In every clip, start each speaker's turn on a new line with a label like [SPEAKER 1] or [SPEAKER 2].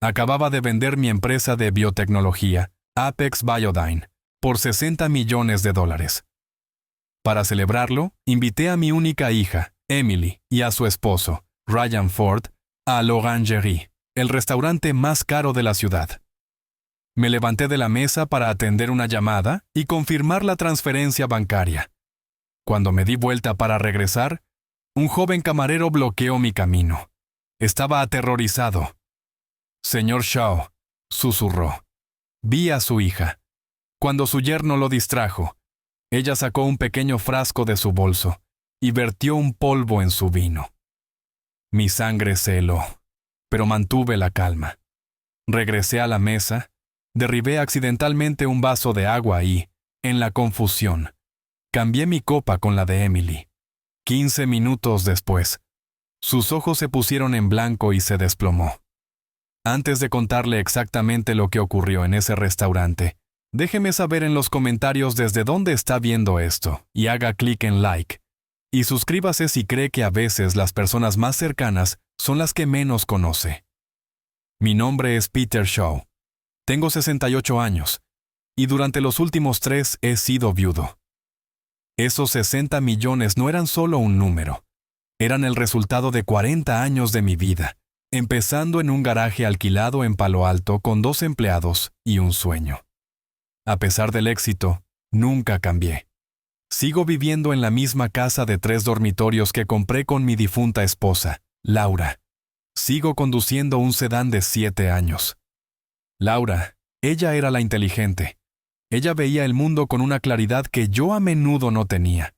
[SPEAKER 1] Acababa de vender mi empresa de biotecnología, Apex Biodyne, por $60 millones. Para celebrarlo, invité a mi única hija, Emily, y a su esposo, Ryan Ford, a l'Orangerie, el restaurante más caro de la ciudad. Me levanté de la mesa para atender una llamada y confirmar la transferencia bancaria. Cuando me di vuelta para regresar, un joven camarero bloqueó mi camino. Estaba aterrorizado. «Señor Shaw», susurró. Vi a su hija. Cuando su yerno lo distrajo, ella sacó un pequeño frasco de su bolso y vertió un polvo en su vino. Mi sangre se heló, pero mantuve la calma. Regresé a la mesa, derribé accidentalmente un vaso de agua y, en la confusión, cambié mi copa con la de Emily. 15 minutos después, sus ojos se pusieron en blanco y se desplomó. Antes de contarle exactamente lo que ocurrió en ese restaurante, déjeme saber en los comentarios desde dónde está viendo esto y haga clic en like. Y suscríbase si cree que a veces las personas más cercanas son las que menos conoce. Mi nombre es Peter Shaw. Tengo 68 años y durante los últimos 3 he sido viudo. Esos 60 millones no eran solo un número. Eran el resultado de 40 años de mi vida, empezando en un garaje alquilado en Palo Alto con 2 empleados y un sueño. A pesar del éxito, nunca cambié. Sigo viviendo en la misma casa de 3 dormitorios que compré con mi difunta esposa, Laura. Sigo conduciendo un sedán de 7 años. Laura, ella era la inteligente. Ella veía el mundo con una claridad que yo a menudo no tenía.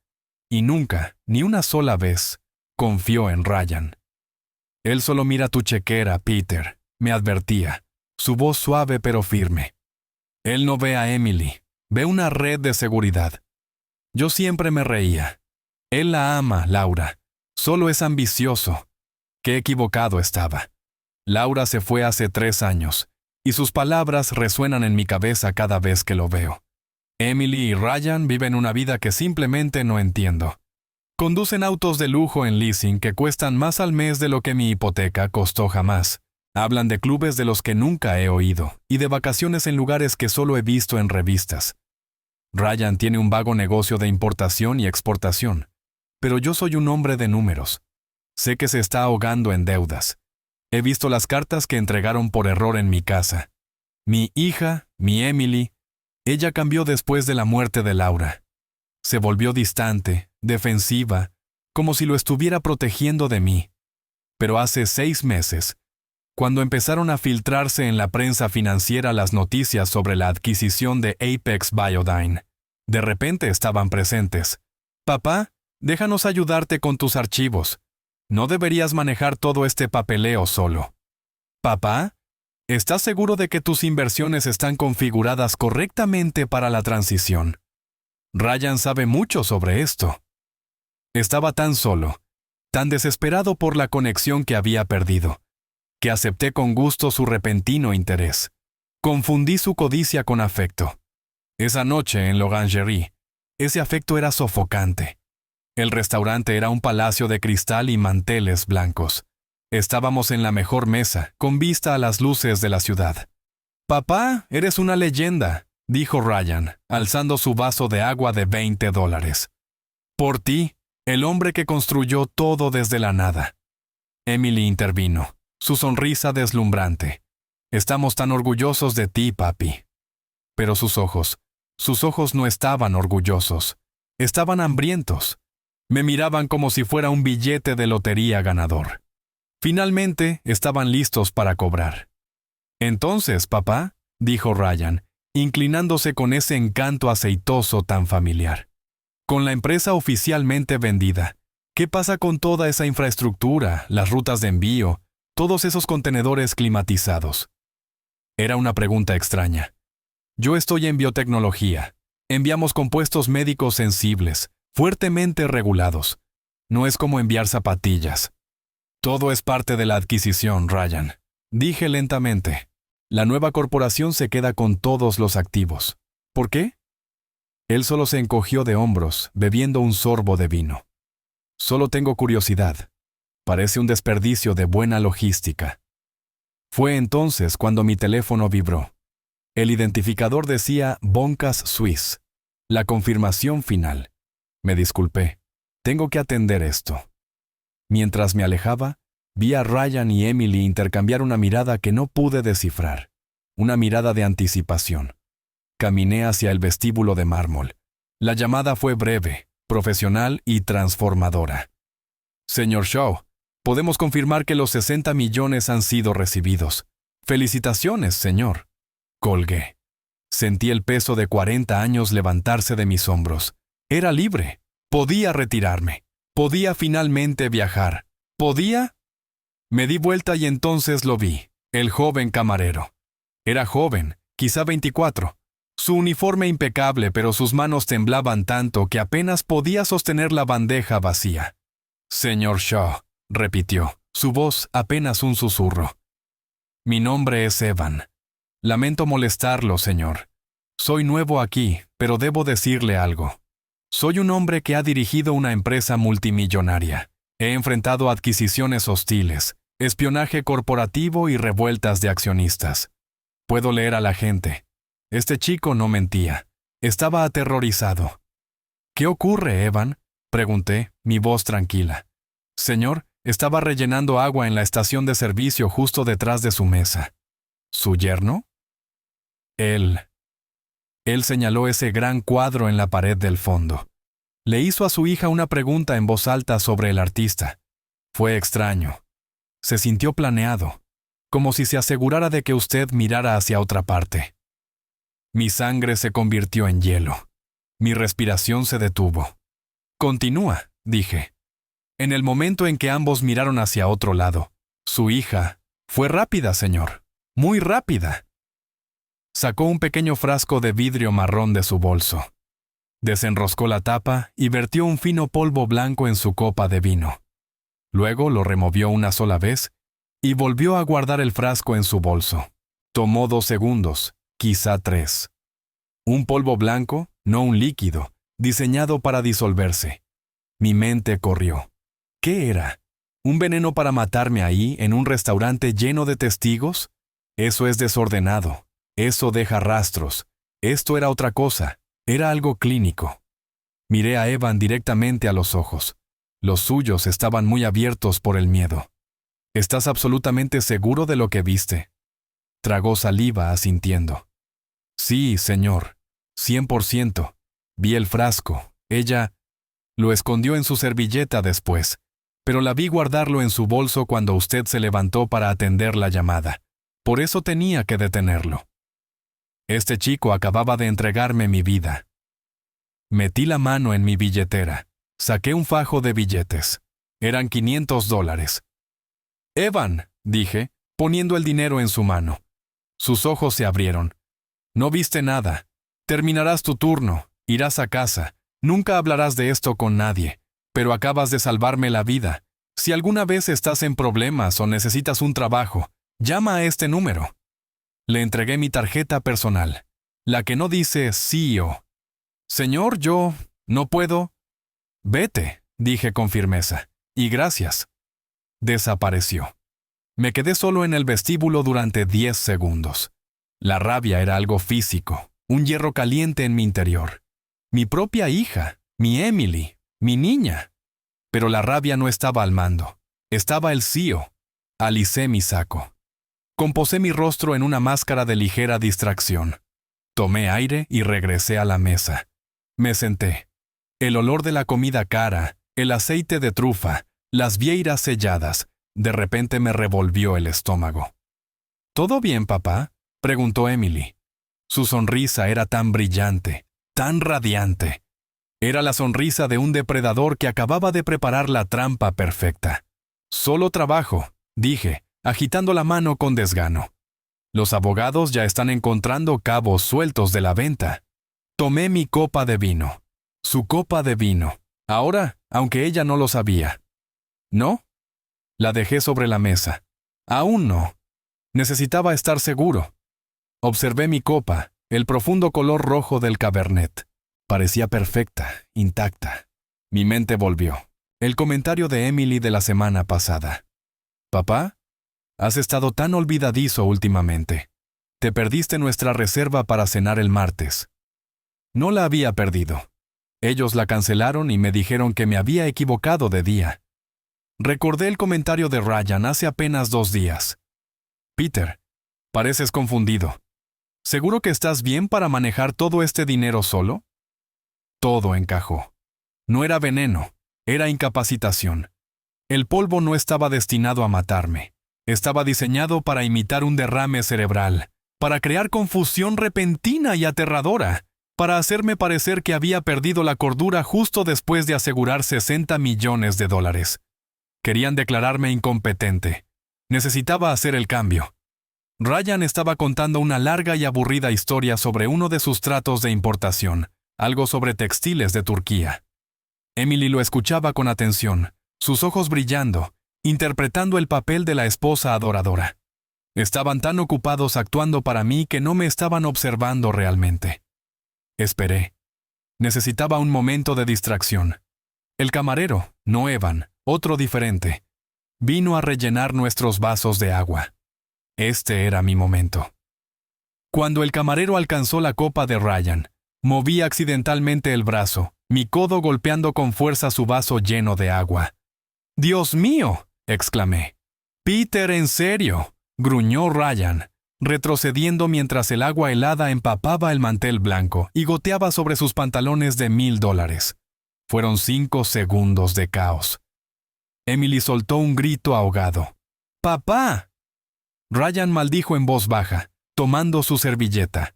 [SPEAKER 1] Y nunca, ni una sola vez, confió en Ryan. Él solo mira tu chequera, Peter, me advertía, su voz suave pero firme. Él no ve a Emily, ve una red de seguridad. Yo siempre me reía. Él la ama, Laura. Solo es ambicioso. Qué equivocado estaba. Laura se fue hace 3 años, y sus palabras resuenan en mi cabeza cada vez que lo veo. Emily y Ryan viven una vida que simplemente no entiendo. Conducen autos de lujo en leasing que cuestan más al mes de lo que mi hipoteca costó jamás. Hablan de clubes de los que nunca he oído y de vacaciones en lugares que solo he visto en revistas. Ryan tiene un vago negocio de importación y exportación, pero yo soy un hombre de números. Sé que se está ahogando en deudas. He visto las cartas que entregaron por error en mi casa. Mi hija, mi Emily, ella cambió después de la muerte de Laura. Se volvió distante, defensiva, como si lo estuviera protegiendo de mí. Pero hace 6 meses, cuando empezaron a filtrarse en la prensa financiera las noticias sobre la adquisición de Apex Biodyne, de repente estaban presentes. «Papá, déjanos ayudarte con tus archivos. No deberías manejar todo este papeleo solo». «Papá, ¿estás seguro de que tus inversiones están configuradas correctamente para la transición? Ryan sabe mucho sobre esto». Estaba tan solo, tan desesperado por la conexión que había perdido, que acepté con gusto su repentino interés. Confundí su codicia con afecto. Esa noche en l'Orangerie, ese afecto era sofocante. El restaurante era un palacio de cristal y manteles blancos. Estábamos en la mejor mesa, con vista a las luces de la ciudad. «Papá, eres una leyenda», dijo Ryan, alzando su vaso de agua de $20. «Por ti, el hombre que construyó todo desde la nada». Emily intervino, su sonrisa deslumbrante. «Estamos tan orgullosos de ti, papi». Pero sus ojos no estaban orgullosos. Estaban hambrientos. Me miraban como si fuera un billete de lotería ganador. Finalmente, estaban listos para cobrar. «Entonces, papá», dijo Ryan, inclinándose con ese encanto aceitoso tan familiar. «Con la empresa oficialmente vendida, ¿qué pasa con toda esa infraestructura, las rutas de envío, todos esos contenedores climatizados?» Era una pregunta extraña. Yo estoy en biotecnología. Enviamos compuestos médicos sensibles, fuertemente regulados. No es como enviar zapatillas. «Todo es parte de la adquisición, Ryan», dije lentamente. «La nueva corporación se queda con todos los activos. ¿Por qué?» Él solo se encogió de hombros, bebiendo un sorbo de vino. «Solo tengo curiosidad. Parece un desperdicio de buena logística». Fue entonces cuando mi teléfono vibró. El identificador decía Boncas Swiss. La confirmación final. Me disculpé. Tengo que atender esto. Mientras me alejaba, vi a Ryan y Emily intercambiar una mirada que no pude descifrar. Una mirada de anticipación. Caminé hacia el vestíbulo de mármol. La llamada fue breve, profesional y transformadora. Señor Shaw, podemos confirmar que los 60 millones han sido recibidos. Felicitaciones, señor. Colgué. Sentí el peso de 40 años levantarse de mis hombros. Era libre. Podía retirarme. Podía finalmente viajar. ¿Podía? Me di vuelta y entonces lo vi. El joven camarero. Era joven, quizá 24. Su uniforme impecable, pero sus manos temblaban tanto que apenas podía sostener la bandeja vacía. Señor Shaw, repitió, su voz apenas un susurro. Mi nombre es Evan. Lamento molestarlo, señor. Soy nuevo aquí, pero debo decirle algo. Soy un hombre que ha dirigido una empresa multimillonaria. He enfrentado adquisiciones hostiles, espionaje corporativo y revueltas de accionistas. Puedo leer a la gente. Este chico no mentía. Estaba aterrorizado. ¿Qué ocurre, Evan?, pregunté, mi voz tranquila. Señor, estaba rellenando agua en la estación de servicio justo detrás de su mesa. ¿Su yerno? Él señaló ese gran cuadro en la pared del fondo. Le hizo a su hija una pregunta en voz alta sobre el artista. Fue extraño. Se sintió planeado, como si se asegurara de que usted mirara hacia otra parte. Mi sangre se convirtió en hielo. Mi respiración se detuvo. Continúa, dije. En el momento en que ambos miraron hacia otro lado, su hija fue rápida, señor. Muy rápida. Sacó un pequeño frasco de vidrio marrón de su bolso. Desenroscó la tapa y vertió un fino polvo blanco en su copa de vino. Luego lo removió una sola vez y volvió a guardar el frasco en su bolso. Tomó 2 segundos, quizá 3. Un polvo blanco, no un líquido, diseñado para disolverse. Mi mente corrió. ¿Qué era? ¿Un veneno para matarme ahí, en un restaurante lleno de testigos? Eso es desordenado. Eso deja rastros. Esto era otra cosa. Era algo clínico. Miré a Evan directamente a los ojos. Los suyos estaban muy abiertos por el miedo. ¿Estás absolutamente seguro de lo que viste? Tragó saliva asintiendo. Sí, señor. 100%. Vi el frasco. Ella lo escondió en su servilleta después, pero la vi guardarlo en su bolso cuando usted se levantó para atender la llamada. Por eso tenía que detenerlo. Este chico acababa de entregarme mi vida. Metí la mano en mi billetera. Saqué un fajo de billetes. Eran $500. Evan, dije, poniendo el dinero en su mano. Sus ojos se abrieron. No viste nada. Terminarás tu turno. Irás a casa. Nunca hablarás de esto con nadie. Pero acabas de salvarme la vida. Si alguna vez estás en problemas o necesitas un trabajo, llama a este número. Le entregué mi tarjeta personal, la que no dice CEO. Señor, yo no puedo. Vete, dije con firmeza, y gracias. Desapareció. Me quedé solo en el vestíbulo durante 10 segundos. La rabia era algo físico, un hierro caliente en mi interior. Mi propia hija, mi Emily, mi niña. Pero la rabia no estaba al mando. Estaba el CEO. Alicé mi saco. Composé mi rostro en una máscara de ligera distracción. Tomé aire y regresé a la mesa. Me senté. El olor de la comida cara, el aceite de trufa, las vieiras selladas, de repente me revolvió el estómago. ¿Todo bien, papá?, preguntó Emily. Su sonrisa era tan brillante, tan radiante. Era la sonrisa de un depredador que acababa de preparar la trampa perfecta. Solo trabajo, dije, agitando la mano con desgano. Los abogados ya están encontrando cabos sueltos de la venta. Tomé mi copa de vino. Su copa de vino. Ahora, aunque ella no lo sabía. ¿No? La dejé sobre la mesa. Aún no. Necesitaba estar seguro. Observé mi copa, el profundo color rojo del Cabernet. Parecía perfecta, intacta. Mi mente volvió. El comentario de Emily de la semana pasada. ¿Papá? Has estado tan olvidadizo últimamente. Te perdiste nuestra reserva para cenar el martes. No la había perdido. Ellos la cancelaron y me dijeron que me había equivocado de día. Recordé el comentario de Ryan hace apenas 2 días. Peter, pareces confundido. ¿Seguro que estás bien para manejar todo este dinero solo? Todo encajó. No era veneno, era incapacitación. El polvo no estaba destinado a matarme. Estaba diseñado para imitar un derrame cerebral, para crear confusión repentina y aterradora, para hacerme parecer que había perdido la cordura justo después de asegurar $60 millones. Querían declararme incompetente. Necesitaba hacer el cambio. Ryan estaba contando una larga y aburrida historia sobre uno de sus tratos de importación, algo sobre textiles de Turquía. Emily lo escuchaba con atención, sus ojos brillando, interpretando el papel de la esposa adoradora. Estaban tan ocupados actuando para mí que no me estaban observando realmente. Esperé. Necesitaba un momento de distracción. El camarero, no Evan, otro diferente, vino a rellenar nuestros vasos de agua. Este era mi momento. Cuando el camarero alcanzó la copa de Ryan, moví accidentalmente el brazo, mi codo golpeando con fuerza su vaso lleno de agua. «¡Dios mío!», exclamé. «Peter, ¿en serio?», gruñó Ryan, retrocediendo mientras el agua helada empapaba el mantel blanco y goteaba sobre sus pantalones de $1000. Fueron 5 segundos de caos. Emily soltó un grito ahogado. «¡Papá!». Ryan maldijo en voz baja, tomando su servilleta.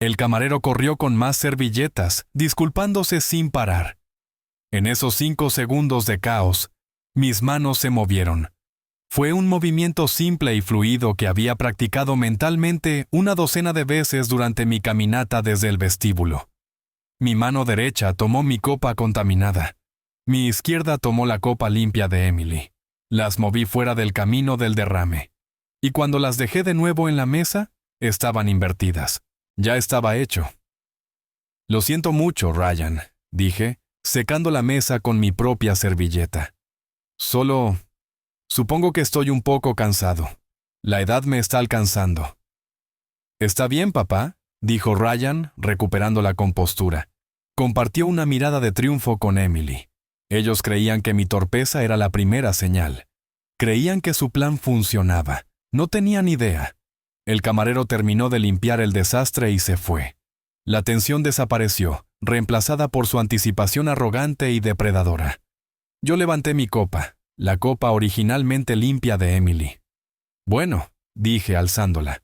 [SPEAKER 1] El camarero corrió con más servilletas, disculpándose sin parar. En esos 5 segundos de caos, mis manos se movieron. Fue un movimiento simple y fluido que había practicado mentalmente una docena de veces durante mi caminata desde el vestíbulo. Mi mano derecha tomó mi copa contaminada. Mi izquierda tomó la copa limpia de Emily. Las moví fuera del camino del derrame. Y cuando las dejé de nuevo en la mesa, estaban invertidas. Ya estaba hecho. «Lo siento mucho, Ryan», dije, secando la mesa con mi propia servilleta. Supongo que estoy un poco cansado. La edad me está alcanzando». «Está bien, papá», dijo Ryan, recuperando la compostura. Compartió una mirada de triunfo con Emily. Ellos creían que mi torpeza era la primera señal. Creían que su plan funcionaba. No tenían idea. El camarero terminó de limpiar el desastre y se fue. La tensión desapareció, reemplazada por su anticipación arrogante y depredadora. Yo levanté mi copa, la copa originalmente limpia de Emily. «Bueno», dije alzándola.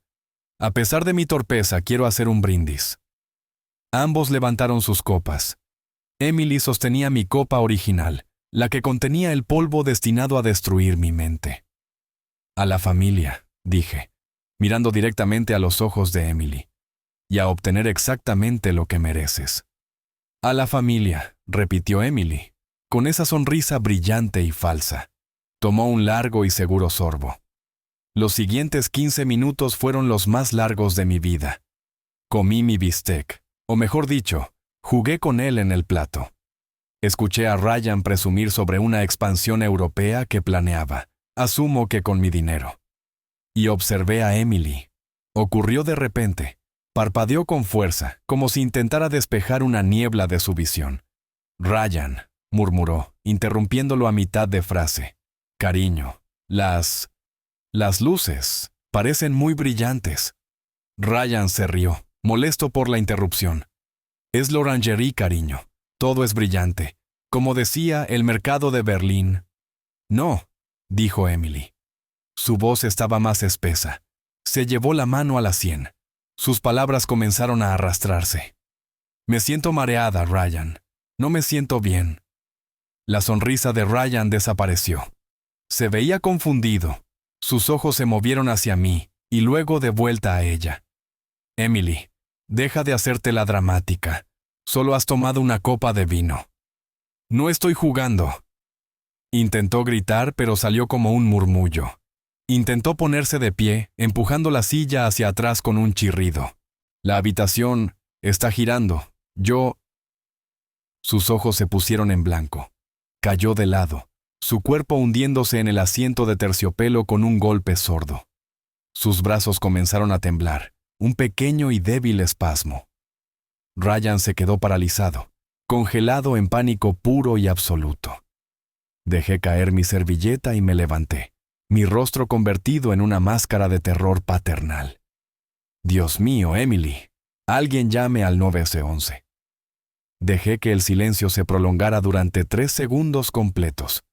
[SPEAKER 1] «A pesar de mi torpeza, quiero hacer un brindis». Ambos levantaron sus copas. Emily sostenía mi copa original, la que contenía el polvo destinado a destruir mi mente. «A la familia», dije, mirando directamente a los ojos de Emily, «y a obtener exactamente lo que mereces». «A la familia», repitió Emily, con esa sonrisa brillante y falsa. Tomó un largo y seguro sorbo. Los siguientes 15 minutos fueron los más largos de mi vida. Comí mi bistec, o mejor dicho, jugué con él en el plato. Escuché a Ryan presumir sobre una expansión europea que planeaba, asumo que con mi dinero. Y observé a Emily. Ocurrió de repente. Parpadeó con fuerza, como si intentara despejar una niebla de su visión. «Ryan», murmuró, interrumpiéndolo a mitad de frase. «Cariño, las luces parecen muy brillantes». Ryan se rió, molesto por la interrupción. «Es l'orangerie, cariño. Todo es brillante. Como decía el mercado de Berlín». «No», dijo Emily. Su voz estaba más espesa. Se llevó la mano a la sien. Sus palabras comenzaron a arrastrarse. «Me siento mareada, Ryan. No me siento bien». La sonrisa de Ryan desapareció. Se veía confundido. Sus ojos se movieron hacia mí y luego de vuelta a ella. «Emily, deja de hacerte la dramática. Solo has tomado una copa de vino». «No estoy jugando». Intentó gritar, pero salió como un murmullo. Intentó ponerse de pie, empujando la silla hacia atrás con un chirrido. «La habitación está girando. Yo...». Sus ojos se pusieron en blanco. Cayó de lado. su cuerpo hundiéndose en el asiento de terciopelo con un golpe sordo. Sus brazos comenzaron a temblar, un pequeño y débil espasmo. Ryan se quedó paralizado, congelado en pánico puro y absoluto. Dejé caer mi servilleta y me levanté, mi rostro convertido en una máscara de terror paternal. Dios mío, Emily, alguien llame al 911. Dejé que el silencio se prolongara durante 3 segundos completos.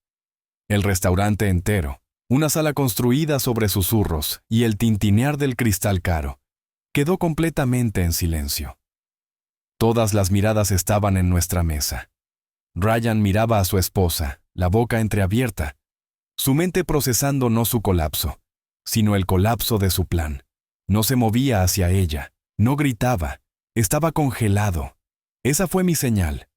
[SPEAKER 1] El restaurante entero, una sala construida sobre susurros y el tintinear del cristal caro, quedó completamente en silencio. Todas las miradas estaban en nuestra mesa. Ryan miraba a su esposa, la boca entreabierta, su mente procesando no su colapso, sino el colapso de su plan. No se movía hacia ella, no gritaba, estaba congelado. Esa fue mi señal.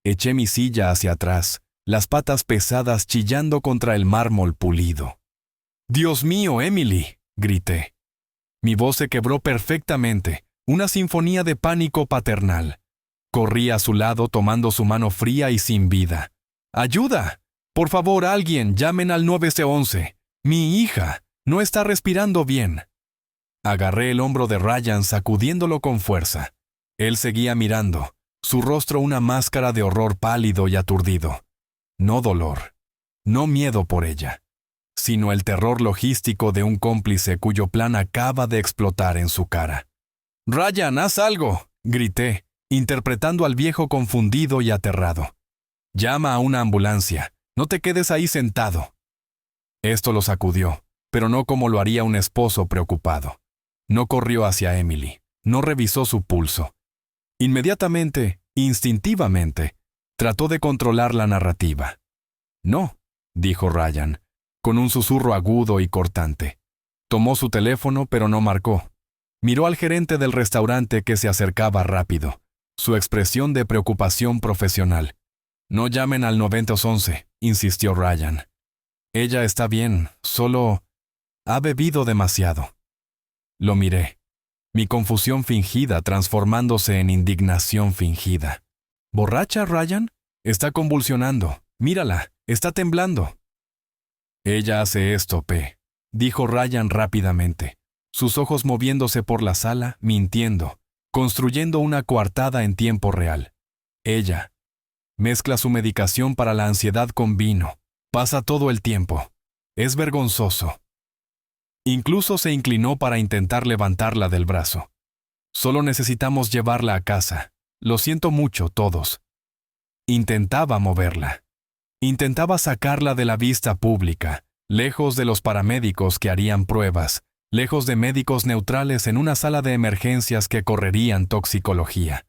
[SPEAKER 1] Eché mi silla hacia atrás, las patas pesadas chillando contra el mármol pulido. «¡Dios mío, Emily!», grité. Mi voz se quebró perfectamente, una sinfonía de pánico paternal. Corrí a su lado tomando su mano fría y sin vida. «¡Ayuda! Por favor, alguien, llamen al 911. Mi hija no está respirando bien». Agarré el hombro de Ryan sacudiéndolo con fuerza. Él seguía mirando, su rostro una máscara de horror pálido y aturdido. No dolor, no miedo por ella, sino el terror logístico de un cómplice cuyo plan acaba de explotar en su cara. «Ryan, haz algo», grité, interpretando al viejo confundido y aterrado. «Llama a una ambulancia, no te quedes ahí sentado». Esto lo sacudió, pero no como lo haría un esposo preocupado. No corrió hacia Emily, no revisó su pulso. Inmediatamente, instintivamente, trató de controlar la narrativa. «No», dijo Ryan, con un susurro agudo y cortante. Tomó su teléfono, pero no marcó. Miró al gerente del restaurante que se acercaba rápido, su expresión de preocupación profesional. «No llamen al 911», insistió Ryan. «Ella está bien, solo ha bebido demasiado». Lo miré, mi confusión fingida transformándose en indignación fingida. «¿Borracha, Ryan? Está convulsionando. Mírala, está temblando». «Ella hace esto, P», dijo Ryan rápidamente, sus ojos moviéndose por la sala, mintiendo, construyendo una coartada en tiempo real. «Ella mezcla su medicación para la ansiedad con vino, pasa todo el tiempo. Es vergonzoso». Incluso se inclinó para intentar levantarla del brazo. «Solo necesitamos llevarla a casa. Lo siento mucho, todos». Intentaba moverla. Intentaba sacarla de la vista pública, lejos de los paramédicos que harían pruebas, lejos de médicos neutrales en una sala de emergencias que correrían toxicología.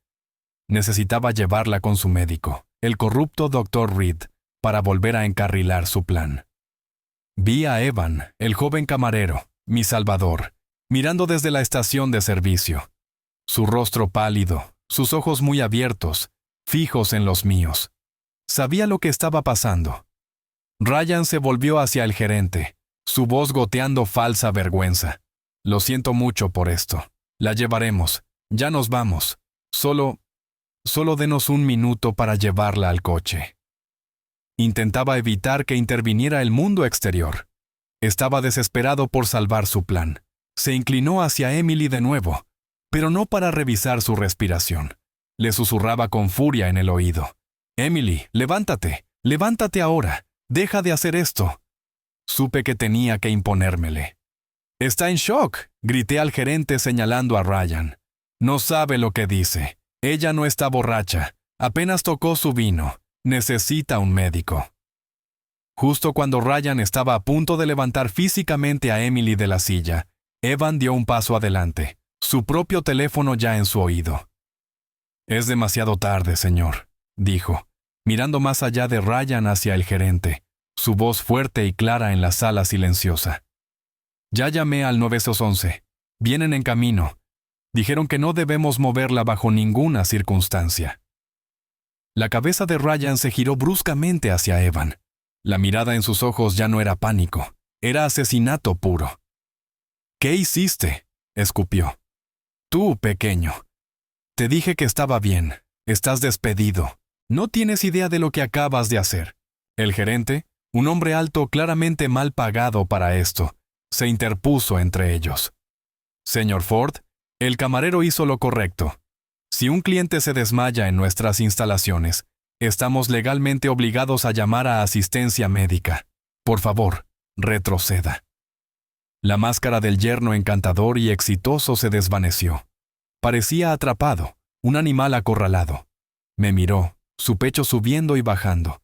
[SPEAKER 1] Necesitaba llevarla con su médico, el corrupto Dr. Reed, para volver a encarrilar su plan. Vi a Evan, el joven camarero, mi salvador, mirando desde la estación de servicio. Su rostro pálido, sus ojos muy abiertos, fijos en los míos. Sabía lo que estaba pasando. Ryan se volvió hacia el gerente, su voz goteando falsa vergüenza. «Lo siento mucho por esto. La llevaremos. Ya nos vamos. Solo denos un minuto para llevarla al coche». Intentaba evitar que interviniera el mundo exterior. Estaba desesperado por salvar su plan. Se inclinó hacia Emily de nuevo, pero no para revisar su respiración. Le susurraba con furia en el oído. «Emily, levántate. Levántate ahora. Deja de hacer esto». Supe que tenía que imponérmele. «Está en shock», grité al gerente señalando a Ryan. «No sabe lo que dice. Ella no está borracha. Apenas tocó su vino. Necesita un médico». Justo cuando Ryan estaba a punto de levantar físicamente a Emily de la silla, Evan dio un paso adelante, su propio teléfono ya en su oído. «Es demasiado tarde, señor», dijo, mirando más allá de Ryan hacia el gerente, su voz fuerte y clara en la sala silenciosa. «Ya llamé al 911. Vienen en camino. Dijeron que no debemos moverla bajo ninguna circunstancia». La cabeza de Ryan se giró bruscamente hacia Evan. La mirada en sus ojos ya no era pánico, era asesinato puro. «¿Qué hiciste?», escupió. «Tú, pequeño. Te dije que estaba bien. Estás despedido. No tienes idea de lo que acabas de hacer». El gerente, Un hombre alto, claramente mal pagado para esto, se interpuso entre ellos. Señor Ford, el camarero hizo lo correcto. Si un cliente se desmaya en nuestras instalaciones, estamos legalmente obligados a llamar a asistencia médica. Por favor, retroceda. La máscara del yerno encantador y exitoso se desvaneció. Parecía atrapado, un animal acorralado. Me miró, su pecho subiendo y bajando,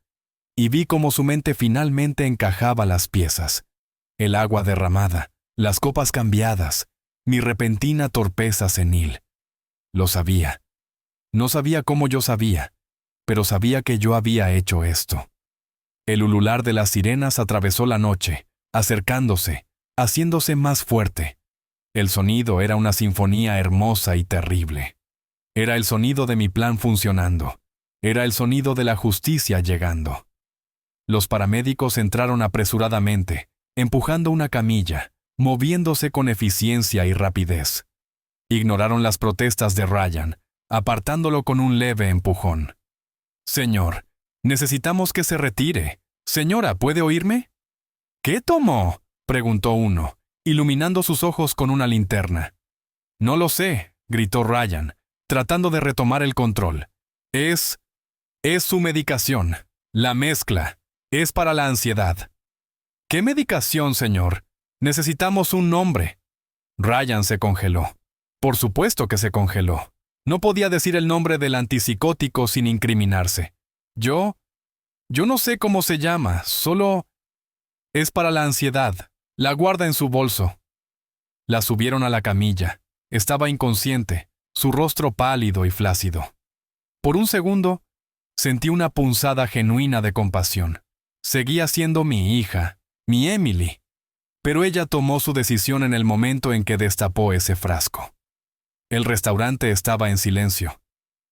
[SPEAKER 1] y vi cómo su mente finalmente encajaba las piezas. El agua derramada, las copas cambiadas, mi repentina torpeza senil. Lo sabía. No sabía cómo yo sabía, pero sabía que yo había hecho esto. El ulular de las sirenas atravesó la noche, acercándose, haciéndose más fuerte. El sonido era una sinfonía hermosa y terrible. Era el sonido de mi plan funcionando. Era el sonido de la justicia llegando. Los paramédicos entraron apresuradamente, empujando una camilla, moviéndose con eficiencia y rapidez. Ignoraron las protestas de Ryan, apartándolo con un leve empujón. «Señor, necesitamos que se retire. Señora, ¿puede oírme?» «¿Qué tomó?», preguntó uno, iluminando sus ojos con una linterna. «No lo sé», gritó Ryan, tratando de retomar el control. Es su medicación. La mezcla. Es para la ansiedad». «¿Qué medicación, señor? Necesitamos un nombre». Ryan se congeló. Por supuesto que se congeló. No podía decir el nombre del antipsicótico sin incriminarse. Yo no sé cómo se llama, solo... Es para la ansiedad. La guarda en su bolso. La subieron a la camilla. Estaba inconsciente, su rostro pálido y flácido. Por un segundo, sentí una punzada genuina de compasión. Seguía siendo mi hija, mi Emily. Pero ella tomó su decisión en el momento en que destapó ese frasco. El restaurante estaba en silencio.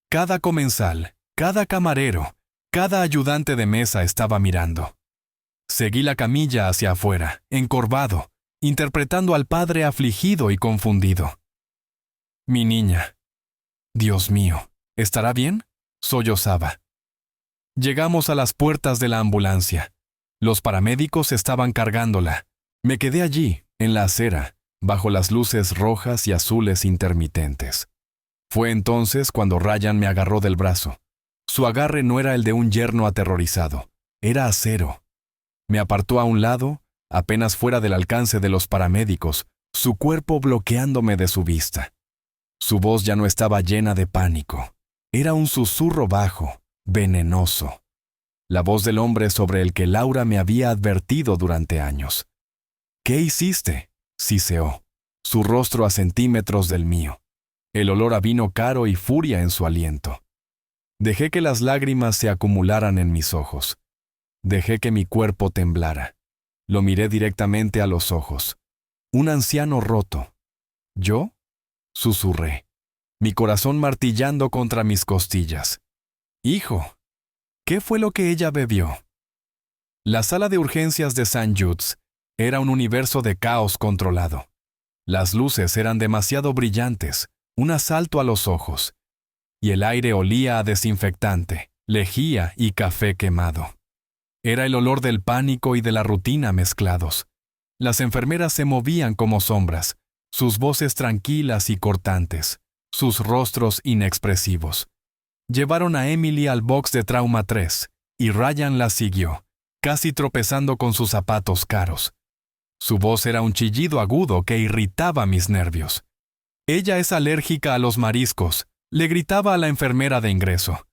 [SPEAKER 1] Cada comensal, cada camarero, cada ayudante de mesa estaba mirando. Seguí la camilla hacia afuera, encorvado, interpretando al padre afligido y confundido. Mi niña. Dios mío, ¿estará bien?, sollozaba. Llegamos a las puertas de la ambulancia. Los paramédicos estaban cargándola. Me quedé allí, en la acera, bajo las luces rojas y azules intermitentes. Fue entonces cuando Ryan me agarró del brazo. Su agarre no era el de un yerno aterrorizado, era acero. Me apartó a un lado, apenas fuera del alcance de los paramédicos, su cuerpo bloqueándome de su vista. Su voz ya no estaba llena de pánico. Era un susurro bajo, venenoso. La voz del hombre sobre el que Laura me había advertido durante años. «¿Qué hiciste?», siseó, su rostro a centímetros del mío. El olor a vino caro y furia en su aliento. Dejé que las lágrimas se acumularan en mis ojos. Dejé que mi cuerpo temblara. Lo miré directamente a los ojos. Un anciano roto. ¿Yo?, susurré, mi corazón martillando contra mis costillas. «Hijo, ¿qué fue lo que ella bebió?». La sala de urgencias de St. Jude's era un universo de caos controlado. Las luces eran demasiado brillantes, un asalto a los ojos, y el aire olía a desinfectante, lejía y café quemado. Era el olor del pánico y de la rutina mezclados. Las enfermeras se movían como sombras, sus voces tranquilas y cortantes, sus rostros inexpresivos. Llevaron a Emily al box de trauma 3, y Ryan la siguió, casi tropezando con sus zapatos caros. Su voz era un chillido agudo que irritaba mis nervios. «Ella es alérgica a los mariscos», le gritaba a la enfermera de ingreso.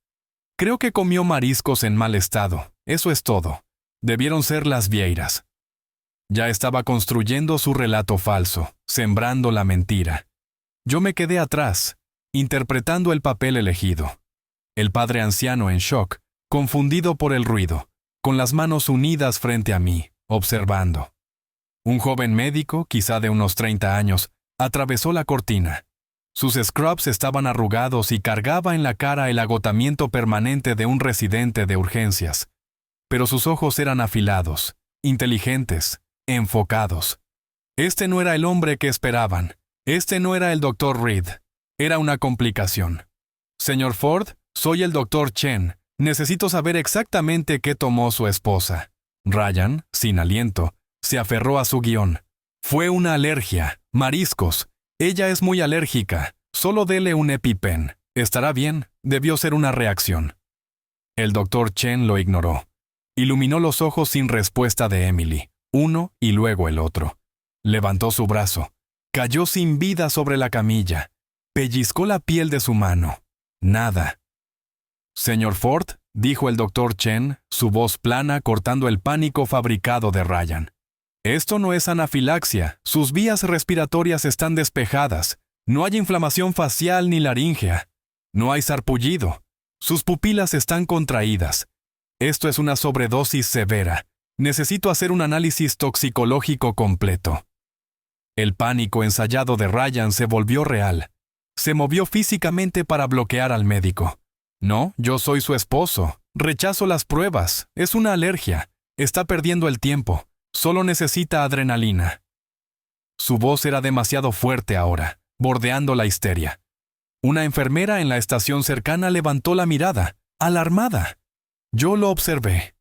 [SPEAKER 1] «Creo que comió mariscos en mal estado, eso es todo. Debieron ser las vieiras». Ya estaba construyendo su relato falso, sembrando la mentira. Yo me quedé atrás, interpretando el papel elegido. El padre anciano en shock, confundido por el ruido, con las manos unidas frente a mí, observando. Un joven médico, quizá de unos 30 años, atravesó la cortina. Sus scrubs estaban arrugados y cargaba en la cara el agotamiento permanente de un residente de urgencias. Pero sus ojos eran afilados, inteligentes, enfocados. Este no era el hombre que esperaban. Este no era el Dr. Reed. Era una complicación. «Señor Ford, soy el Dr. Chen. Necesito saber exactamente qué tomó su esposa». Ryan, sin aliento, se aferró a su guión. Fue una alergia. Mariscos. Ella es muy alérgica. Solo dele un EpiPen. Estará bien. Debió ser una reacción. El doctor Chen lo ignoró. Iluminó los ojos sin respuesta de Emily, uno y luego el otro. Levantó su brazo. Cayó sin vida sobre la camilla. Pellizcó la piel de su mano. Nada. Señor Ford, dijo el doctor Chen, su voz plana cortando el pánico fabricado de Ryan. Esto no es anafilaxia. Sus vías respiratorias están despejadas. No hay inflamación facial ni laríngea. No hay sarpullido. Sus pupilas están contraídas. Esto es una sobredosis severa. Necesito hacer un análisis toxicológico completo. El pánico ensayado de Ryan se volvió real. Se movió físicamente para bloquear al médico. No, yo soy su esposo. Rechazo las pruebas. Es una alergia. Está perdiendo el tiempo. Solo necesita adrenalina. Su voz era demasiado fuerte ahora, bordeando la histeria. Una enfermera en la estación cercana levantó la mirada, alarmada. Yo lo observé.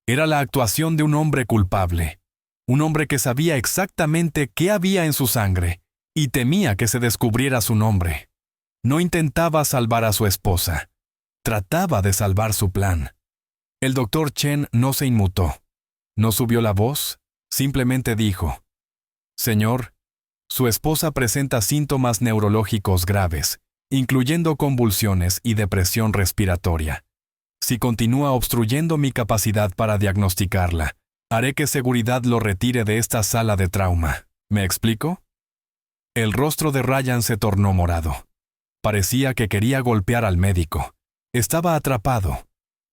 [SPEAKER 1] Era la actuación de un hombre culpable. Un hombre que sabía exactamente qué había en su sangre y temía que se descubriera su nombre. No intentaba salvar a su esposa. Trataba de salvar su plan. El doctor Chen no se inmutó. No subió la voz, simplemente dijo: Señor, su esposa presenta síntomas neurológicos graves, incluyendo convulsiones y depresión respiratoria. Si continúa obstruyendo mi capacidad para diagnosticarla, haré que seguridad lo retire de esta sala de trauma. ¿Me explico? El rostro de Ryan se tornó morado. Parecía que quería golpear al médico. Estaba atrapado.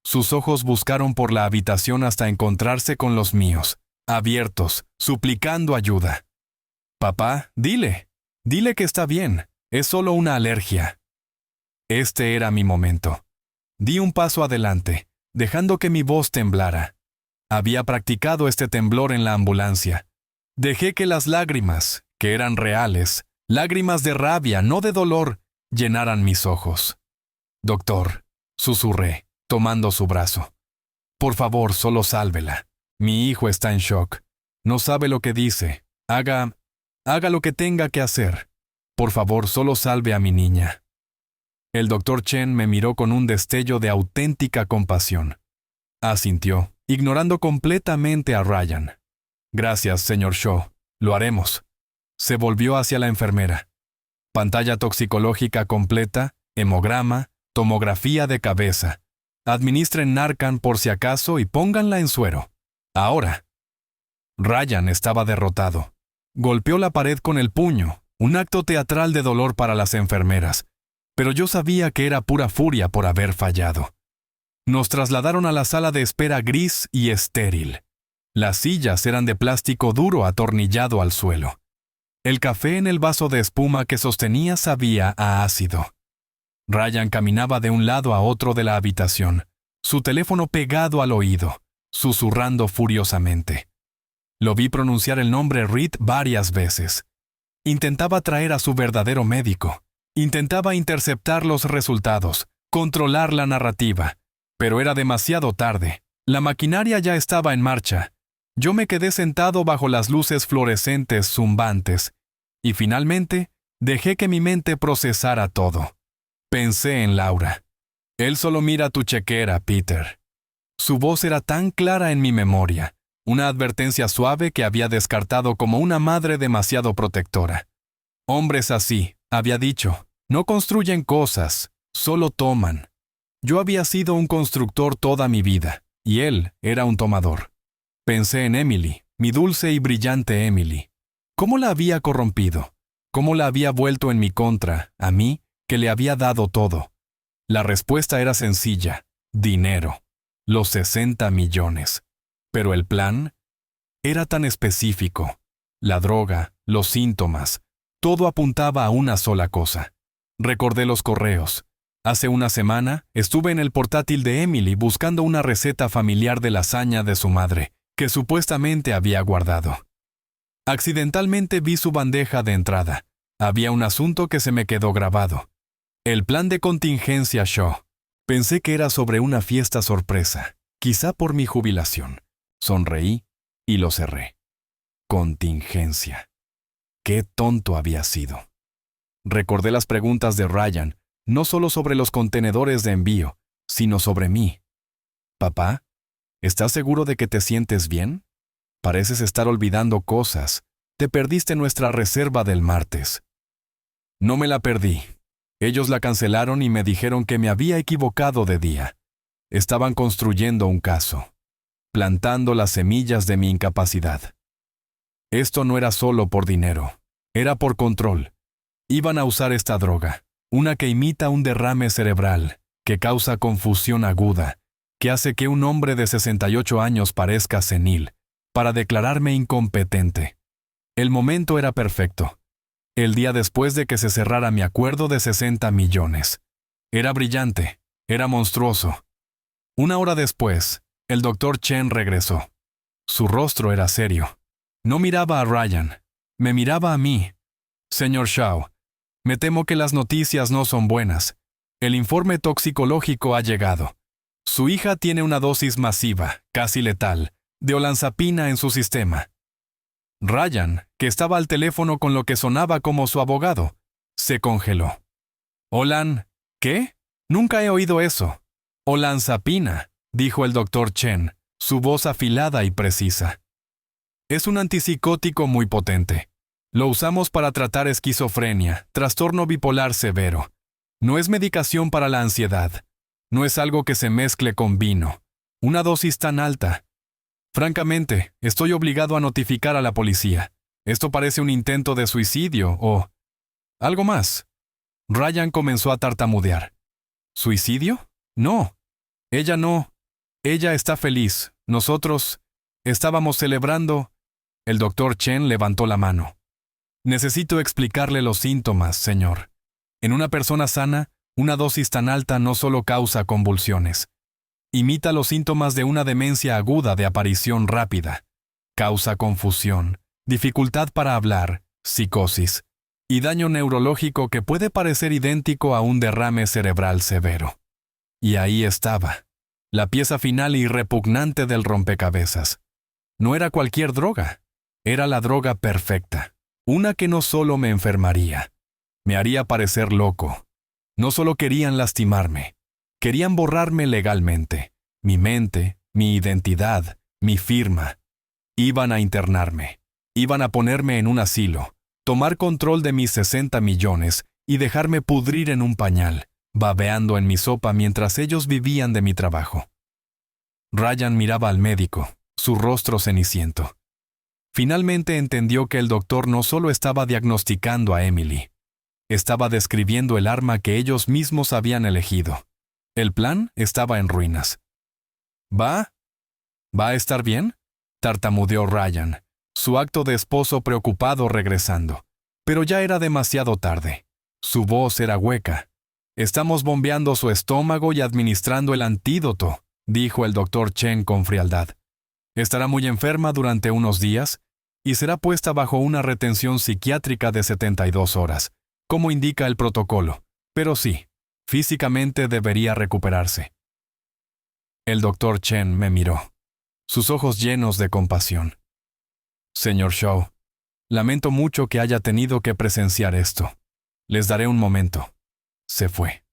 [SPEAKER 1] Sus ojos buscaron por la habitación hasta encontrarse con los míos, abiertos, suplicando ayuda. Papá, dile que está bien, es solo una alergia. Este era mi momento. Di un paso adelante, dejando que mi voz temblara. Había practicado este temblor en la ambulancia. Dejé que las lágrimas, que eran reales, lágrimas de rabia, no de dolor, llenaran mis ojos. Doctor, susurré, tomando su brazo. Por favor, solo sálvela. Mi hijo está en shock. No sabe lo que dice. Haga lo que tenga que hacer. Por favor, solo salve a mi niña. El doctor Chen me miró con un destello de auténtica compasión. Asintió, ignorando completamente a Ryan. Gracias, señor Shaw. Lo haremos. Se volvió hacia la enfermera. Pantalla toxicológica completa, hemograma, tomografía de cabeza. Administren Narcan por si acaso y pónganla en suero. Ahora. Ryan estaba derrotado. Golpeó la pared con el puño, un acto teatral de dolor para las enfermeras. Pero yo sabía que era pura furia por haber fallado. Nos trasladaron a la sala de espera gris y estéril. Las sillas eran de plástico duro atornillado al suelo. El café en el vaso de espuma que sostenía sabía a ácido. Ryan caminaba de un lado a otro de la habitación, su teléfono pegado al oído, susurrando furiosamente. Lo vi pronunciar el nombre Reed varias veces. Intentaba traer a su verdadero médico. Intentaba interceptar los resultados, controlar la narrativa. Pero era demasiado tarde. La maquinaria ya estaba en marcha. Yo me quedé sentado bajo las luces fluorescentes zumbantes. Y finalmente, dejé que mi mente procesara todo. Pensé en Laura. Él solo mira tu chequera, Peter. Su voz era tan clara en mi memoria. Una advertencia suave que había descartado como una madre demasiado protectora. Hombres así, había dicho, no construyen cosas, solo toman. Yo había sido un constructor toda mi vida, y él era un tomador. Pensé en Emily, mi dulce y brillante Emily. ¿Cómo la había corrompido? ¿Cómo la había vuelto en mi contra, a mí, que le había dado todo? La respuesta era sencilla, dinero. Los 60 millones. Pero el plan era tan específico. La droga, los síntomas, todo apuntaba a una sola cosa. Recordé los correos. Hace una semana estuve en el portátil de Emily buscando una receta familiar de lasaña de su madre, que supuestamente había guardado. Accidentalmente vi su bandeja de entrada. Había un asunto que se me quedó grabado. El plan de contingencia Shaw. Pensé que era sobre una fiesta sorpresa, quizá por mi jubilación. Sonreí y lo cerré. Contingencia. Qué tonto había sido. Recordé las preguntas de Ryan, no solo sobre los contenedores de envío, sino sobre mí. Papá, ¿estás seguro de que te sientes bien? Pareces estar olvidando cosas. Te perdiste nuestra reserva del martes. No me la perdí. Ellos la cancelaron y me dijeron que me había equivocado de día. Estaban construyendo un caso, plantando las semillas de mi incapacidad. Esto no era solo por dinero, era por control. Iban a usar esta droga, una que imita un derrame cerebral, que causa confusión aguda, que hace que un hombre de 68 años parezca senil, para declararme incompetente. El momento era perfecto. El día después de que se cerrara mi acuerdo de 60 millones. Era brillante, era monstruoso. Una hora después, el Dr. Chen regresó. Su rostro era serio. No miraba a Ryan, me miraba a mí. Señor Shao, me temo que las noticias no son buenas. El informe toxicológico ha llegado. Su hija tiene una dosis masiva, casi letal, de olanzapina en su sistema. Ryan, que estaba al teléfono con lo que sonaba como su abogado, se congeló. «Olan, ¿qué? Nunca he oído eso». «Olanzapina», dijo el Dr. Chen, su voz afilada y precisa. «Es un antipsicótico muy potente. Lo usamos para tratar esquizofrenia, trastorno bipolar severo. No es medicación para la ansiedad. No es algo que se mezcle con vino. Una dosis tan alta. Francamente, estoy obligado a notificar a la policía. Esto parece un intento de suicidio o... algo más». Ryan comenzó a tartamudear. ¿Suicidio? No. Ella no. Ella está feliz. Nosotros estábamos celebrando. El Dr. Chen levantó la mano. Necesito explicarle los síntomas, señor. En una persona sana, una dosis tan alta no solo causa convulsiones. Imita los síntomas de una demencia aguda de aparición rápida. Causa confusión, dificultad para hablar, psicosis y daño neurológico que puede parecer idéntico a un derrame cerebral severo. Y ahí estaba, la pieza final y repugnante del rompecabezas. No era cualquier droga, era la droga perfecta, una que no solo me enfermaría, me haría parecer loco. No solo querían lastimarme, querían borrarme legalmente, mi mente, mi identidad, mi firma. Iban a internarme, iban a ponerme en un asilo, tomar control de mis 60 millones y dejarme pudrir en un pañal, babeando en mi sopa mientras ellos vivían de mi trabajo. Ryan miraba al médico, su rostro ceniciento. Finalmente entendió que el doctor no solo estaba diagnosticando a Emily, estaba describiendo el arma que ellos mismos habían elegido. El plan estaba en ruinas. ¿Va a estar bien?», tartamudeó Ryan, su acto de esposo preocupado regresando. Pero ya era demasiado tarde. Su voz era hueca. «Estamos bombeando su estómago y administrando el antídoto», dijo el Dr. Chen con frialdad. «Estará muy enferma durante unos días y será puesta bajo una retención psiquiátrica de 72 horas, como indica el protocolo. Pero sí, físicamente debería recuperarse». El Dr. Chen me miró, sus ojos llenos de compasión. «Señor Shao, lamento mucho que haya tenido que presenciar esto. Les daré un momento». Se fue.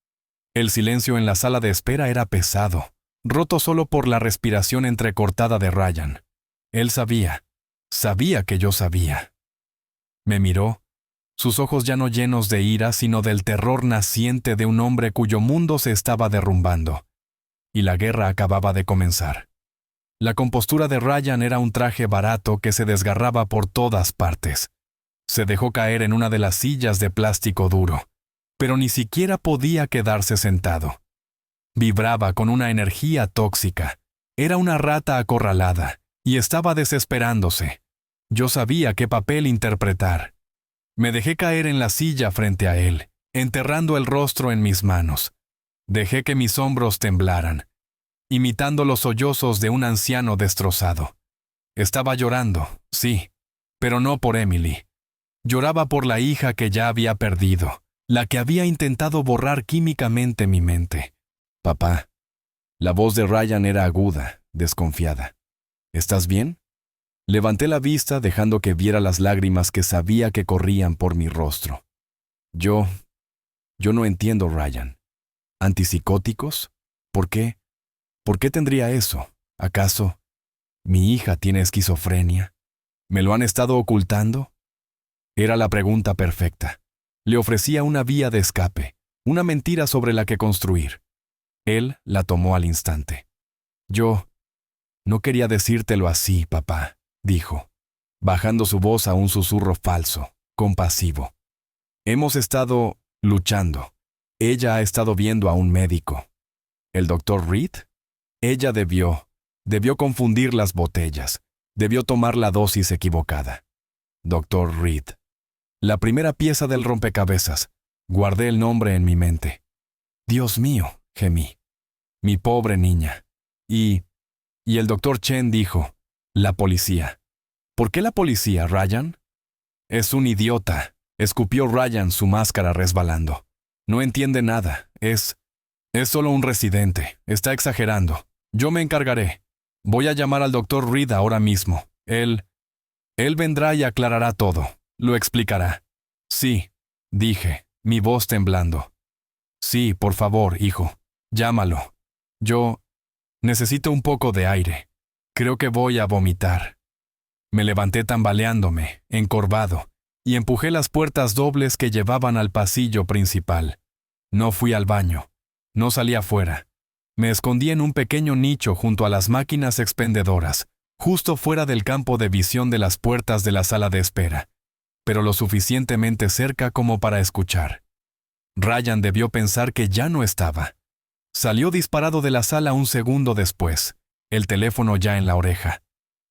[SPEAKER 1] El silencio en la sala de espera era pesado, roto solo por la respiración entrecortada de Ryan. Él sabía que yo sabía. Me miró, sus ojos ya no llenos de ira, sino del terror naciente de un hombre cuyo mundo se estaba derrumbando. Y la guerra acababa de comenzar. La compostura de Ryan era un traje barato que se desgarraba por todas partes. Se dejó caer en una de las sillas de plástico duro, pero ni siquiera podía quedarse sentado. Vibraba con una energía tóxica. Era una rata acorralada, y estaba desesperándose. Yo sabía qué papel interpretar. Me dejé caer en la silla frente a él, enterrando el rostro en mis manos. Dejé que mis hombros temblaran, imitando los sollozos de un anciano destrozado. Estaba llorando, sí, pero no por Emily. Lloraba por la hija que ya había perdido, la que había intentado borrar químicamente mi mente. «Papá». La voz de Ryan era aguda, desconfiada. ¿Estás bien? Levanté la vista dejando que viera las lágrimas que sabía que corrían por mi rostro. Yo no entiendo, Ryan. ¿Antipsicóticos? ¿Por qué? ¿Por qué tendría eso? ¿Acaso mi hija tiene esquizofrenia? ¿Me lo han estado ocultando? Era la pregunta perfecta. Le ofrecía una vía de escape, una mentira sobre la que construir. Él la tomó al instante. Yo no quería decírtelo así, papá, dijo, bajando su voz a un susurro falso, compasivo. Hemos estado luchando. Ella ha estado viendo a un médico. ¿El doctor Reed? Ella debió confundir las botellas. Debió tomar la dosis equivocada. Doctor Reed. La primera pieza del rompecabezas. Guardé el nombre en mi mente. Dios mío, gemí. Mi pobre niña. Y el doctor Chen dijo, la policía. ¿Por qué la policía, Ryan? Es un idiota, escupió Ryan, su máscara resbalando. No entiende nada, es solo un residente, está exagerando. Yo me encargaré. Voy a llamar al doctor Reed ahora mismo. Él vendrá y aclarará todo, lo explicará. Sí, dije, mi voz temblando. Sí, por favor, hijo, llámalo. Yo necesito un poco de aire. Creo que voy a vomitar. Me levanté tambaleándome, encorvado, y empujé las puertas dobles que llevaban al pasillo principal. No fui al baño. No salí afuera. Me escondí en un pequeño nicho junto a las máquinas expendedoras, justo fuera del campo de visión de las puertas de la sala de espera, pero lo suficientemente cerca como para escuchar. Ryan debió pensar que ya no estaba. Salió disparado de la sala un segundo después, el teléfono ya en la oreja.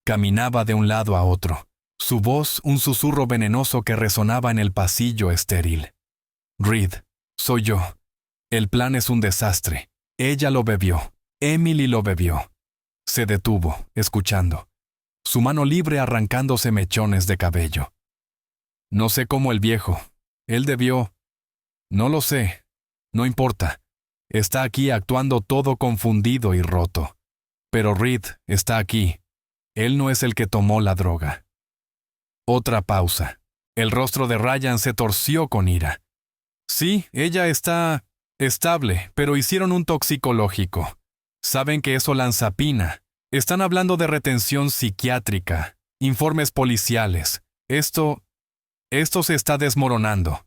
[SPEAKER 1] Caminaba de un lado a otro, su voz un susurro venenoso que resonaba en el pasillo estéril. Reed, soy yo. El plan es un desastre. Ella lo bebió. Emily lo bebió. Se detuvo, escuchando. Su mano libre arrancándose mechones de cabello. No sé cómo el viejo. Él debió. No lo sé. No importa. Está aquí actuando todo confundido y roto. Pero Reed está aquí. Él no es el que tomó la droga. Otra pausa. El rostro de Ryan se torció con ira. Sí, ella está estable, pero hicieron un toxicológico. Saben que es olanzapina. Están hablando de retención psiquiátrica, informes policiales. Esto se está desmoronando.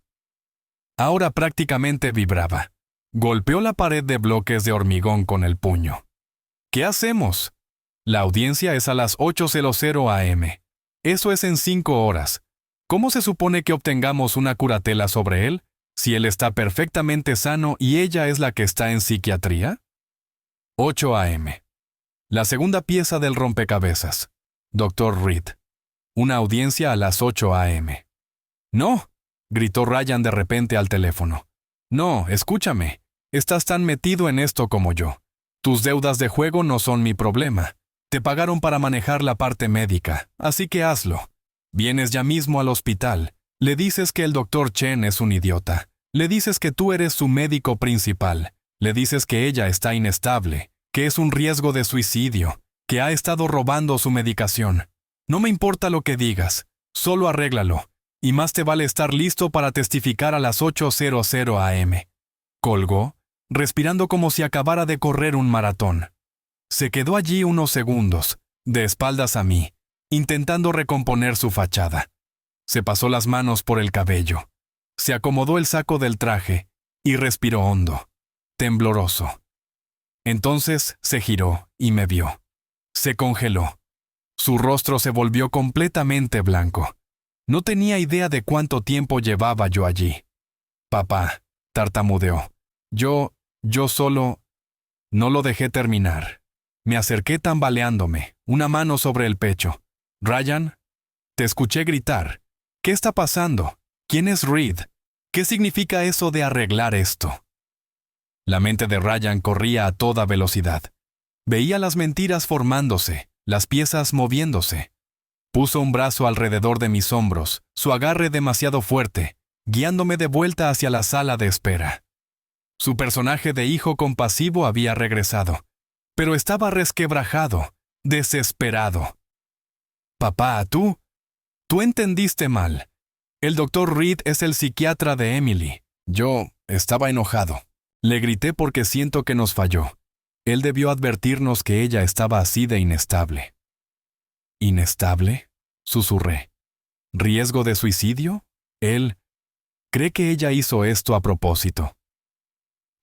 [SPEAKER 1] Ahora prácticamente vibraba. Golpeó la pared de bloques de hormigón con el puño. ¿Qué hacemos? La audiencia es a las 8:00 a.m. Eso es en 5 horas. ¿Cómo se supone que obtengamos una curatela sobre él, si él está perfectamente sano y ella es la que está en psiquiatría? 8 a.m. La segunda pieza del rompecabezas. Dr. Reed. Una audiencia a las 8 a.m. No, gritó Ryan de repente al teléfono. No, escúchame. Estás tan metido en esto como yo. Tus deudas de juego no son mi problema. Te pagaron para manejar la parte médica, así que hazlo. Vienes ya mismo al hospital. Le dices que el Dr. Chen es un idiota. Le dices que tú eres su médico principal. Le dices que ella está inestable, que es un riesgo de suicidio, que ha estado robando su medicación. No me importa lo que digas, solo arréglalo. Y más te vale estar listo para testificar a las 8:00 a.m. Colgó, respirando como si acabara de correr un maratón. Se quedó allí unos segundos, de espaldas a mí, intentando recomponer su fachada. Se pasó las manos por el cabello. Se acomodó el saco del traje y respiró hondo, tembloroso. Entonces se giró y me vio. Se congeló. Su rostro se volvió completamente blanco. No tenía idea de cuánto tiempo llevaba yo allí. Papá, tartamudeó. Yo solo... No lo dejé terminar. Me acerqué tambaleándome, una mano sobre el pecho. Ryan, te escuché gritar. ¿Qué está pasando? ¿Quién es Reed? ¿Qué significa eso de arreglar esto? La mente de Ryan corría a toda velocidad. Veía las mentiras formándose, las piezas moviéndose. Puso un brazo alrededor de mis hombros, su agarre demasiado fuerte, guiándome de vuelta hacia la sala de espera. Su personaje de hijo compasivo había regresado, pero estaba resquebrajado, desesperado. Papá, tú entendiste mal. El doctor Reed es el psiquiatra de Emily. Yo estaba enojado. Le grité porque siento que nos falló. Él debió advertirnos que ella estaba así de inestable. ¿Inestable?, susurré. ¿Riesgo de suicidio? Él cree que ella hizo esto a propósito.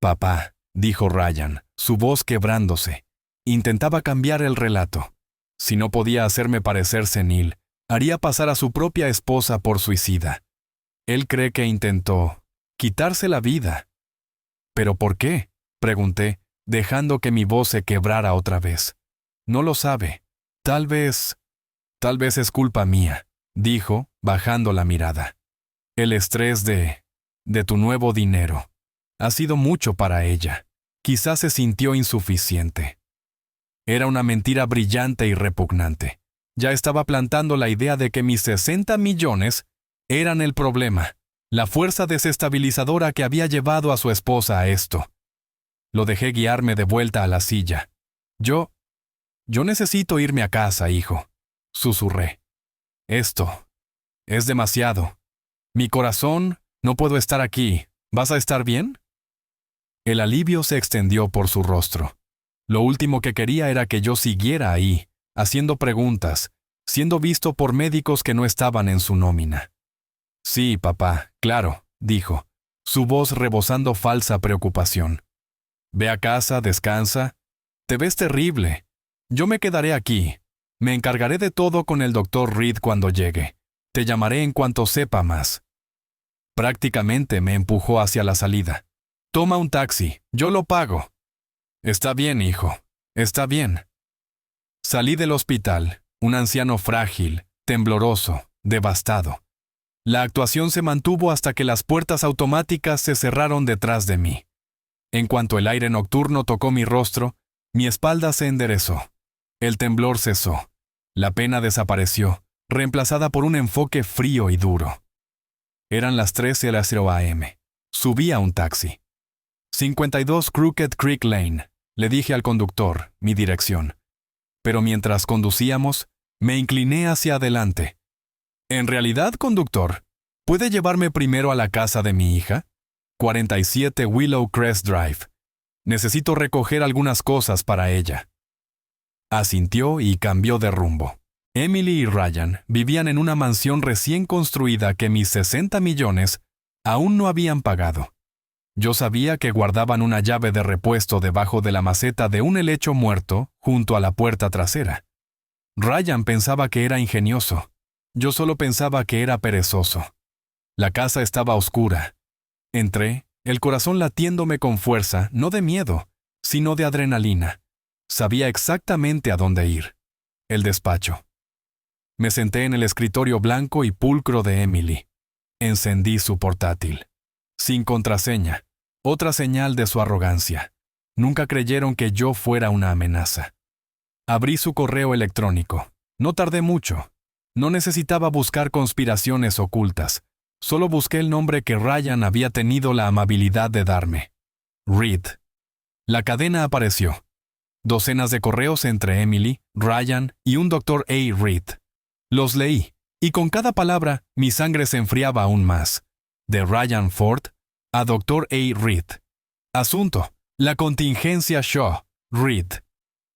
[SPEAKER 1] Papá, dijo Ryan, su voz quebrándose. Intentaba cambiar el relato. Si no podía hacerme parecer senil, haría pasar a su propia esposa por suicida. Él cree que intentó quitarse la vida. ¿Pero por qué?, pregunté, dejando que mi voz se quebrara otra vez. No lo sabe. Tal vez es culpa mía, dijo, bajando la mirada. El estrés de tu nuevo dinero ha sido mucho para ella. Quizás se sintió insuficiente. Era una mentira brillante y repugnante. Ya estaba plantando la idea de que mis 60 millones eran el problema, la fuerza desestabilizadora que había llevado a su esposa a esto. Lo dejé guiarme de vuelta a la silla. Yo necesito irme a casa, hijo, susurré. Esto es demasiado. Mi corazón, no puedo estar aquí. ¿Vas a estar bien? El alivio se extendió por su rostro. Lo último que quería era que yo siguiera ahí, haciendo preguntas, siendo visto por médicos que no estaban en su nómina. Sí, papá, claro, dijo, su voz rebosando falsa preocupación. Ve a casa, descansa. Te ves terrible. Yo me quedaré aquí. Me encargaré de todo con el doctor Reed cuando llegue. Te llamaré en cuanto sepa más. Prácticamente me empujó hacia la salida. Toma un taxi, yo lo pago. Está bien, hijo, está bien. Salí del hospital, un anciano frágil, tembloroso, devastado. La actuación se mantuvo hasta que las puertas automáticas se cerraron detrás de mí. En cuanto el aire nocturno tocó mi rostro, mi espalda se enderezó. El temblor cesó. La pena desapareció, reemplazada por un enfoque frío y duro. Eran las 13:00 a.m. Subí a un taxi. 52 Crooked Creek Lane, le dije al conductor, mi dirección. Pero mientras conducíamos, me incliné hacia adelante. En realidad, conductor, ¿puede llevarme primero a la casa de mi hija? 47 Willow Crest Drive. Necesito recoger algunas cosas para ella. Asintió y cambió de rumbo. Emily y Ryan vivían en una mansión recién construida que mis 60 millones aún no habían pagado. Yo sabía que guardaban una llave de repuesto debajo de la maceta de un helecho muerto junto a la puerta trasera. Ryan pensaba que era ingenioso. Yo solo pensaba que era perezoso. La casa estaba oscura. Entré, el corazón latiéndome con fuerza, no de miedo, sino de adrenalina. Sabía exactamente a dónde ir. El despacho. Me senté en el escritorio blanco y pulcro de Emily. Encendí su portátil. Sin contraseña. Otra señal de su arrogancia. Nunca creyeron que yo fuera una amenaza. Abrí su correo electrónico. No tardé mucho. No necesitaba buscar conspiraciones ocultas. Solo busqué el nombre que Ryan había tenido la amabilidad de darme. Reed. La cadena apareció. Docenas de correos entre Emily, Ryan y un Dr. A. Reed. Los leí, y con cada palabra mi sangre se enfriaba aún más. De Ryan Ford a Dr. A. Reed. Asunto: la contingencia Shaw. Reed.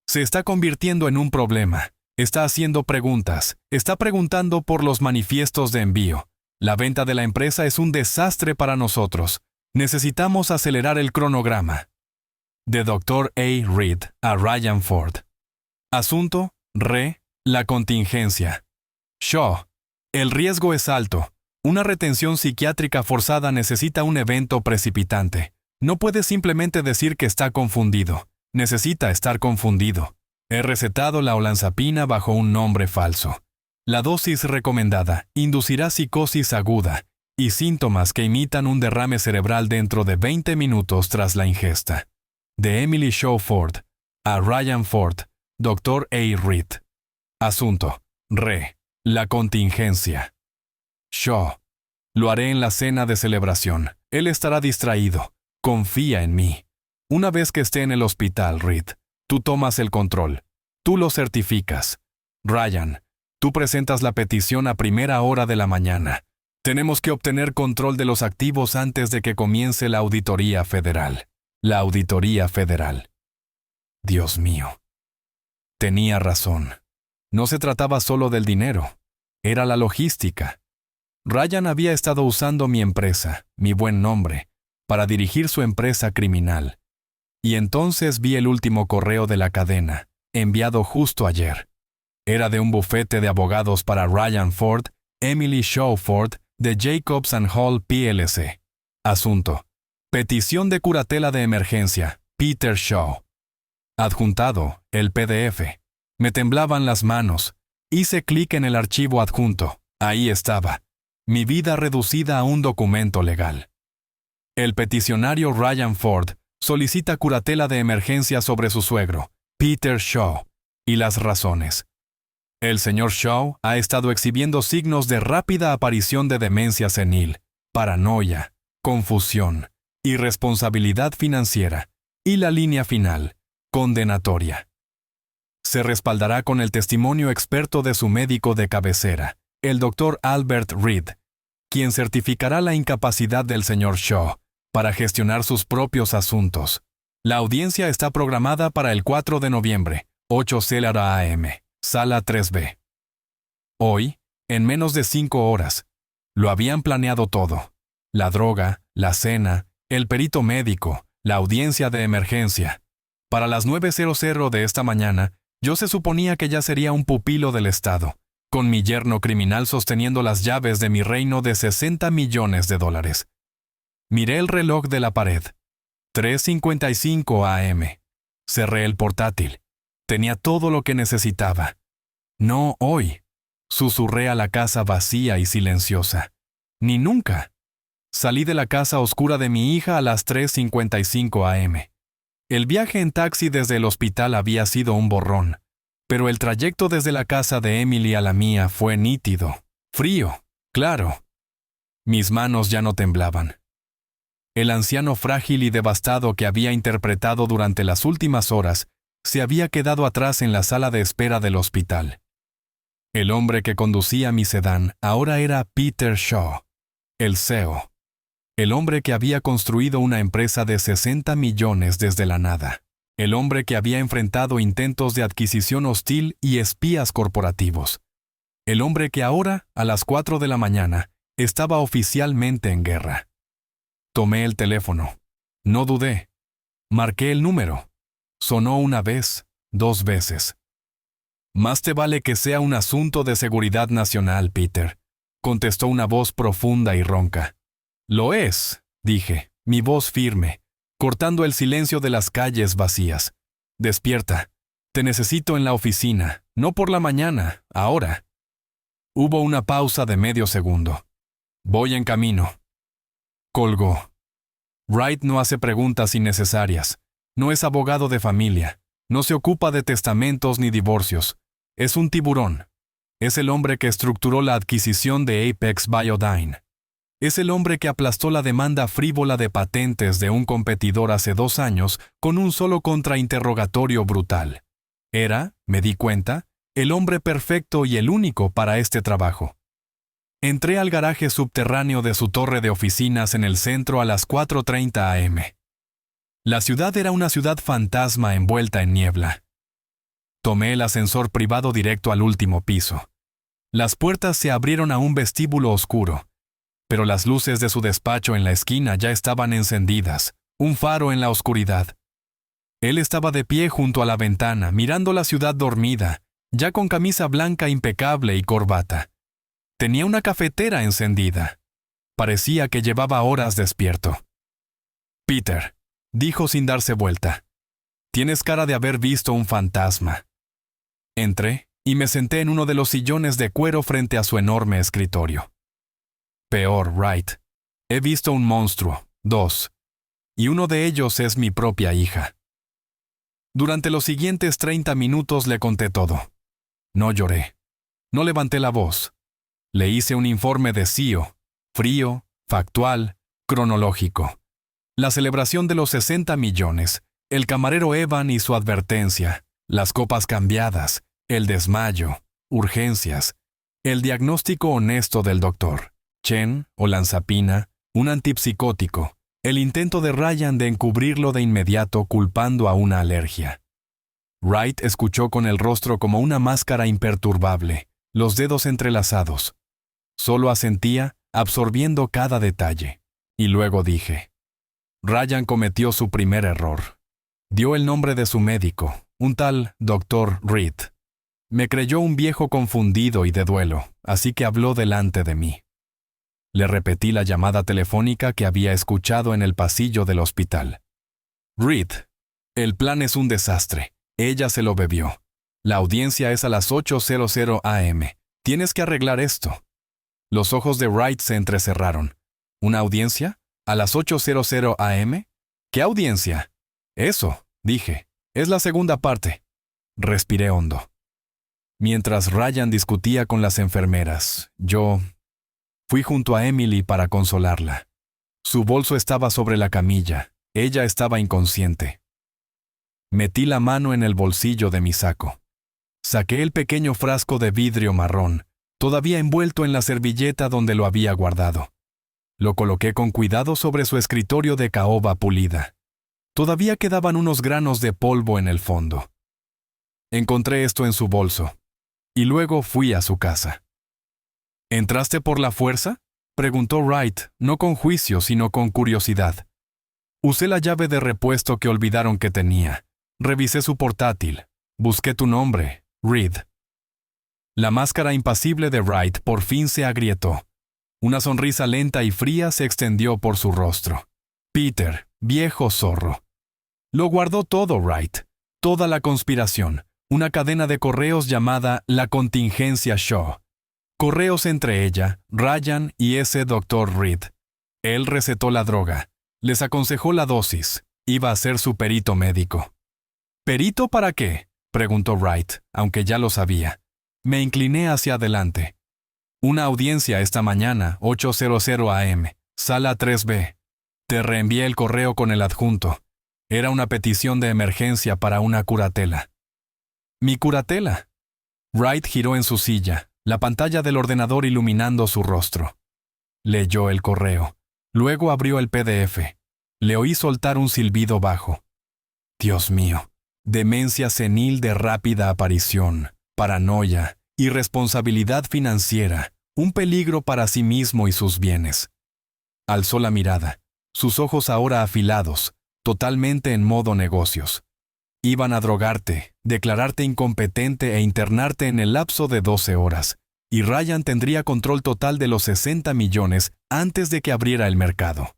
[SPEAKER 1] Se está convirtiendo en un problema. Está haciendo preguntas. Está preguntando por los manifiestos de envío. La venta de la empresa es un desastre para nosotros. Necesitamos acelerar el cronograma. De Dr. A. Reed a Ryan Ford. Asunto: la contingencia. Shaw. El riesgo es alto. Una retención psiquiátrica forzada necesita un evento precipitante. No puede simplemente decir que está confundido. Necesita estar confundido. He recetado la olanzapina bajo un nombre falso. La dosis recomendada inducirá psicosis aguda y síntomas que imitan un derrame cerebral dentro de 20 minutos tras la ingesta. De Emily Shaw Ford a Ryan Ford, Dr. A. Reed. Asunto: la contingencia. Shaw. Lo haré en la cena de celebración. Él estará distraído. Confía en mí. Una vez que esté en el hospital, Reed, tú tomas el control. Tú lo certificas. Ryan, tú presentas la petición a primera hora de la mañana. Tenemos que obtener control de los activos antes de que comience la auditoría federal. La auditoría federal. Dios mío. Tenía razón. No se trataba solo del dinero. Era la logística. Ryan había estado usando mi empresa, mi buen nombre, para dirigir su empresa criminal. Y entonces vi el último correo de la cadena, enviado justo ayer. Era de un bufete de abogados para Ryan Ford, Emily Shaw Ford, de Jacobs & Hall plc. Asunto: petición de curatela de emergencia, Peter Shaw. Adjuntado, el PDF. Me temblaban las manos. Hice clic en el archivo adjunto. Ahí estaba. Mi vida reducida a un documento legal. El peticionario Ryan Ford solicita curatela de emergencia sobre su suegro, Peter Shaw, y las razones. El señor Shaw ha estado exhibiendo signos de rápida aparición de demencia senil, paranoia, confusión, irresponsabilidad financiera, y la línea final, condenatoria. Se respaldará con el testimonio experto de su médico de cabecera, el Dr. Albert Reed, quien certificará la incapacidad del señor Shaw para gestionar sus propios asuntos. La audiencia está programada para el 4 de noviembre, 8:00 a.m., Sala 3B. Hoy, en menos de 5 horas, lo habían planeado todo. La droga, la cena, el perito médico, la audiencia de emergencia. Para las 9:00 de esta mañana, yo se suponía que ya sería un pupilo del Estado, con mi yerno criminal sosteniendo las llaves de mi reino de $60 millones. Miré el reloj de la pared. 3:55 a.m. Cerré el portátil. Tenía todo lo que necesitaba. No hoy. Susurré a la casa vacía y silenciosa. Ni nunca. Salí de la casa oscura de mi hija a las 3:55 a.m. El viaje en taxi desde el hospital había sido un borrón, pero el trayecto desde la casa de Emily a la mía fue nítido, frío, claro. Mis manos ya no temblaban. El anciano frágil y devastado que había interpretado durante las últimas horas se había quedado atrás en la sala de espera del hospital. El hombre que conducía mi sedán ahora era Peter Shaw, el CEO. El hombre que había construido una empresa de 60 millones desde la nada. El hombre que había enfrentado intentos de adquisición hostil y espías corporativos. El hombre que ahora, a las 4 de la mañana, estaba oficialmente en guerra. Tomé el teléfono. No dudé. Marqué el número. Sonó una vez, 2 veces. Más te vale que sea un asunto de seguridad nacional, Peter, contestó una voz profunda y ronca. Lo es, dije, mi voz firme, cortando el silencio de las calles vacías. Despierta. Te necesito en la oficina, no por la mañana, ahora. Hubo una pausa de medio segundo. Voy en camino. Colgó. Wright no hace preguntas innecesarias. No es abogado de familia. No se ocupa de testamentos ni divorcios. Es un tiburón. Es el hombre que estructuró la adquisición de Apex Biodyne. Es el hombre que aplastó la demanda frívola de patentes de un competidor hace 2 años con un solo contrainterrogatorio brutal. Era, me di cuenta, el hombre perfecto y el único para este trabajo. Entré al garaje subterráneo de su torre de oficinas en el centro a las 4:30 a.m. La ciudad era una ciudad fantasma envuelta en niebla. Tomé el ascensor privado directo al último piso. Las puertas se abrieron a un vestíbulo oscuro, pero las luces de su despacho en la esquina ya estaban encendidas, un faro en la oscuridad. Él estaba de pie junto a la ventana, mirando la ciudad dormida, ya con camisa blanca impecable y corbata. Tenía una cafetera encendida. Parecía que llevaba horas despierto. Peter, dijo sin darse vuelta. Tienes cara de haber visto un fantasma. Entré y me senté en uno de los sillones de cuero frente a su enorme escritorio. Peor, Wright. He visto un monstruo, 2. Y uno de ellos es mi propia hija. Durante los siguientes 30 minutos le conté todo. No lloré. No levanté la voz. Le hice un informe de CEO, frío, factual, cronológico. La celebración de los 60 millones, el camarero Evan y su advertencia, Las copas cambiadas, el desmayo, urgencias, el diagnóstico honesto del doctor, Chen, olanzapina, un antipsicótico, el intento de Ryan de encubrirlo de inmediato culpando a una alergia. Wright escuchó con el rostro como una máscara imperturbable, los dedos entrelazados. Solo asentía, absorbiendo cada detalle. Y luego dije: Ryan cometió su primer error. Dio el nombre de su médico, un tal Dr. Reed. Me creyó un viejo confundido y de duelo, así que habló delante de mí. Le repetí la llamada telefónica que había escuchado en el pasillo del hospital. Reed, el plan es un desastre. Ella se lo bebió. La audiencia es a las 8:00 a.m. Tienes que arreglar esto. Los ojos de Wright se entrecerraron. ¿Una audiencia? ¿A las 8:00 a.m.? ¿Qué audiencia? Eso, dije. Es la segunda parte. Respiré hondo. Mientras Ryan discutía con las enfermeras, yo fui junto a Emily para consolarla. Su bolso estaba sobre la camilla. Ella estaba inconsciente. Metí la mano en el bolsillo de mi saco. Saqué el pequeño frasco de vidrio marrón, todavía envuelto en la servilleta donde lo había guardado. Lo coloqué con cuidado sobre su escritorio de caoba pulida. Todavía quedaban unos granos de polvo en el fondo. Encontré esto en su bolso, y luego fui a su casa. ¿Entraste por la fuerza?, preguntó Wright, no con juicio, sino con curiosidad. Usé la llave de repuesto que olvidaron que tenía. Revisé su portátil. Busqué tu nombre, Reed. La máscara impasible de Wright por fin se agrietó. Una sonrisa lenta y fría se extendió por su rostro. Peter, viejo zorro. Lo guardó todo, Wright. Toda la conspiración. Una cadena de correos llamada la contingencia Shaw. Correos entre ella, Ryan y ese Dr. Reed. Él recetó la droga. Les aconsejó la dosis. Iba a ser su perito médico. ¿Perito para qué?, preguntó Wright, aunque ya lo sabía. Me incliné hacia adelante. Una audiencia esta mañana, 8:00 a.m., sala 3B. Te reenvié el correo con el adjunto. Era una petición de emergencia para una curatela. ¿Mi curatela? Wright giró en su silla, la pantalla del ordenador iluminando su rostro. Leyó el correo. Luego abrió el PDF. Le oí soltar un silbido bajo. Dios mío. Demencia senil de rápida aparición, paranoia, irresponsabilidad financiera, un peligro para sí mismo y sus bienes. Alzó la mirada, sus ojos ahora afilados, totalmente en modo negocios. Iban a drogarte, declararte incompetente e internarte en el lapso de 12 horas, y Ryan tendría control total de los 60 millones antes de que abriera el mercado.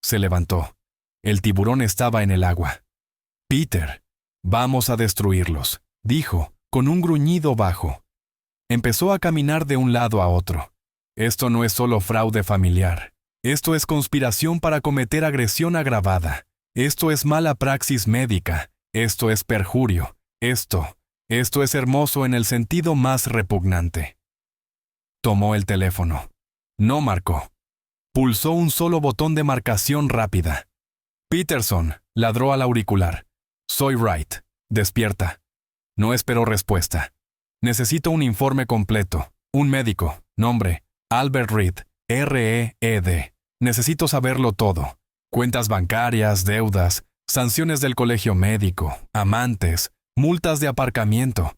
[SPEAKER 1] Se levantó. El tiburón estaba en el agua. Peter, vamos a destruirlos, dijo, con un gruñido bajo. Empezó a caminar de un lado a otro. Esto no es solo fraude familiar. Esto es conspiración para cometer agresión agravada. Esto es mala praxis médica. Esto es perjurio. Esto es hermoso en el sentido más repugnante. Tomó el teléfono. No marcó. Pulsó un solo botón de marcación rápida. Peterson, ladró al auricular. Soy Wright. Despierta. No esperó respuesta. Necesito un informe completo. Un médico. Nombre. Albert Reed. R-E-E-D. Necesito saberlo todo. Cuentas bancarias, deudas, sanciones del colegio médico, amantes, multas de aparcamiento.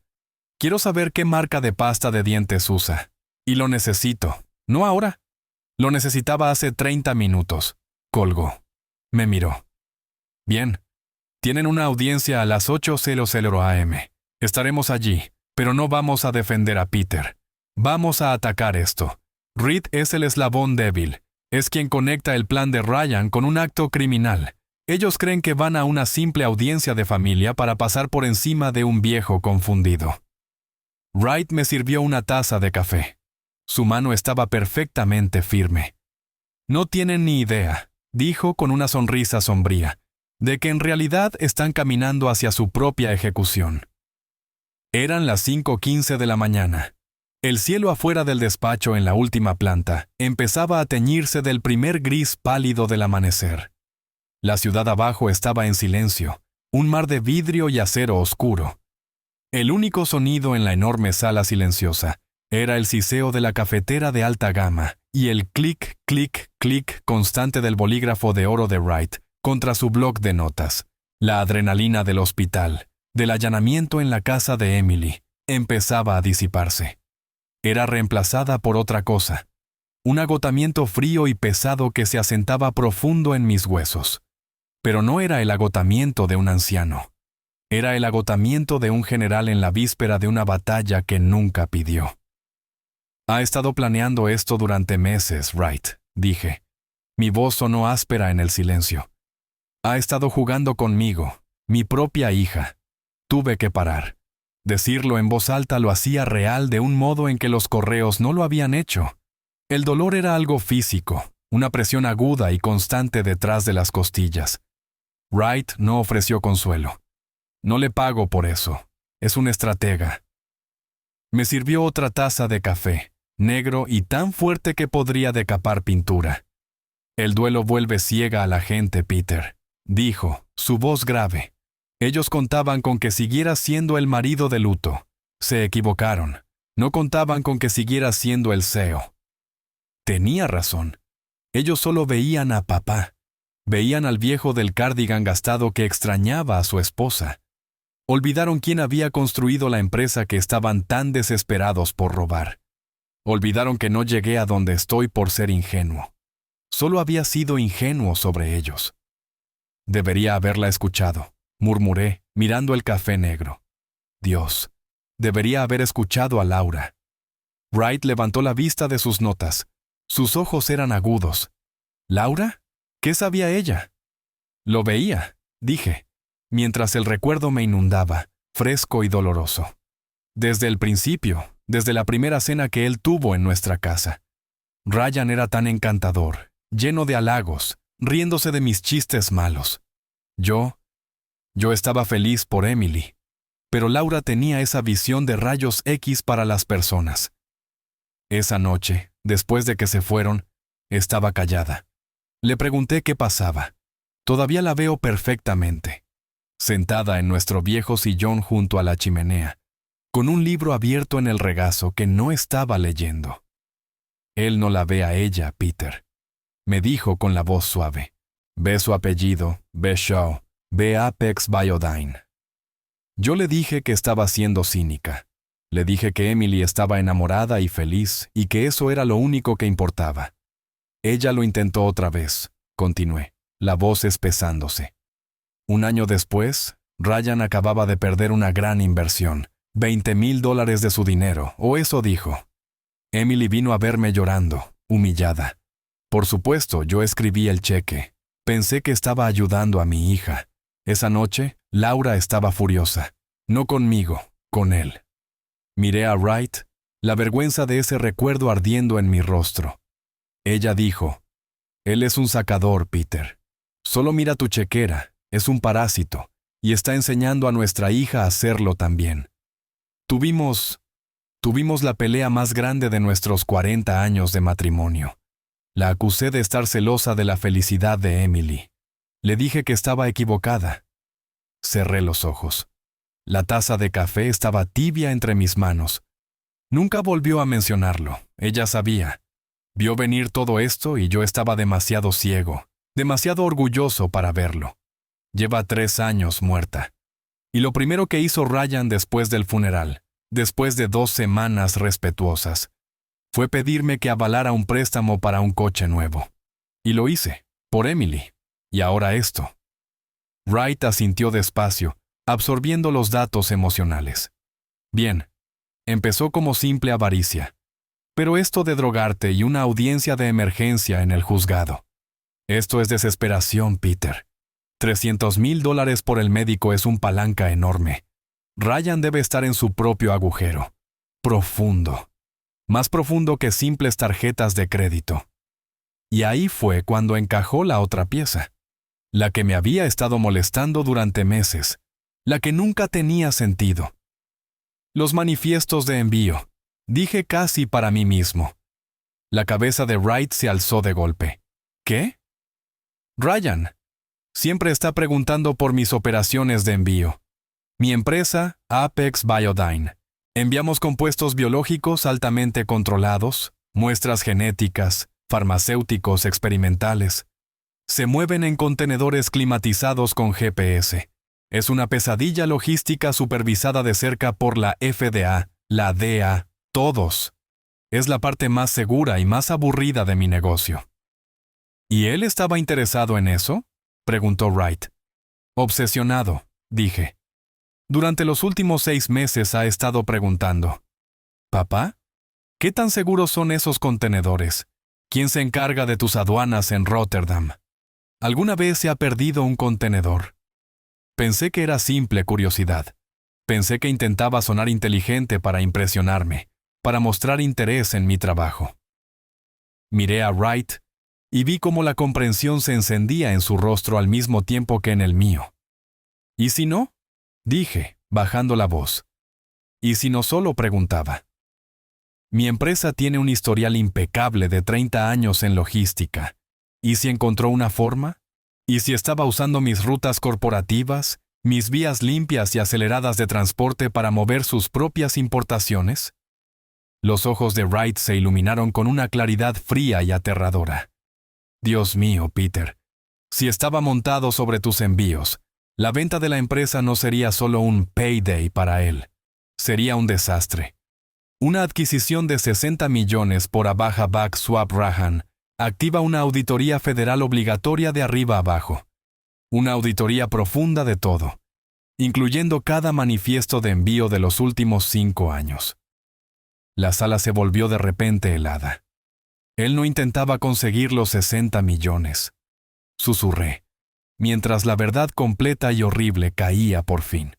[SPEAKER 1] Quiero saber qué marca de pasta de dientes usa. Y lo necesito. No ahora. Lo necesitaba hace 30 minutos. Colgó. Me miró. Bien. Tienen una audiencia a las 8:00 a.m. Estaremos allí, pero no vamos a defender a Peter. Vamos a atacar esto. Reed es el eslabón débil. Es quien conecta el plan de Ryan con un acto criminal. Ellos creen que van a una simple audiencia de familia para pasar por encima de un viejo confundido. Wright me sirvió una taza de café. Su mano estaba perfectamente firme. No tienen ni idea, dijo con una sonrisa sombría, de que en realidad están caminando hacia su propia ejecución. Eran las 5:15 de la mañana. El cielo afuera del despacho en la última planta empezaba a teñirse del primer gris pálido del amanecer. La ciudad abajo estaba en silencio, un mar de vidrio y acero oscuro. El único sonido en la enorme sala silenciosa era el siseo de la cafetera de alta gama y el clic, clic, clic constante del bolígrafo de oro de Wright contra su bloc de notas. La adrenalina del hospital, del allanamiento en la casa de Emily, empezaba a disiparse. Era reemplazada por otra cosa, un agotamiento frío y pesado que se asentaba profundo en mis huesos. Pero no era el agotamiento de un anciano. Era el agotamiento de un general en la víspera de una batalla que nunca pidió. Ha estado planeando esto durante meses, Wright, dije. Mi voz sonó áspera en el silencio. Ha estado jugando conmigo, mi propia hija. Tuve que parar. Decirlo en voz alta lo hacía real de un modo en que los correos no lo habían hecho. El dolor era algo físico, una presión aguda y constante detrás de las costillas. Wright no ofreció consuelo. No le pago por eso. Es un estratega. Me sirvió otra taza de café, negro y tan fuerte que podría decapar pintura. El duelo vuelve ciega a la gente, Peter, dijo, su voz grave. Ellos contaban con que siguiera siendo el marido de luto. Se equivocaron. No contaban con que siguiera siendo el CEO. Tenía razón. Ellos solo veían a papá. Veían al viejo del cardigan gastado que extrañaba a su esposa. Olvidaron quién había construido la empresa que estaban tan desesperados por robar. Olvidaron que no llegué a donde estoy por ser ingenuo. Solo había sido ingenuo sobre ellos. Debería haberla escuchado, murmuré, mirando el café negro. Dios, debería haber escuchado a Laura. Wright levantó la vista de sus notas. Sus ojos eran agudos. ¿Laura? ¿Qué sabía ella? Lo veía, dije, mientras el recuerdo me inundaba, fresco y doloroso. Desde el principio, desde la primera cena que él tuvo en nuestra casa. Ryan era tan encantador, lleno de halagos, riéndose de mis chistes malos. Yo estaba feliz por Emily, pero Laura tenía esa visión de rayos X para las personas. Esa noche, después de que se fueron, estaba callada. Le pregunté qué pasaba. Todavía la veo perfectamente, sentada en nuestro viejo sillón junto a la chimenea, con un libro abierto en el regazo que no estaba leyendo. Él no la ve a ella, Peter, me dijo con la voz suave. Ve su apellido, ve Shaw, ve Apex Biodyne. Yo le dije que estaba siendo cínica. Le dije que Emily estaba enamorada y feliz y que eso era lo único que importaba. Ella lo intentó otra vez, continué, la voz espesándose. Un año después, Ryan acababa de perder una gran inversión, $20,000 de su dinero, o eso dijo. Emily vino a verme llorando, humillada. Por supuesto, yo escribí el cheque. Pensé que estaba ayudando a mi hija. Esa noche, Laura estaba furiosa. No conmigo, con él. Miré a Wright, la vergüenza de ese recuerdo ardiendo en mi rostro. Ella dijo, él es un sacador, Peter. Solo mira tu chequera, es un parásito, y está enseñando a nuestra hija a hacerlo también. Tuvimos la pelea más grande de nuestros 40 años de matrimonio. La acusé de estar celosa de la felicidad de Emily. Le dije que estaba equivocada. Cerré los ojos. La taza de café estaba tibia entre mis manos. Nunca volvió a mencionarlo. Ella sabía. Vio venir todo esto y yo estaba demasiado ciego, demasiado orgulloso para verlo. Lleva 3 años muerta. Y lo primero que hizo Ryan después del funeral, después de 2 semanas respetuosas, fue pedirme que avalara un préstamo para un coche nuevo. Y lo hice, por Emily. Y ahora esto. Wright asintió despacio, absorbiendo los datos emocionales. Bien, empezó como simple avaricia. Pero esto de drogarte y una audiencia de emergencia en el juzgado. Esto es desesperación, Peter. $300,000 por el médico es un palanca enorme. Ryan debe estar en su propio agujero. Profundo. Más profundo que simples tarjetas de crédito. Y ahí fue cuando encajó la otra pieza. La que me había estado molestando durante meses. La que nunca tenía sentido. Los manifiestos de envío. Dije casi para mí mismo. La cabeza de Wright se alzó de golpe. ¿Qué? Ryan. Siempre está preguntando por mis operaciones de envío. Mi empresa, Apex Biodyne. Enviamos compuestos biológicos altamente controlados, muestras genéticas, farmacéuticos experimentales. Se mueven en contenedores climatizados con GPS. Es una pesadilla logística supervisada de cerca por la FDA, la DEA, todos. Es la parte más segura y más aburrida de mi negocio. ¿Y él estaba interesado en eso?, preguntó Wright. Obsesionado, dije. Durante los últimos 6 meses ha estado preguntando: «¿Papá? ¿Qué tan seguros son esos contenedores? ¿Quién se encarga de tus aduanas en Rotterdam? ¿Alguna vez se ha perdido un contenedor?» Pensé que era simple curiosidad. Pensé que intentaba sonar inteligente para impresionarme, para mostrar interés en mi trabajo. Miré a Wright y vi cómo la comprensión se encendía en su rostro al mismo tiempo que en el mío. ¿Y si no?, dije, bajando la voz. ¿Y si no solo preguntaba? Mi empresa tiene un historial impecable de 30 años en logística. ¿Y si encontró una forma? ¿Y si estaba usando mis rutas corporativas, mis vías limpias y aceleradas de transporte para mover sus propias importaciones? Los ojos de Wright se iluminaron con una claridad fría y aterradora. Dios mío, Peter, si estaba montado sobre tus envíos, la venta de la empresa no sería solo un payday para él. Sería un desastre. Una adquisición de 60 millones por Abaja Back Swap Rahan activa una auditoría federal obligatoria de arriba abajo. Una auditoría profunda de todo, incluyendo cada manifiesto de envío de los últimos 5 años. La sala se volvió de repente helada. Él no intentaba conseguir los 60 millones. Susurré, mientras la verdad completa y horrible caía por fin.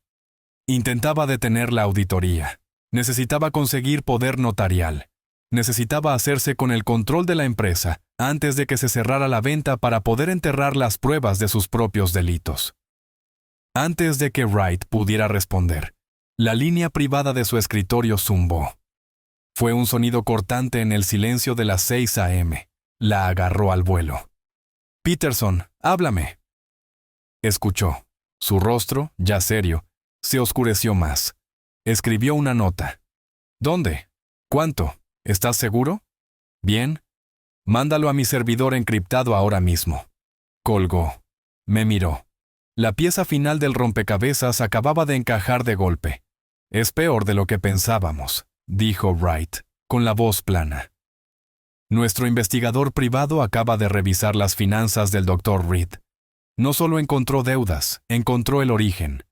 [SPEAKER 1] Intentaba detener la auditoría. Necesitaba conseguir poder notarial. Necesitaba hacerse con el control de la empresa antes de que se cerrara la venta para poder enterrar las pruebas de sus propios delitos. Antes de que Wright pudiera responder, la línea privada de su escritorio zumbó. Fue un sonido cortante en el silencio de las 6 a.m. La agarró al vuelo. «Peterson, háblame». Escuchó. Su rostro, ya serio, se oscureció más. Escribió una nota. «¿Dónde? ¿Cuánto? ¿Estás seguro? Bien. Mándalo a mi servidor encriptado ahora mismo». Colgó. Me miró. La pieza final del rompecabezas acababa de encajar de golpe. «Es peor de lo que pensábamos», dijo Wright, con la voz plana. «Nuestro investigador privado acaba de revisar las finanzas del Dr. Reed. No solo encontró deudas, encontró el origen.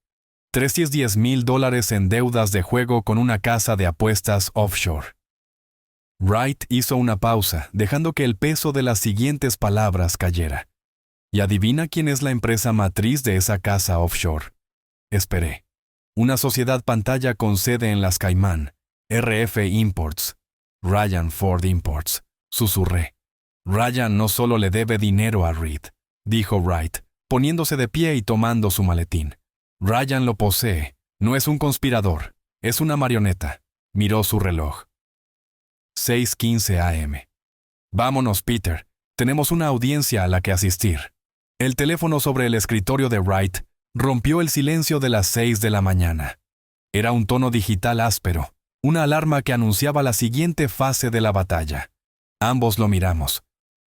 [SPEAKER 1] $310,000 en deudas de juego con una casa de apuestas offshore». Wright hizo una pausa, dejando que el peso de las siguientes palabras cayera. «¿Y adivina quién es la empresa matriz de esa casa offshore?». Esperé. «Una sociedad pantalla con sede en las Caimán, RF Imports, Ryan Ford Imports», susurré. «Ryan no solo le debe dinero a Reed», dijo Wright, poniéndose de pie y tomando su maletín. «Ryan lo posee. No es un conspirador. Es una marioneta». Miró su reloj. 6:15 a.m. «Vámonos, Peter. Tenemos una audiencia a la que asistir». El teléfono sobre el escritorio de Wright rompió el silencio de las 6 de la mañana. Era un tono digital áspero, una alarma que anunciaba la siguiente fase de la batalla. Ambos lo miramos.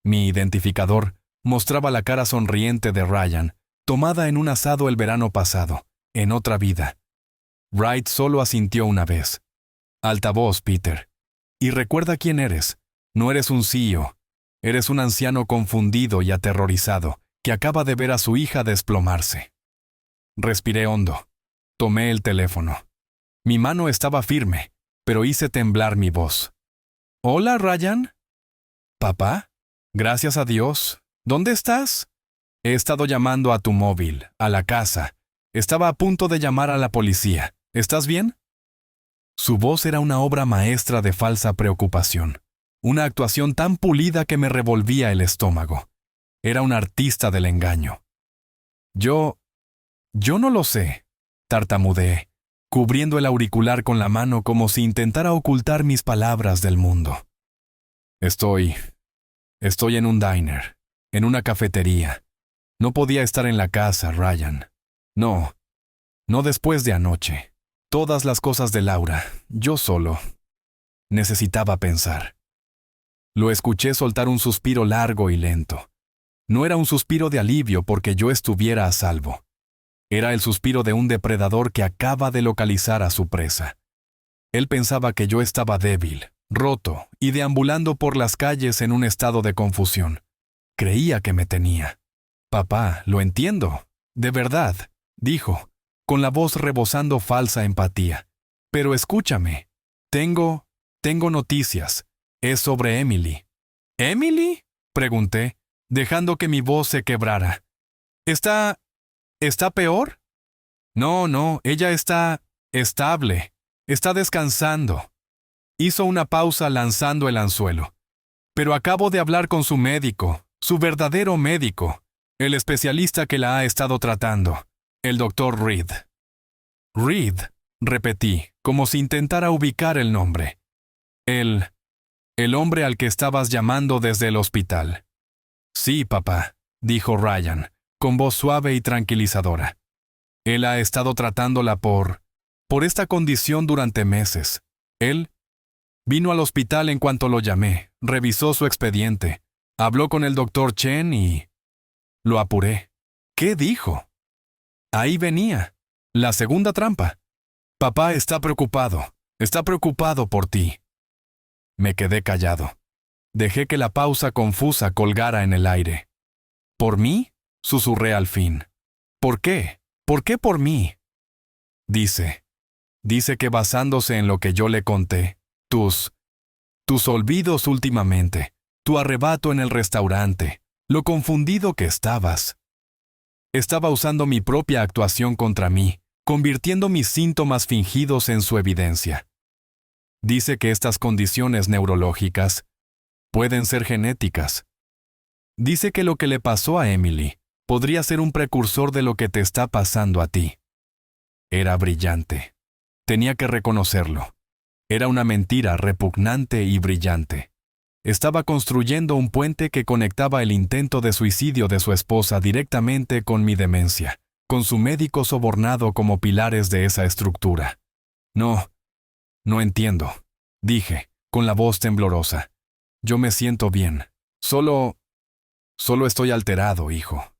[SPEAKER 1] Mi identificador mostraba la cara sonriente de Ryan, tomada en un asado el verano pasado, en otra vida. Wright solo asintió una vez. «Altavoz, Peter. Y recuerda quién eres. No eres un CEO. Eres un anciano confundido y aterrorizado que acaba de ver a su hija desplomarse». Respiré hondo. Tomé el teléfono. Mi mano estaba firme, pero hice temblar mi voz. «Hola, Ryan». «¿Papá? Gracias a Dios. ¿Dónde estás?» «He estado llamando a tu móvil, a la casa. Estaba a punto de llamar a la policía. ¿Estás bien?» Su voz era una obra maestra de falsa preocupación. Una actuación tan pulida que me revolvía el estómago. Era un artista del engaño. Yo no lo sé», tartamudeé, cubriendo el auricular con la mano como si intentara ocultar mis palabras del mundo. Estoy en un diner, en una cafetería. No podía estar en la casa, Ryan. No. No después de anoche. Todas las cosas de Laura. Yo solo. Necesitaba pensar. Lo escuché soltar un suspiro largo y lento. No era un suspiro de alivio porque yo estuviera a salvo. Era el suspiro de un depredador que acaba de localizar a su presa. Él pensaba que yo estaba débil, roto y deambulando por las calles en un estado de confusión. Creía que me tenía. Papá, lo entiendo. De verdad, dijo, con la voz rebosando falsa empatía. Pero escúchame. Tengo noticias. Es sobre Emily. ¿Emily? Pregunté, dejando que mi voz se quebrara. ¿Está peor? No, ella está estable. Está descansando. Hizo una pausa lanzando el anzuelo. Pero acabo de hablar con su médico, su verdadero médico, el especialista que la ha estado tratando, el doctor Reed. Reed, repetí, como si intentara ubicar el nombre. El hombre al que estabas llamando desde el hospital. Sí, papá, dijo Ryan, con voz suave y tranquilizadora. Él ha estado tratándola por esta condición durante meses. Él vino al hospital en cuanto lo llamé, revisó su expediente, habló con el doctor Chen y lo apuré. ¿Qué dijo? Ahí venía, la segunda trampa. Papá está preocupado por ti. Me quedé callado. Dejé que la pausa confusa colgara en el aire. ¿Por mí? Susurré al fin. ¿Por qué? ¿Por qué por mí? Dice que basándose en lo que yo le conté, tus olvidos últimamente, tu arrebato en el restaurante, lo confundido que estabas. Estaba usando mi propia actuación contra mí, convirtiendo mis síntomas fingidos en su evidencia. Dice que estas condiciones neurológicas pueden ser genéticas. Dice que lo que le pasó a Emily podría ser un precursor de lo que te está pasando a ti. Era brillante. Tenía que reconocerlo. Era una mentira repugnante y brillante. Estaba construyendo un puente que conectaba el intento de suicidio de su esposa directamente con mi demencia, con su médico sobornado como pilares de esa estructura. No entiendo, dije, con la voz temblorosa. Yo me siento bien. Solo estoy alterado, hijo.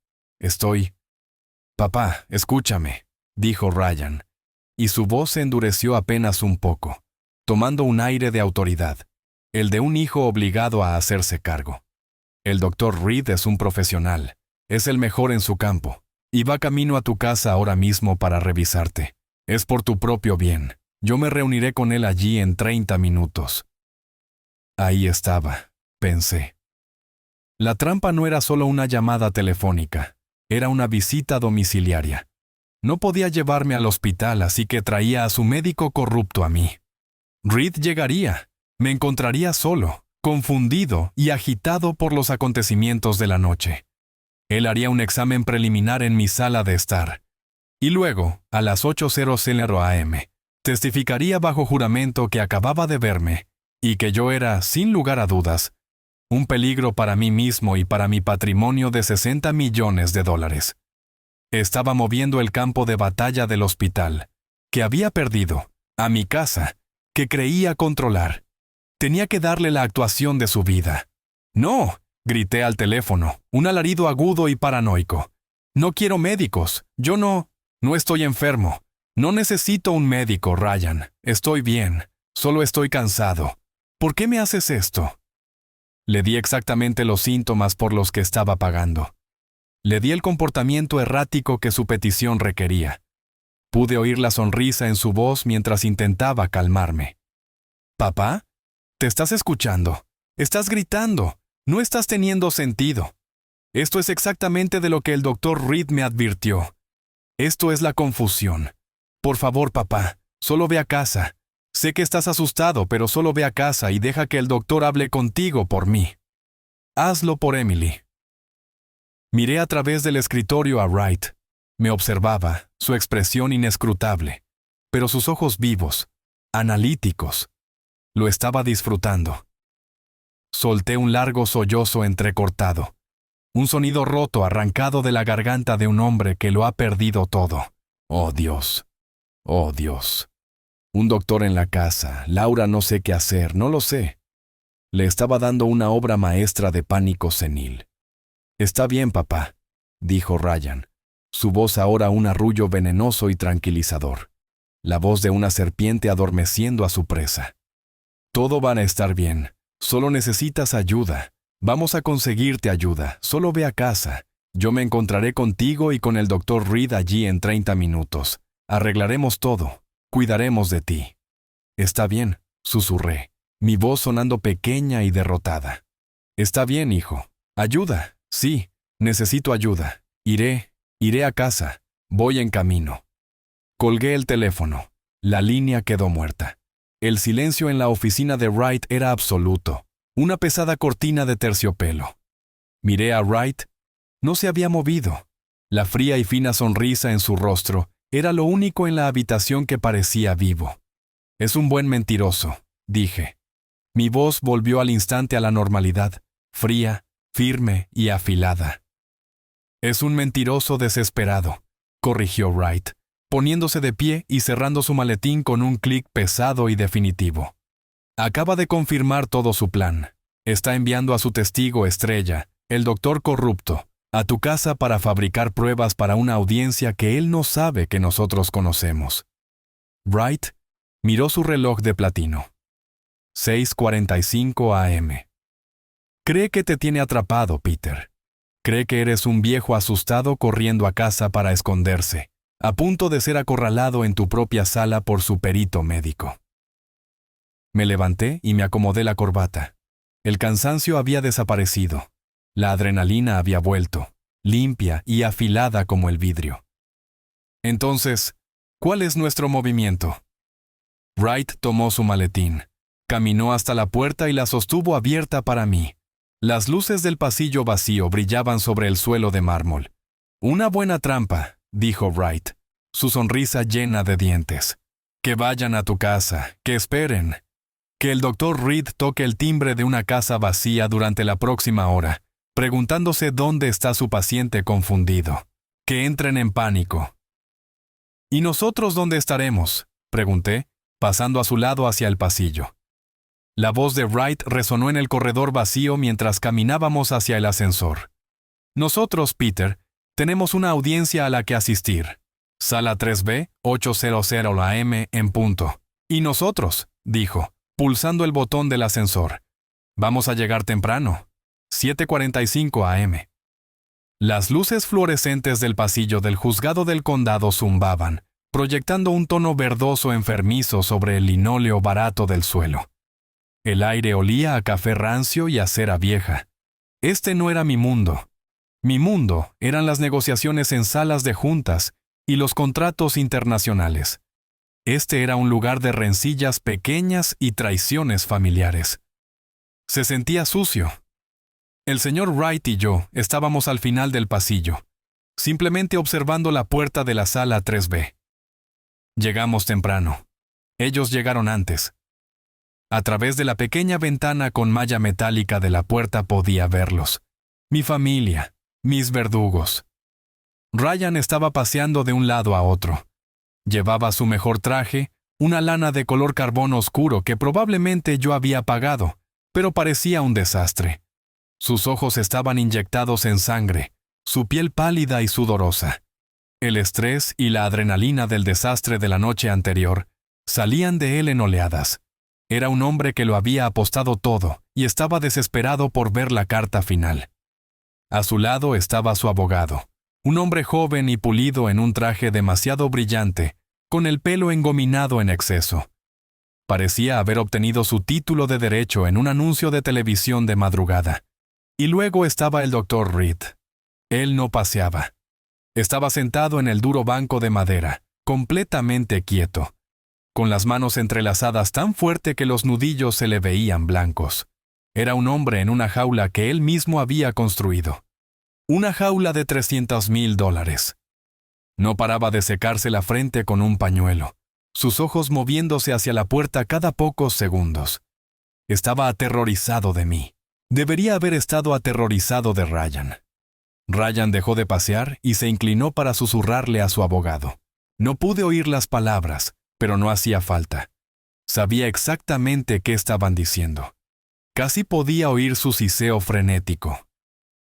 [SPEAKER 1] Papá, escúchame, dijo Ryan, y su voz se endureció apenas un poco, tomando un aire de autoridad, el de un hijo obligado a hacerse cargo. El doctor Reed es un profesional, es el mejor en su campo, y va camino a tu casa ahora mismo para revisarte. Es por tu propio bien. Yo me reuniré con él allí en 30 minutos. Ahí estaba, pensé. La trampa no era solo una llamada telefónica, era una visita domiciliaria. No podía llevarme al hospital, así que traía a su médico corrupto a mí. Reed llegaría, me encontraría solo, confundido y agitado por los acontecimientos de la noche. Él haría un examen preliminar en mi sala de estar. Y luego, a las 8:00 a.m., testificaría bajo juramento que acababa de verme y que yo era, sin lugar a dudas, un peligro para mí mismo y para mi patrimonio de $60 millones. Estaba moviendo el campo de batalla del hospital, que había perdido, a mi casa, que creía controlar. Tenía que darle la actuación de su vida. ¡No!, grité al teléfono, un alarido agudo y paranoico. No quiero médicos. Yo no estoy enfermo. No necesito un médico, Ryan. Estoy bien. Solo estoy cansado. ¿Por qué me haces esto? Le di exactamente los síntomas por los que estaba pagando. Le di el comportamiento errático que su petición requería. Pude oír la sonrisa en su voz mientras intentaba calmarme. «¿Papá? ¿Te estás escuchando? Estás gritando. No estás teniendo sentido. Esto es exactamente de lo que el doctor Reed me advirtió. Esto es la confusión. Por favor, papá, solo ve a casa. Sé que estás asustado, pero solo ve a casa y deja que el doctor hable contigo por mí. Hazlo por Emily». Miré a través del escritorio a Wright. Me observaba, su expresión inescrutable, pero sus ojos vivos, analíticos. Lo estaba disfrutando. Solté un largo sollozo entrecortado, un sonido roto arrancado de la garganta de un hombre que lo ha perdido todo. Oh Dios, oh Dios. Un doctor en la casa, Laura no sé qué hacer, no lo sé. Le estaba dando una obra maestra de pánico senil. Está bien, papá, dijo Ryan, su voz ahora un arrullo venenoso y tranquilizador, la voz de una serpiente adormeciendo a su presa. Todo va a estar bien, solo necesitas ayuda. Vamos a conseguirte ayuda, solo ve a casa. Yo me encontraré contigo y con el doctor Reed allí en 30 minutos. Arreglaremos todo, cuidaremos de ti. Está bien, susurré, mi voz sonando pequeña y derrotada. Está bien, hijo. Ayuda, sí, necesito ayuda. Iré a casa. Voy en camino. Colgué el teléfono. La línea quedó muerta. El silencio en la oficina de Wright era absoluto. Una pesada cortina de terciopelo. Miré a Wright. No se había movido. La fría y fina sonrisa en su rostro era lo único en la habitación que parecía vivo. Es un buen mentiroso, dije. Mi voz volvió al instante a la normalidad, fría, firme y afilada. Es un mentiroso desesperado, corrigió Wright, poniéndose de pie y cerrando su maletín con un clic pesado y definitivo. Acaba de confirmar todo su plan. Está enviando a su testigo estrella, el doctor corrupto, a tu casa para fabricar pruebas para una audiencia que él no sabe que nosotros conocemos. Wright miró su reloj de platino. 6:45 a.m. Cree que te tiene atrapado, Peter. Cree que eres un viejo asustado corriendo a casa para esconderse, a punto de ser acorralado en tu propia sala por su perito médico. Me levanté y me acomodé la corbata. El cansancio había desaparecido. La adrenalina había vuelto, limpia y afilada como el vidrio. Entonces, ¿cuál es nuestro movimiento? Wright tomó su maletín, caminó hasta la puerta y la sostuvo abierta para mí. Las luces del pasillo vacío brillaban sobre el suelo de mármol. Una buena trampa, dijo Wright, su sonrisa llena de dientes. Que vayan a tu casa, que esperen. Que el doctor Reed toque el timbre de una casa vacía durante la próxima hora, preguntándose dónde está su paciente confundido. Que entren en pánico. ¿Y nosotros dónde estaremos?, pregunté, pasando a su lado hacia el pasillo. La voz de Wright resonó en el corredor vacío mientras caminábamos hacia el ascensor. Nosotros, Peter, tenemos una audiencia a la que asistir. Sala 3B, 8:00 a.m. en punto. Y nosotros, dijo, pulsando el botón del ascensor. Vamos a llegar temprano. 7:45 a.m. Las luces fluorescentes del pasillo del juzgado del condado zumbaban, proyectando un tono verdoso enfermizo sobre el linóleo barato del suelo. El aire olía a café rancio y a cera vieja. Este no era mi mundo. Mi mundo eran las negociaciones en salas de juntas y los contratos internacionales. Este era un lugar de rencillas pequeñas y traiciones familiares. Se sentía sucio. El señor Wright y yo estábamos al final del pasillo, simplemente observando la puerta de la sala 3B. Llegamos temprano. Ellos llegaron antes. A través de la pequeña ventana con malla metálica de la puerta podía verlos. Mi familia, mis verdugos. Ryan estaba paseando de un lado a otro. Llevaba su mejor traje, una lana de color carbón oscuro que probablemente yo había pagado, pero parecía un desastre. Sus ojos estaban inyectados en sangre, su piel pálida y sudorosa. El estrés y la adrenalina del desastre de la noche anterior salían de él en oleadas. Era un hombre que lo había apostado todo y estaba desesperado por ver la carta final. A su lado estaba su abogado, un hombre joven y pulido en un traje demasiado brillante, con el pelo engominado en exceso. Parecía haber obtenido su título de derecho en un anuncio de televisión de madrugada. Y luego estaba el doctor Reed. Él no paseaba. Estaba sentado en el duro banco de madera, completamente quieto, con las manos entrelazadas tan fuerte que los nudillos se le veían blancos. Era un hombre en una jaula que él mismo había construido. Una jaula de $300,000. No paraba de secarse la frente con un pañuelo, sus ojos moviéndose hacia la puerta cada pocos segundos. Estaba aterrorizado de mí. Debería haber estado aterrorizado de Ryan. Ryan dejó de pasear y se inclinó para susurrarle a su abogado. No pude oír las palabras, pero no hacía falta. Sabía exactamente qué estaban diciendo. Casi podía oír su siseo frenético.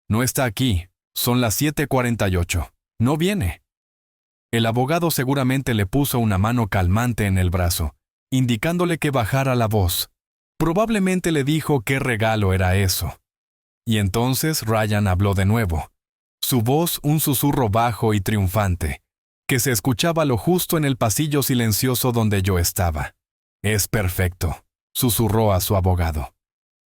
[SPEAKER 1] No está aquí. Son las 7:48. No viene. El abogado seguramente le puso una mano calmante en el brazo, indicándole que bajara la voz. Probablemente le dijo qué regalo era eso. Y entonces Ryan habló de nuevo. Su voz un susurro bajo y triunfante, que se escuchaba lo justo en el pasillo silencioso donde yo estaba. «Es perfecto», susurró a su abogado.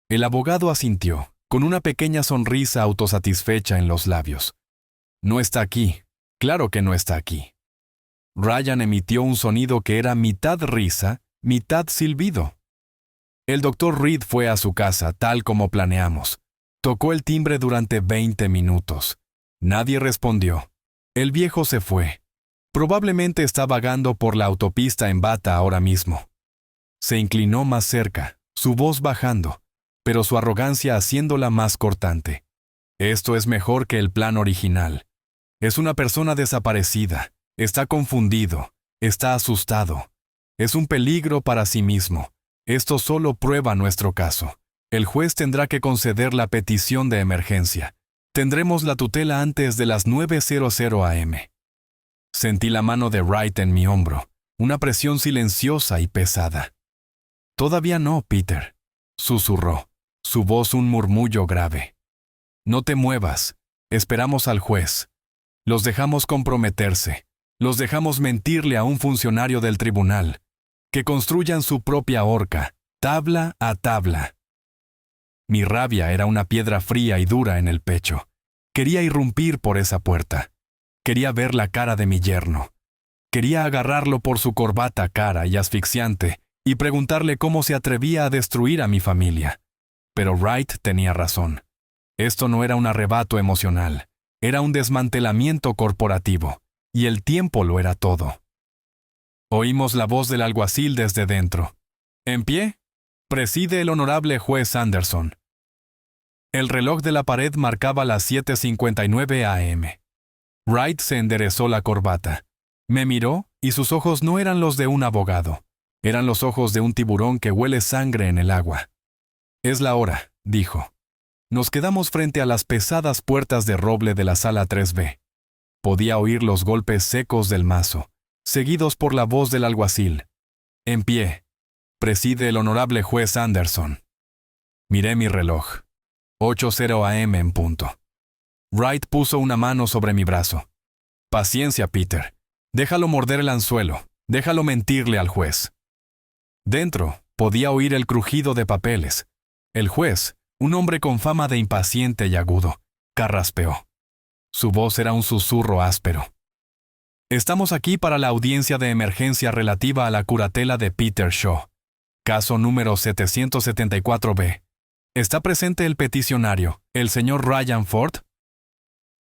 [SPEAKER 1] El abogado asintió, con una pequeña sonrisa autosatisfecha en los labios. «No está aquí. Claro que no está aquí». Ryan emitió un sonido que era mitad risa, mitad silbido. El Dr. Reed fue a su casa, tal como planeamos. Tocó el timbre durante 20 minutos. Nadie respondió. El viejo se fue. Probablemente está vagando por la autopista en bata ahora mismo. Se inclinó más cerca, su voz bajando, pero su arrogancia haciéndola más cortante. Esto es mejor que el plan original. Es una persona desaparecida, está confundido, está asustado. Es un peligro para sí mismo. Esto solo prueba nuestro caso. El juez tendrá que conceder la petición de emergencia. Tendremos la tutela antes de las 9:00 a.m. Sentí la mano de Wright en mi hombro, una presión silenciosa y pesada. «Todavía no, Peter», susurró, su voz un murmullo grave. «No te muevas. Esperamos al juez. Los dejamos comprometerse. Los dejamos mentirle a un funcionario del tribunal. Que construyan su propia horca, tabla a tabla». Mi rabia era una piedra fría y dura en el pecho. Quería irrumpir por esa puerta. Quería ver la cara de mi yerno. Quería agarrarlo por su corbata cara y asfixiante y preguntarle cómo se atrevía a destruir a mi familia. Pero Wright tenía razón. Esto no era un arrebato emocional. Era un desmantelamiento corporativo. Y el tiempo lo era todo. Oímos la voz del alguacil desde dentro. «¿En pie?» «Preside el honorable juez Anderson». El reloj de la pared marcaba las 7:59 a.m. Wright se enderezó la corbata. Me miró y sus ojos no eran los de un abogado. Eran los ojos de un tiburón que huele sangre en el agua. «Es la hora», dijo. Nos quedamos frente a las pesadas puertas de roble de la sala 3B. Podía oír los golpes secos del mazo, seguidos por la voz del alguacil. «En pie. Preside el honorable juez Anderson». Miré mi reloj. 8:00 a.m. en punto. Wright puso una mano sobre mi brazo. «Paciencia, Peter. Déjalo morder el anzuelo. Déjalo mentirle al juez». Dentro, podía oír el crujido de papeles. El juez, un hombre con fama de impaciente y agudo, carraspeó. Su voz era un susurro áspero. «Estamos aquí para la audiencia de emergencia relativa a la curatela de Peter Shaw. Caso número 774B. ¿Está presente el peticionario, el señor Ryan Ford?»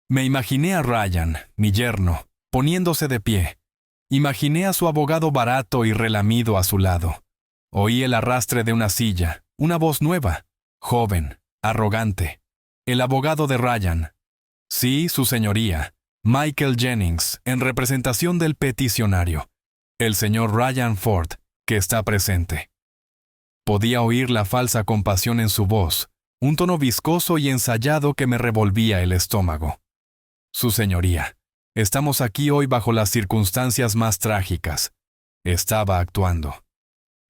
[SPEAKER 1] Me imaginé a Ryan, mi yerno, poniéndose de pie. Imaginé a su abogado barato y relamido a su lado. Oí el arrastre de una silla, una voz nueva, joven, arrogante. El abogado de Ryan. «Sí, su señoría, Michael Jennings, en representación del peticionario. El señor Ryan Ford, que está presente». Podía oír la falsa compasión en su voz, un tono viscoso y ensayado que me revolvía el estómago. «Su señoría, estamos aquí hoy bajo las circunstancias más trágicas». Estaba actuando.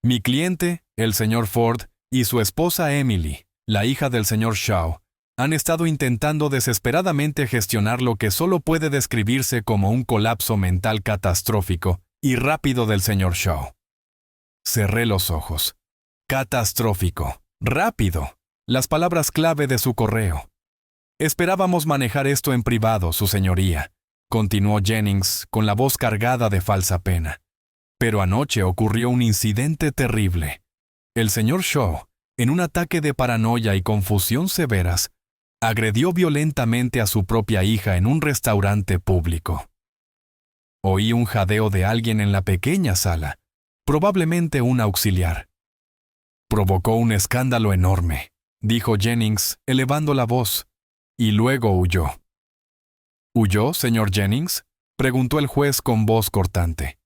[SPEAKER 1] Mi cliente, el señor Ford, y su esposa Emily, la hija del señor Shaw, han estado intentando desesperadamente gestionar lo que solo puede describirse como un colapso mental catastrófico y rápido del señor Shaw. Cerré los ojos. Catastrófico. Rápido. Las palabras clave de su correo. «Esperábamos manejar esto en privado, su señoría», continuó Jennings con la voz cargada de falsa pena. «Pero anoche ocurrió un incidente terrible. El señor Shaw, en un ataque de paranoia y confusión severas, agredió violentamente a su propia hija en un restaurante público». Oí un jadeo de alguien en la pequeña sala, probablemente un auxiliar. «Provocó un escándalo enorme», dijo Jennings, elevando la voz, y luego huyó. «¿Huyó, señor Jennings?», preguntó el juez con voz cortante.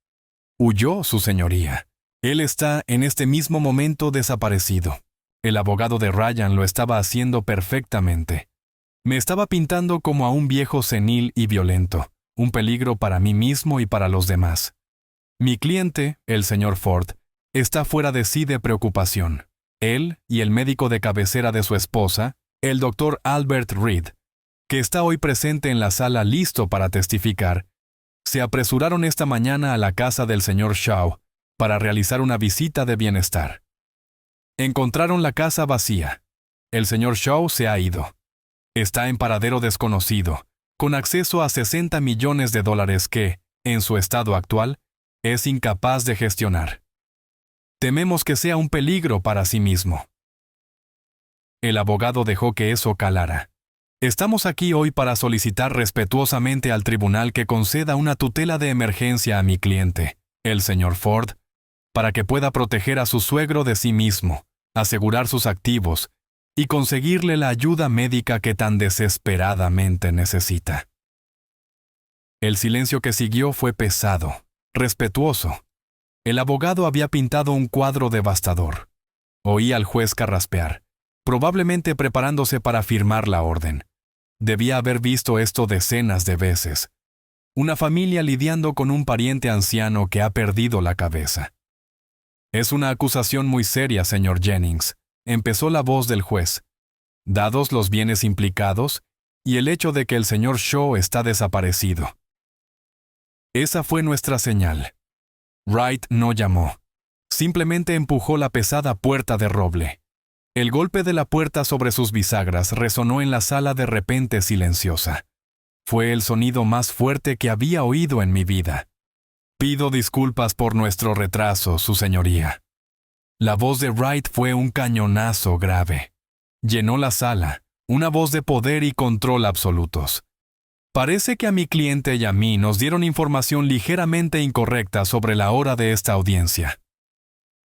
[SPEAKER 1] Huyó, su señoría. Él está en este mismo momento desaparecido. El abogado de Ryan lo estaba haciendo perfectamente. Me estaba pintando como a un viejo senil y violento, un peligro para mí mismo y para los demás. Mi cliente, el señor Ford, está fuera de sí de preocupación. Él y el médico de cabecera de su esposa, el doctor Albert Reed, que está hoy presente en la sala listo para testificar, se apresuraron esta mañana a la casa del señor Shaw para realizar una visita de bienestar. Encontraron la casa vacía. El señor Shaw se ha ido. Está en paradero desconocido, con acceso a $60 millones que, en su estado actual, es incapaz de gestionar. Tememos que sea un peligro para sí mismo. El abogado dejó que eso calara. Estamos aquí hoy para solicitar respetuosamente al tribunal que conceda una tutela de emergencia a mi cliente, el señor Ford, para que pueda proteger a su suegro de sí mismo, asegurar sus activos y conseguirle la ayuda médica que tan desesperadamente necesita. El silencio que siguió fue pesado, respetuoso. El abogado había pintado un cuadro devastador. Oí al juez carraspear, probablemente preparándose para firmar la orden. Debía haber visto esto decenas de veces. Una familia lidiando con un pariente anciano que ha perdido la cabeza. Es una acusación muy seria, señor Jennings, empezó la voz del juez. Dados los bienes implicados y el hecho de que el señor Shaw está desaparecido. Esa fue nuestra señal. Wright no llamó. Simplemente empujó la pesada puerta de roble. El golpe de la puerta sobre sus bisagras resonó en la sala de repente silenciosa. Fue el sonido más fuerte que había oído en mi vida. Pido disculpas por nuestro retraso, su señoría. La voz de Wright fue un cañonazo grave. Llenó la sala, una voz de poder y control absolutos. Parece que a mi cliente y a mí nos dieron información ligeramente incorrecta sobre la hora de esta audiencia.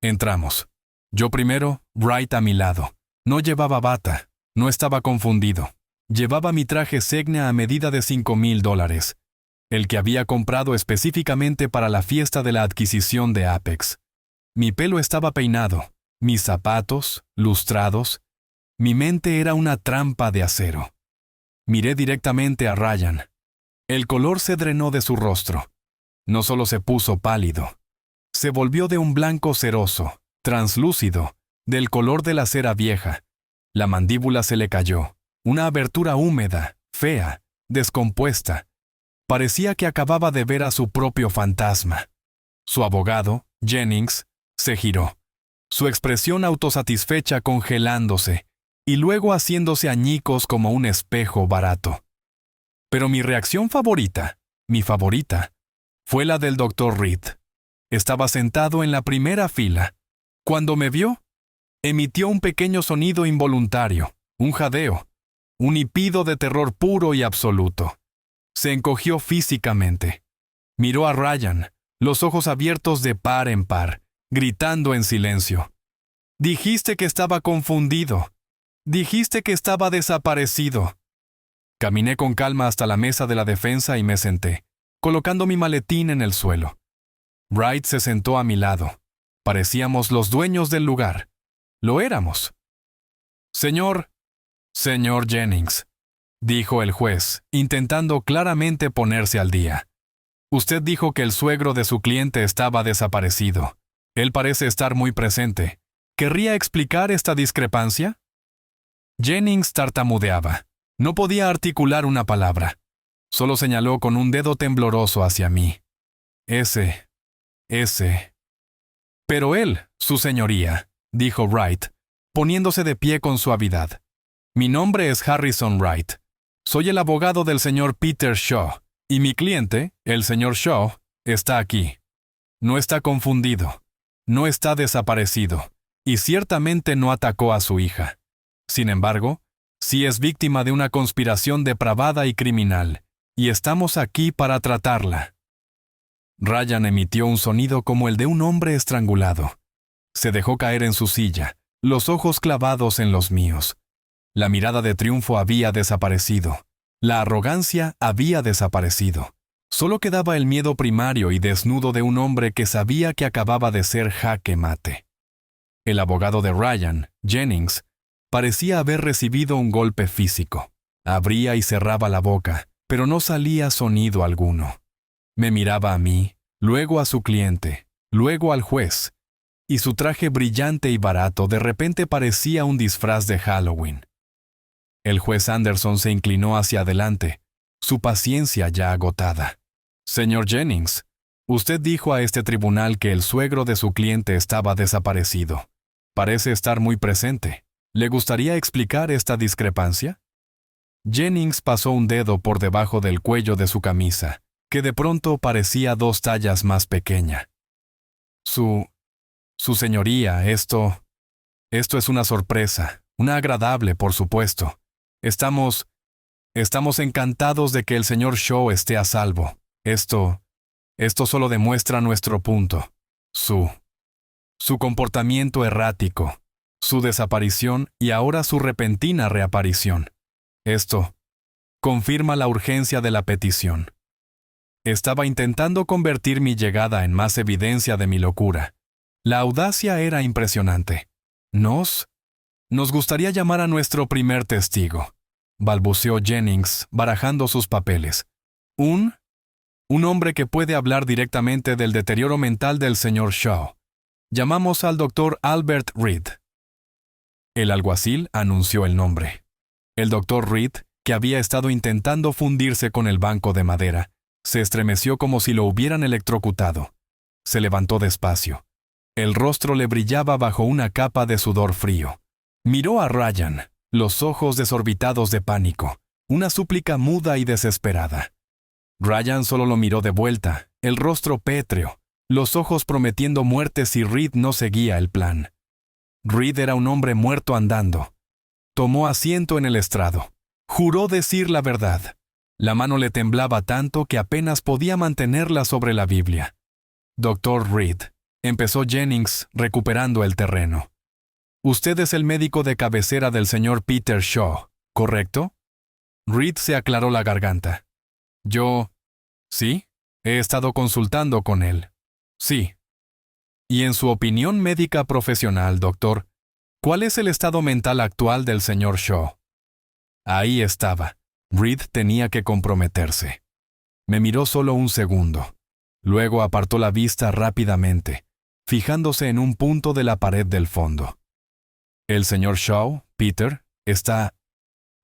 [SPEAKER 1] Entramos. Yo primero, Wright a mi lado. No llevaba bata, no estaba confundido. Llevaba mi traje Segna a medida de $5,000, el que había comprado específicamente para la fiesta de la adquisición de Apex. Mi pelo estaba peinado, mis zapatos, lustrados. Mi mente era una trampa de acero. Miré directamente a Ryan. El color se drenó de su rostro. No solo se puso pálido, se volvió de un blanco ceroso, translúcido, del color de la cera vieja. La mandíbula se le cayó, una abertura húmeda, fea, descompuesta. Parecía que acababa de ver a su propio fantasma. Su abogado, Jennings, se giró, su expresión autosatisfecha congelándose, y luego haciéndose añicos como un espejo barato. Pero mi reacción favorita, mi favorita, fue la del Dr. Reed. Estaba sentado en la primera fila. Cuando me vio, emitió un pequeño sonido involuntario, un jadeo, un hipido de terror puro y absoluto. Se encogió físicamente. Miró a Ryan, los ojos abiertos de par en par, gritando en silencio. Dijiste que estaba confundido. Dijiste que estaba desaparecido. Caminé con calma hasta la mesa de la defensa y me senté, colocando mi maletín en el suelo. Wright se sentó a mi lado. Parecíamos los dueños del lugar. Lo éramos. Señor Jennings, dijo el juez, intentando claramente ponerse al día. Usted dijo que el suegro de su cliente estaba desaparecido. Él parece estar muy presente. ¿Querría explicar esta discrepancia? Jennings tartamudeaba. No podía articular una palabra. Solo señaló con un dedo tembloroso hacia mí. Ese. Pero él, su señoría, dijo Wright, poniéndose de pie con suavidad. Mi nombre es Harrison Wright. Soy el abogado del señor Peter Shaw, y mi cliente, el señor Shaw, está aquí. No está confundido, no está desaparecido, y ciertamente no atacó a su hija. Sin embargo, sí es víctima de una conspiración depravada y criminal, y estamos aquí para tratarla. Ryan emitió un sonido como el de un hombre estrangulado. Se dejó caer en su silla, los ojos clavados en los míos. La mirada de triunfo había desaparecido. La arrogancia había desaparecido. Solo quedaba el miedo primario y desnudo de un hombre que sabía que acababa de ser jaque mate. El abogado de Ryan, Jennings, parecía haber recibido un golpe físico. Abría y cerraba la boca, pero no salía sonido alguno. Me miraba a mí, luego a su cliente, luego al juez, y su traje brillante y barato de repente parecía un disfraz de Halloween. El juez Anderson se inclinó hacia adelante, su paciencia ya agotada. Señor Jennings, usted dijo a este tribunal que el suegro de su cliente estaba desaparecido. Parece estar muy presente. ¿Le gustaría explicar esta discrepancia? Jennings pasó un dedo por debajo del cuello de su camisa, que de pronto parecía 2 tallas más pequeña. Su señoría, esto es una sorpresa, una agradable, por supuesto. Estamos encantados de que el señor Shaw esté a salvo. Esto solo demuestra nuestro punto. Su comportamiento errático, su desaparición y ahora su repentina reaparición. Esto confirma la urgencia de la petición. Estaba intentando convertir mi llegada en más evidencia de mi locura. La audacia era impresionante. Nos gustaría llamar a nuestro primer testigo, balbuceó Jennings, barajando sus papeles. Un hombre que puede hablar directamente del deterioro mental del señor Shaw. Llamamos al doctor Albert Reed. El alguacil anunció el nombre. El doctor Reed, que había estado intentando fundirse con el banco de madera, se estremeció como si lo hubieran electrocutado. Se levantó despacio. El rostro le brillaba bajo una capa de sudor frío. Miró a Ryan, los ojos desorbitados de pánico, una súplica muda y desesperada. Ryan solo lo miró de vuelta, el rostro pétreo, los ojos prometiendo muerte si Reed no seguía el plan. Reed era un hombre muerto andando. Tomó asiento en el estrado. Juró decir la verdad. La mano le temblaba tanto que apenas podía mantenerla sobre la Biblia. Doctor Reed, empezó Jennings, recuperando el terreno. Usted es el médico de cabecera del señor Peter Shaw, ¿correcto? Reed se aclaró la garganta. Sí, he estado consultando con él. Sí. Y en su opinión médica profesional, doctor, ¿cuál es el estado mental actual del señor Shaw? Ahí estaba. Reed tenía que comprometerse. Me miró solo un segundo. Luego apartó la vista rápidamente, fijándose en un punto de la pared del fondo. El señor Shaw, Peter, está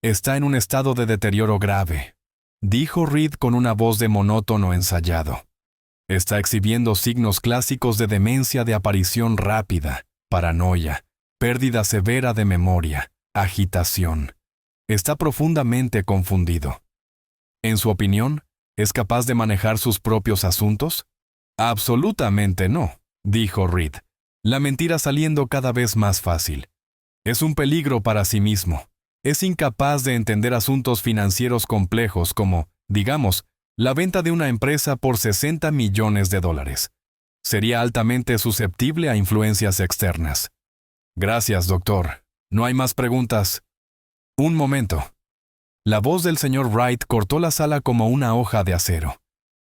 [SPEAKER 1] en un estado de deterioro grave, dijo Reed con una voz de monótono ensayado. Está exhibiendo signos clásicos de demencia de aparición rápida, paranoia, pérdida severa de memoria, agitación. Está profundamente confundido. En su opinión, ¿es capaz de manejar sus propios asuntos? Absolutamente no, dijo Reed, la mentira saliendo cada vez más fácil. Es un peligro para sí mismo. Es incapaz de entender asuntos financieros complejos como, digamos, la venta de una empresa por $60 millones. Sería altamente susceptible a influencias externas. Gracias, doctor. ¿No hay más preguntas? Un momento. La voz del señor Wright cortó la sala como una hoja de acero.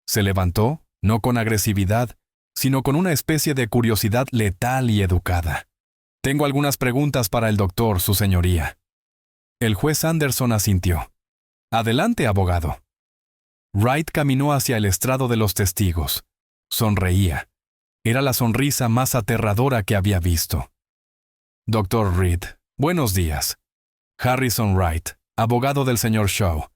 [SPEAKER 1] Se levantó, no con agresividad, sino con una especie de curiosidad letal y educada. Tengo algunas preguntas para el doctor, su señoría. El juez Anderson asintió. Adelante, abogado. Wright caminó hacia el estrado de los testigos. Sonreía. Era la sonrisa más aterradora que había visto. Doctor Reed, buenos días. Harrison Wright, abogado del señor Shaw.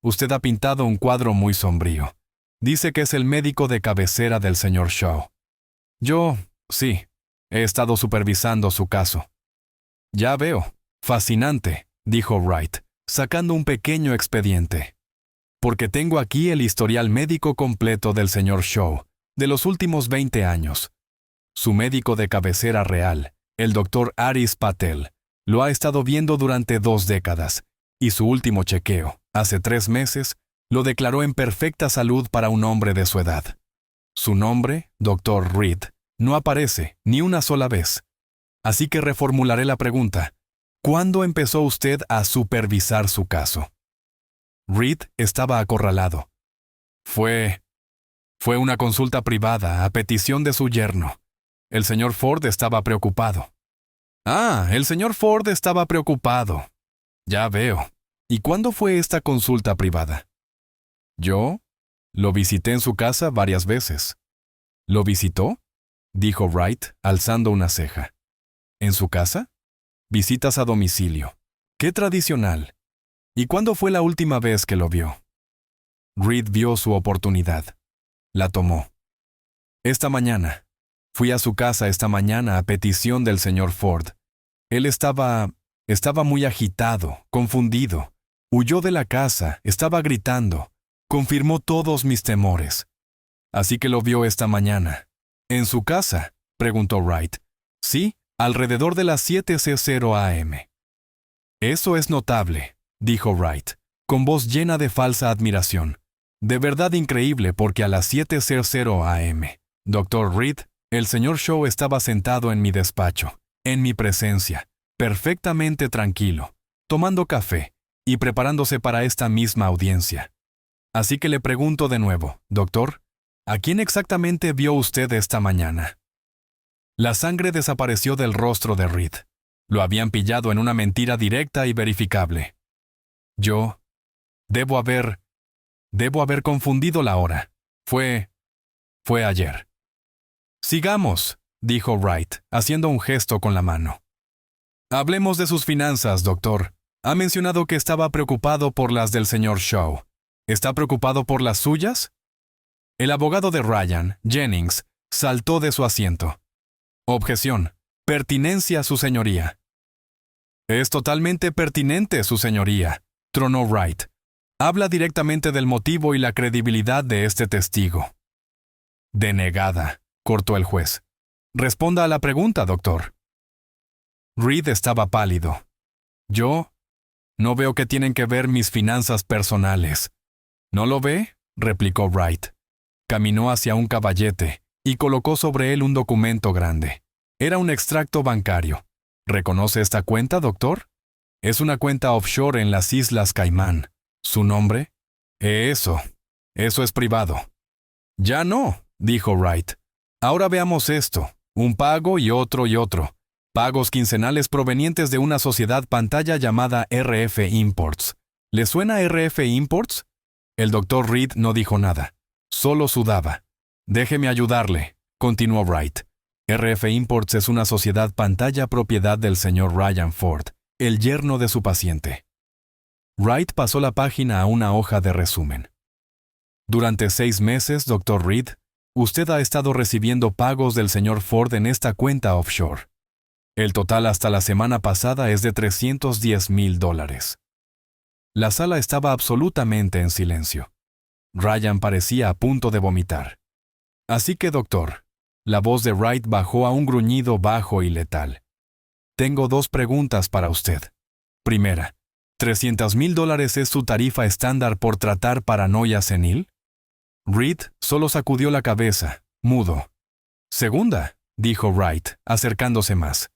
[SPEAKER 1] Usted ha pintado un cuadro muy sombrío. Dice que es el médico de cabecera del señor Shaw. Sí, he estado supervisando su caso. Ya veo. Fascinante, dijo Wright, sacando un pequeño expediente. Porque tengo aquí el historial médico completo del señor Shaw, de los últimos 20 años. Su médico de cabecera real, el doctor Aris Patel, lo ha estado viendo durante 2 décadas, y su último chequeo, hace 3 meses, lo declaró en perfecta salud para un hombre de su edad. Su nombre, Dr. Reed, no aparece ni una sola vez. Así que reformularé la pregunta. ¿Cuándo empezó usted a supervisar su caso? Reed estaba acorralado. Fue Fue una consulta privada a petición de su yerno. El señor Ford estaba preocupado. Ah, el señor Ford estaba preocupado. Ya veo. ¿Y cuándo fue esta consulta privada? Yo lo visité en su casa varias veces. ¿Lo visitó? Dijo Wright, alzando una ceja. ¿En su casa? Visitas a domicilio. ¡Qué tradicional! ¿Y cuándo fue la última vez que lo vio? Reed vio su oportunidad. La tomó. Esta mañana. Fui a su casa esta mañana a petición del señor Ford. Él estaba muy agitado, confundido. Huyó de la casa, estaba gritando. Confirmó todos mis temores. Así que lo vio esta mañana. ¿En su casa?, preguntó Wright. Sí, alrededor de las 7:00 a.m. Eso es notable, dijo Wright, con voz llena de falsa admiración. De verdad increíble porque a las 7:00 a.m., Dr. Reed, el señor Shaw estaba sentado en mi despacho, en mi presencia, perfectamente tranquilo, tomando café y preparándose para esta misma audiencia. Así que le pregunto de nuevo, doctor, ¿a quién exactamente vio usted esta mañana? La sangre desapareció del rostro de Reed. Lo habían pillado en una mentira directa y verificable. Yo debo haber confundido la hora. Fue ayer. Sigamos, dijo Wright, haciendo un gesto con la mano. Hablemos de sus finanzas, doctor. Ha mencionado que estaba preocupado por las del señor Shaw. ¿Está preocupado por las suyas? El abogado de Ryan, Jennings, saltó de su asiento. Objeción. Pertinencia, su señoría. Es totalmente pertinente, su señoría, tronó Wright. Habla directamente del motivo y la credibilidad de este testigo. Denegada, cortó el juez. Responda a la pregunta, doctor. Reed estaba pálido. Yo no veo que tienen que ver mis finanzas personales. ¿No lo ve?, replicó Wright. Caminó hacia un caballete y colocó sobre él un documento grande. Era un extracto bancario. ¿Reconoce esta cuenta, doctor? Es una cuenta offshore en las Islas Caimán. ¿Su nombre? Eso es privado. Ya no, dijo Wright. Ahora veamos esto. Un pago y otro y otro. Pagos quincenales provenientes de una sociedad pantalla llamada RF Imports. ¿Le suena RF Imports? El doctor Reed no dijo nada. Solo sudaba. Déjeme ayudarle, continuó Wright. RF Imports es una sociedad pantalla propiedad del señor Ryan Ford, el yerno de su paciente. Wright pasó la página a una hoja de resumen. Durante 6 meses, Dr. Reed, usted ha estado recibiendo pagos del señor Ford en esta cuenta offshore. El total hasta la semana pasada es de $310,000. La sala estaba absolutamente en silencio. Ryan parecía a punto de vomitar. Así que, doctor, la voz de Wright bajó a un gruñido bajo y letal. Tengo 2 preguntas para usted. Primera, ¿$300,000 es su tarifa estándar por tratar paranoia senil? Reed solo sacudió la cabeza, mudo. Segunda, dijo Wright, acercándose más.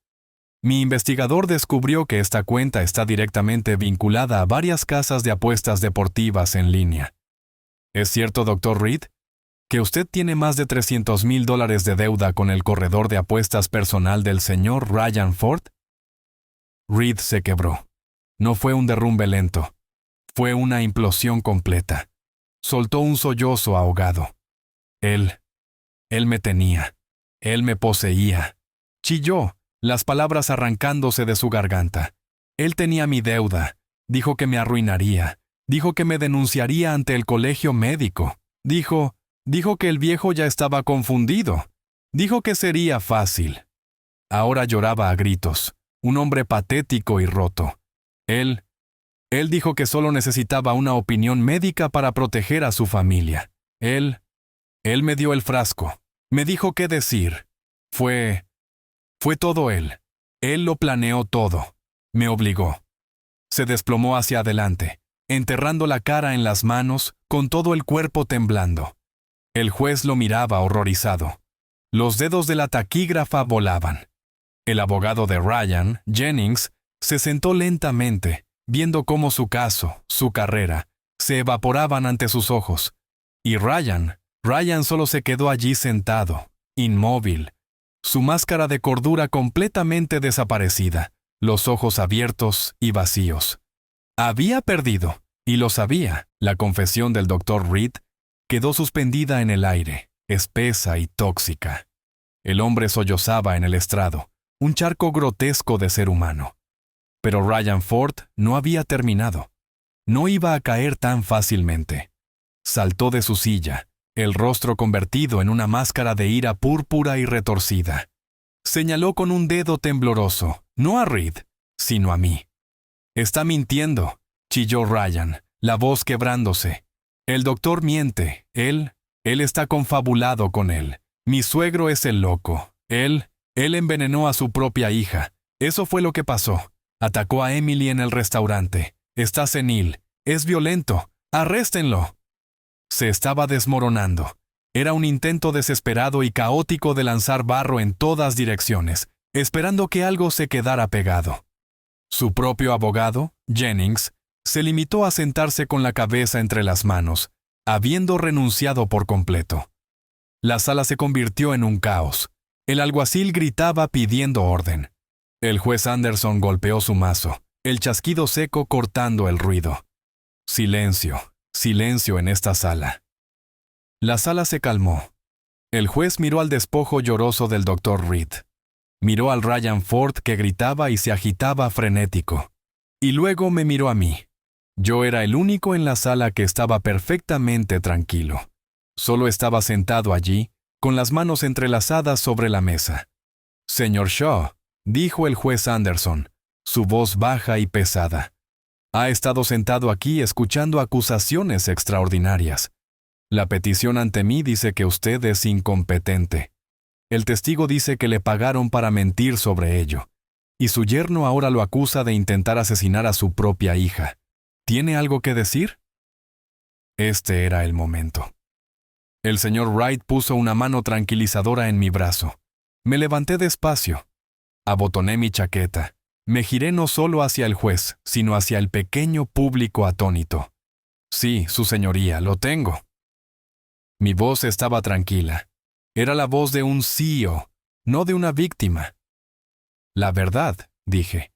[SPEAKER 1] Mi investigador descubrió que esta cuenta está directamente vinculada a varias casas de apuestas deportivas en línea. ¿Es cierto, Dr. Reed, que usted tiene más de $300,000 de deuda con el corredor de apuestas personal del señor Ryan Ford? Reed se quebró. No fue un derrumbe lento. Fue una implosión completa. Soltó un sollozo ahogado. Él me tenía. Él me poseía. Chilló, las palabras arrancándose de su garganta. Él tenía mi deuda. Dijo que me arruinaría. Dijo que me denunciaría ante el colegio médico. Dijo que el viejo ya estaba confundido. Dijo que sería fácil. Ahora lloraba a gritos, un hombre patético y roto. Él dijo que solo necesitaba una opinión médica para proteger a su familia. Él me dio el frasco. Me dijo qué decir. Fue todo él. Él lo planeó todo. Me obligó. Se desplomó hacia adelante, enterrando la cara en las manos, con todo el cuerpo temblando. El juez lo miraba horrorizado. Los dedos de la taquígrafa volaban. El abogado de Ryan, Jennings, se sentó lentamente, viendo cómo su caso, su carrera, se evaporaban ante sus ojos. Y Ryan Ryan solo se quedó allí sentado, inmóvil, su máscara de cordura completamente desaparecida, los ojos abiertos y vacíos. Había perdido, y lo sabía. La confesión del Dr. Reed quedó suspendida en el aire, espesa y tóxica. El hombre sollozaba en el estrado, un charco grotesco de ser humano. Pero Ryan Ford no había terminado. No iba a caer tan fácilmente. Saltó de su silla, el rostro convertido en una máscara de ira púrpura y retorcida. Señaló con un dedo tembloroso, no a Reed, sino a mí. «Está mintiendo», chilló Ryan, la voz quebrándose. «El doctor miente. Él está confabulado con él. Mi suegro es el loco. Él envenenó a su propia hija. Eso fue lo que pasó. Atacó a Emily en el restaurante. Está senil. Es violento. ¡Arréstenlo!». Se estaba desmoronando. Era un intento desesperado y caótico de lanzar barro en todas direcciones, esperando que algo se quedara pegado. Su propio abogado, Jennings, se limitó a sentarse con la cabeza entre las manos, habiendo renunciado por completo. La sala se convirtió en un caos. El alguacil gritaba pidiendo orden. El juez Anderson golpeó su mazo, el chasquido seco cortando el ruido. Silencio, silencio en esta sala. La sala se calmó. El juez miró al despojo lloroso del Dr. Reed. Miró al Ryan Ford que gritaba y se agitaba frenético. Y luego me miró a mí. Yo era el único en la sala que estaba perfectamente tranquilo. Solo estaba sentado allí, con las manos entrelazadas sobre la mesa. «Señor Shaw», dijo el juez Anderson, su voz baja y pesada. «Ha estado sentado aquí escuchando acusaciones extraordinarias. La petición ante mí dice que usted es incompetente. El testigo dice que le pagaron para mentir sobre ello. Y su yerno ahora lo acusa de intentar asesinar a su propia hija. ¿Tiene algo que decir?». Este era el momento. El señor Wright puso una mano tranquilizadora en mi brazo. Me levanté despacio. Abotoné mi chaqueta. Me giré no solo hacia el juez, sino hacia el pequeño público atónito. «Sí, su señoría, lo tengo». Mi voz estaba tranquila. Era la voz de un CEO, no de una víctima. «La verdad», dije,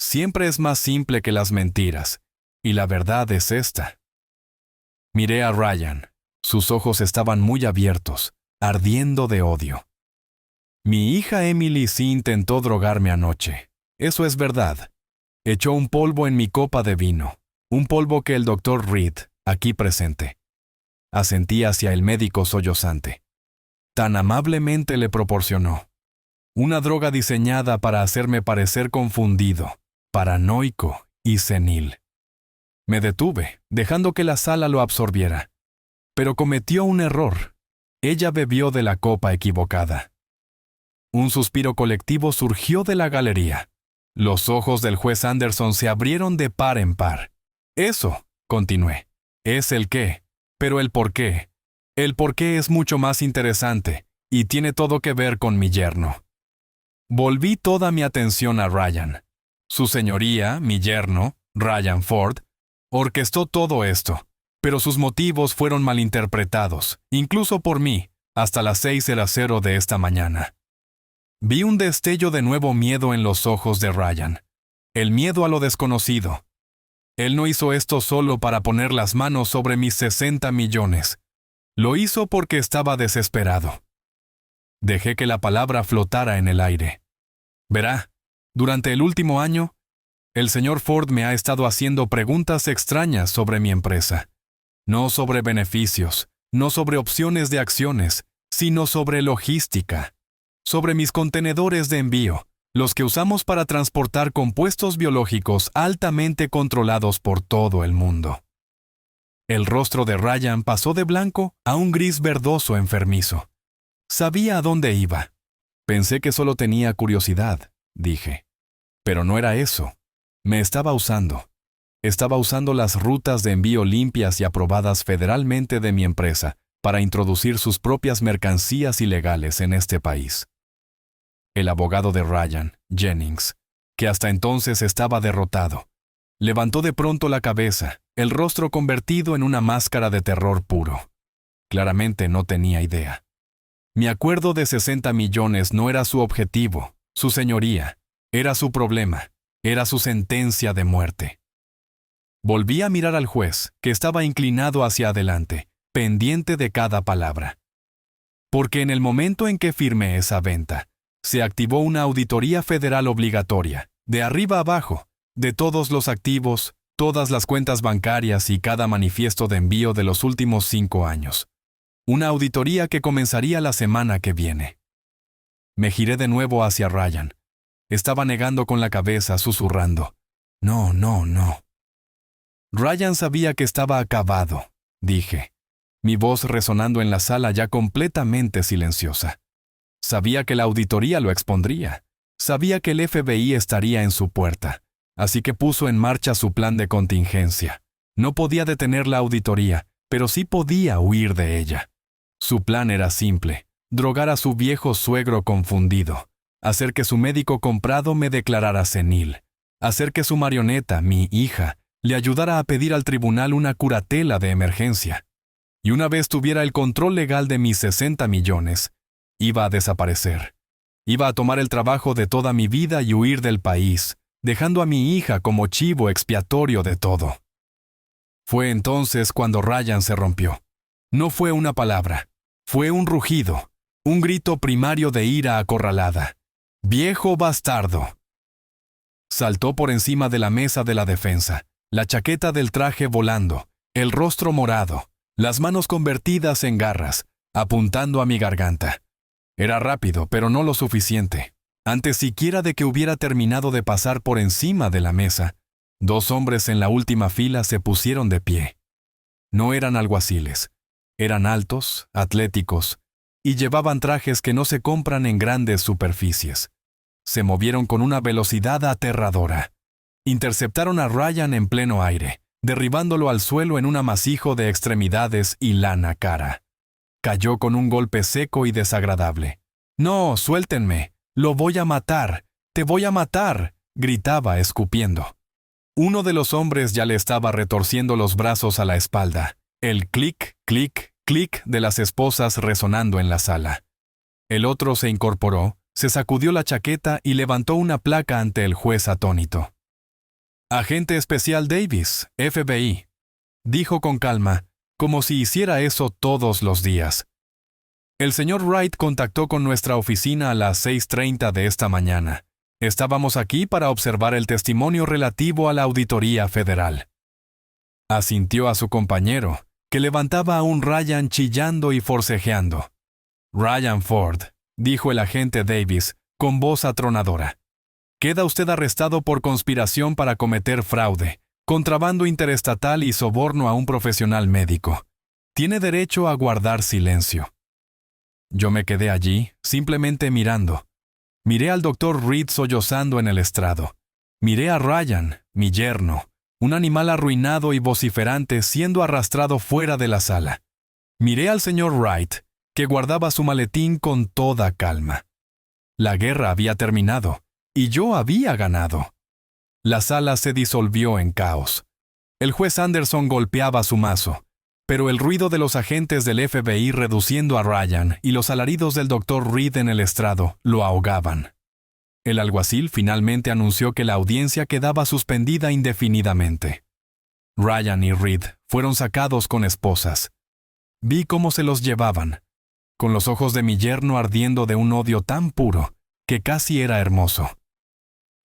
[SPEAKER 1] «siempre es más simple que las mentiras, y la verdad es esta». Miré a Ryan. Sus ojos estaban muy abiertos, ardiendo de odio. «Mi hija Emily sí intentó drogarme anoche. Eso es verdad. Echó un polvo en mi copa de vino, un polvo que el Dr. Reed, aquí presente». Asentí hacia el médico sollozante. «Tan amablemente le proporcionó. Una droga diseñada para hacerme parecer confundido, paranoico y senil». Me detuve, dejando que la sala lo absorbiera. Pero cometió un error. Ella bebió de la copa equivocada. Un suspiro colectivo surgió de la galería. Los ojos del juez Anderson se abrieron de par en par. «Eso», continué, «es el qué, pero el por qué. El por qué es mucho más interesante, y tiene todo que ver con mi yerno». Volví toda mi atención a Ryan. Su señoría, mi yerno, Ryan Ford, orquestó todo esto, pero sus motivos fueron malinterpretados, incluso por mí, hasta las 6:00 de esta mañana. Vi un destello de nuevo miedo en los ojos de Ryan. El miedo a lo desconocido. Él no hizo esto solo para poner las manos sobre mis 60 millones. Lo hizo porque estaba desesperado. Dejé que la palabra flotara en el aire. «Verá, durante el último año, el señor Ford me ha estado haciendo preguntas extrañas sobre mi empresa. No sobre beneficios, no sobre opciones de acciones, sino sobre logística. Sobre mis contenedores de envío, los que usamos para transportar compuestos biológicos altamente controlados por todo el mundo». El rostro de Ryan pasó de blanco a un gris verdoso enfermizo. Sabía a dónde iba. «Pensé que solo tenía curiosidad», dije. Pero no era eso. Me estaba usando. Estaba usando las rutas de envío limpias y aprobadas federalmente de mi empresa para introducir sus propias mercancías ilegales en este país. El abogado de Ryan, Jennings, que hasta entonces estaba derrotado, levantó de pronto la cabeza, el rostro convertido en una máscara de terror puro. Claramente no tenía idea. Mi acuerdo de 60 millones no era su objetivo, su señoría. Era su problema. Era su sentencia de muerte. Volví a mirar al juez, que estaba inclinado hacia adelante, pendiente de cada palabra. Porque en el momento en que firmé esa venta, se activó una auditoría federal obligatoria, de arriba abajo, de todos los activos, todas las cuentas bancarias y cada manifiesto de envío de los últimos 5 años. Una auditoría que comenzaría la semana que viene. Me giré de nuevo hacia Ryan. Estaba negando con la cabeza, susurrando. No, no, no. Ryan sabía que estaba acabado, dije, mi voz resonando en la sala ya completamente silenciosa. Sabía que la auditoría lo expondría. Sabía que el FBI estaría en su puerta. Así que puso en marcha su plan de contingencia. No podía detener la auditoría, pero sí podía huir de ella. Su plan era simple: drogar a su viejo suegro confundido, hacer que su médico comprado me declarara senil, hacer que su marioneta, mi hija, le ayudara a pedir al tribunal una curatela de emergencia. Y una vez tuviera el control legal de mis 60 millones, iba a desaparecer. Iba a tomar el trabajo de toda mi vida y huir del país, dejando a mi hija como chivo expiatorio de todo. Fue entonces cuando Ryan se rompió. No fue una palabra, fue un rugido, un grito primario de ira acorralada. ¡Viejo bastardo! Saltó por encima de la mesa de la defensa, la chaqueta del traje volando, el rostro morado, las manos convertidas en garras, apuntando a mi garganta. Era rápido, pero no lo suficiente. Antes siquiera de que hubiera terminado de pasar por encima de la mesa, 2 hombres en la última fila se pusieron de pie. No eran alguaciles. Eran altos, atléticos, y llevaban trajes que no se compran en grandes superficies. Se movieron con una velocidad aterradora. Interceptaron a Ryan en pleno aire, derribándolo al suelo en un amasijo de extremidades y lana cara. Cayó con un golpe seco y desagradable. «¡No, suéltenme! ¡Lo voy a matar! ¡Te voy a matar!», gritaba escupiendo. Uno de los hombres ya le estaba retorciendo los brazos a la espalda, el clic, clic, clic de las esposas resonando en la sala. El otro se incorporó, se sacudió la chaqueta y levantó una placa ante el juez atónito. «Agente especial Davis, FBI», dijo con calma, como si hiciera eso todos los días. «El señor Wright contactó con nuestra oficina a las 6:30 de esta mañana. Estábamos aquí para observar el testimonio relativo a la auditoría federal». Asintió a su compañero, que levantaba a un Ryan chillando y forcejeando. «Ryan Ford», dijo el agente Davis, con voz atronadora. «Queda usted arrestado por conspiración para cometer fraude, contrabando interestatal y soborno a un profesional médico. Tiene derecho a guardar silencio». Yo me quedé allí, simplemente mirando. Miré al Dr. Reed sollozando en el estrado. Miré a Ryan, mi yerno, un animal arruinado y vociferante siendo arrastrado fuera de la sala. Miré al señor Wright, que guardaba su maletín con toda calma. La guerra había terminado, y yo había ganado. La sala se disolvió en caos. El juez Anderson golpeaba su mazo, pero el ruido de los agentes del FBI reduciendo a Ryan y los alaridos del Dr. Reed en el estrado lo ahogaban. El alguacil finalmente anunció que la audiencia quedaba suspendida indefinidamente. Ryan y Reed fueron sacados con esposas. Vi cómo se los llevaban, con los ojos de mi yerno ardiendo de un odio tan puro que casi era hermoso.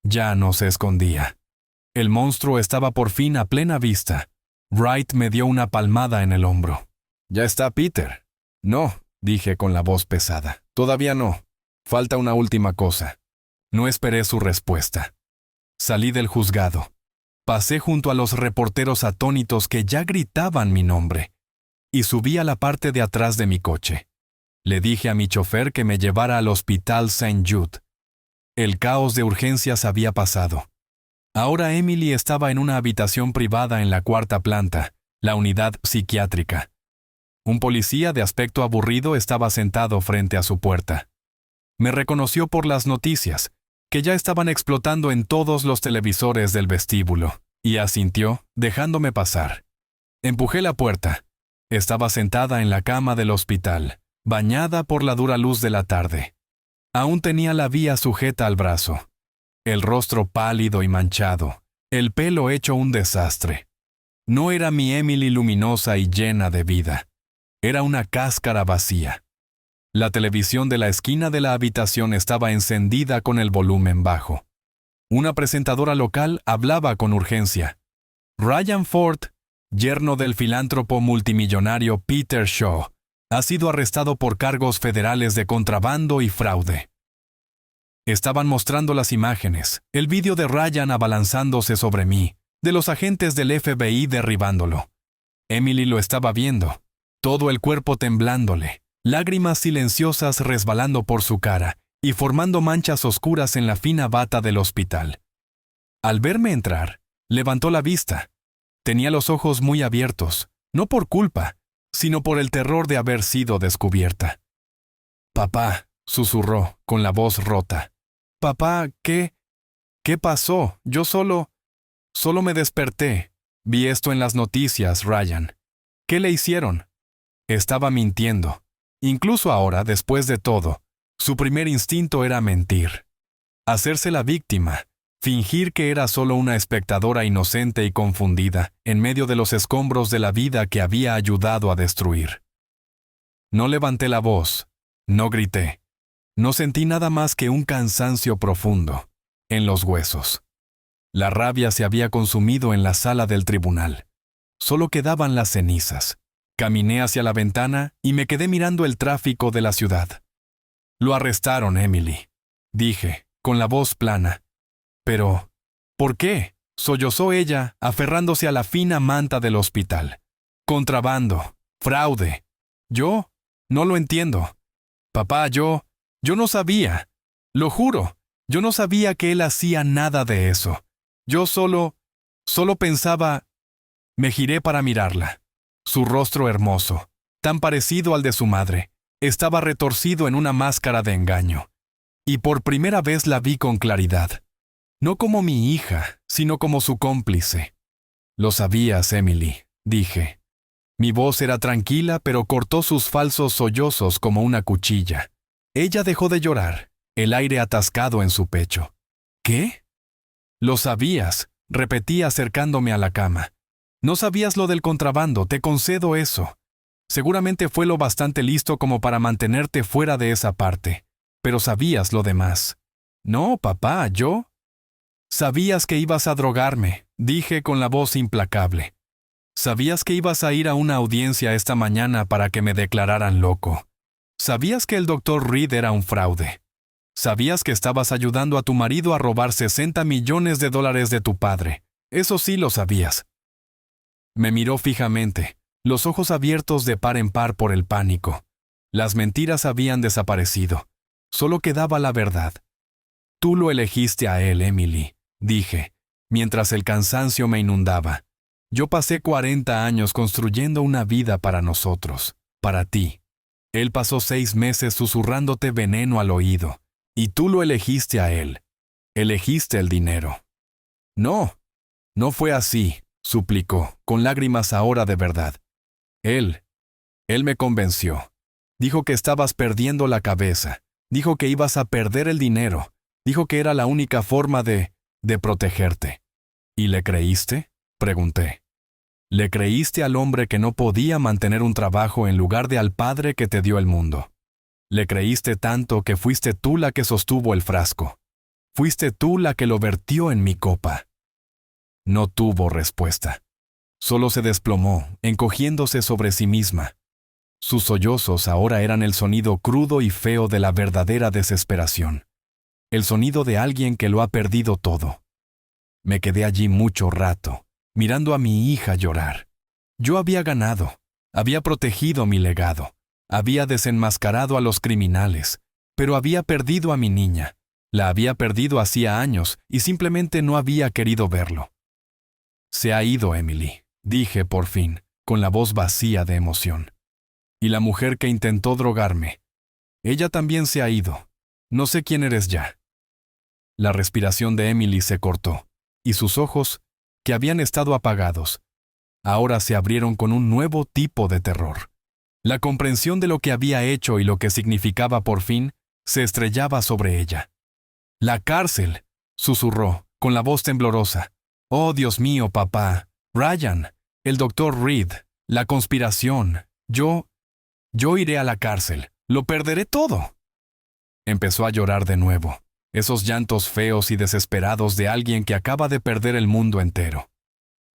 [SPEAKER 1] Ya no se escondía. El monstruo estaba por fin a plena vista. Wright me dio una palmada en el hombro. «¿Ya está Peter?» «No», dije con la voz pesada. «Todavía no. Falta una última cosa». No esperé su respuesta. Salí del juzgado. Pasé junto a los reporteros atónitos que ya gritaban mi nombre, y subí a la parte de atrás de mi coche. Le dije a mi chofer que me llevara al hospital St. Jude. El caos de urgencias había pasado. Ahora Emily estaba en una habitación privada en la 4ª planta, la unidad psiquiátrica. Un policía de aspecto aburrido estaba sentado frente a su puerta. Me reconoció por las noticias, que ya estaban explotando en todos los televisores del vestíbulo, y asintió, dejándome pasar. Empujé la puerta. Estaba sentada en la cama del hospital, bañada por la dura luz de la tarde. Aún tenía la vía sujeta al brazo, el rostro pálido y manchado, el pelo hecho un desastre. No era mi Emily luminosa y llena de vida. Era una cáscara vacía. La televisión de la esquina de la habitación estaba encendida con el volumen bajo. Una presentadora local hablaba con urgencia. Ryan Ford, yerno del filántropo multimillonario Peter Shaw, ha sido arrestado por cargos federales de contrabando y fraude. Estaban mostrando las imágenes, el vídeo de Ryan abalanzándose sobre mí, de los agentes del FBI derribándolo. Emily lo estaba viendo, todo el cuerpo temblándole, lágrimas silenciosas resbalando por su cara y formando manchas oscuras en la fina bata del hospital. Al verme entrar, levantó la vista. Tenía los ojos muy abiertos, no por culpa, sino por el terror de haber sido descubierta. «Papá», susurró, con la voz rota. «Papá, ¿qué pasó? Yo solo me desperté. Vi esto en las noticias, Ryan. ¿Qué le hicieron?» Estaba mintiendo. Incluso ahora, después de todo, su primer instinto era mentir. Hacerse la víctima, fingir que era solo una espectadora inocente y confundida en medio de los escombros de la vida que había ayudado a destruir. No levanté la voz, no grité. No sentí nada más que un cansancio profundo, en los huesos. La rabia se había consumido en la sala del tribunal. Solo quedaban las cenizas. Caminé hacia la ventana y me quedé mirando el tráfico de la ciudad. «Lo arrestaron, Emily», dije, con la voz plana. «Pero, ¿por qué?», sollozó ella, aferrándose a la fina manta del hospital. «Contrabando, fraude. Yo no lo entiendo. Papá, yo no sabía. Lo juro, yo no sabía que él hacía nada de eso. Yo solo pensaba». Me giré para mirarla. Su rostro hermoso, tan parecido al de su madre, estaba retorcido en una máscara de engaño. Y por primera vez la vi con claridad. No como mi hija, sino como su cómplice. «Lo sabías, Emily», dije. Mi voz era tranquila, pero cortó sus falsos sollozos como una cuchilla. Ella dejó de llorar, el aire atascado en su pecho. «¿Qué?» «Lo sabías», repetí acercándome a la cama. «No sabías lo del contrabando, te concedo eso. Seguramente fue lo bastante listo como para mantenerte fuera de esa parte. Pero sabías lo demás». «No, papá, ¿yo?» «Sabías que ibas a drogarme», dije con la voz implacable. «Sabías que ibas a ir a una audiencia esta mañana para que me declararan loco. Sabías que el Dr. Reed era un fraude. Sabías que estabas ayudando a tu marido a robar $60 millones de tu padre. Eso sí lo sabías». Me miró fijamente, los ojos abiertos de par en par por el pánico. Las mentiras habían desaparecido. Solo quedaba la verdad. «Tú lo elegiste a él, Emily», dije, mientras el cansancio me inundaba. «Yo pasé 40 años construyendo una vida para nosotros, para ti. Él pasó 6 meses susurrándote veneno al oído, y tú lo elegiste a él. Elegiste el dinero». «No, no fue así», suplicó, con lágrimas ahora de verdad. Él me convenció. Dijo que estabas perdiendo la cabeza. Dijo que ibas a perder el dinero. Dijo que era la única forma de protegerte». «¿Y le creíste?», pregunté. «Le creíste al hombre que no podía mantener un trabajo en lugar de al padre que te dio el mundo. Le creíste tanto que fuiste tú la que sostuvo el frasco. Fuiste tú la que lo vertió en mi copa». No tuvo respuesta. Solo se desplomó, encogiéndose sobre sí misma. Sus sollozos ahora eran el sonido crudo y feo de la verdadera desesperación. El sonido de alguien que lo ha perdido todo. Me quedé allí mucho rato, mirando a mi hija llorar. Yo había ganado, había protegido mi legado, había desenmascarado a los criminales, pero había perdido a mi niña. La había perdido hacía años y simplemente no había querido verlo. «Se ha ido, Emily», dije por fin, con la voz vacía de emoción. «Y la mujer que intentó drogarme. Ella también se ha ido. No sé quién eres ya». La respiración de Emily se cortó, y sus ojos, que habían estado apagados, ahora se abrieron con un nuevo tipo de terror. La comprensión de lo que había hecho y lo que significaba por fin se estrellaba sobre ella. «La cárcel», susurró, con la voz temblorosa. «Oh, Dios mío, papá. Ryan, el doctor Reed, la conspiración. Yo iré a la cárcel. Lo perderé todo». Empezó a llorar de nuevo, esos llantos feos y desesperados de alguien que acaba de perder el mundo entero.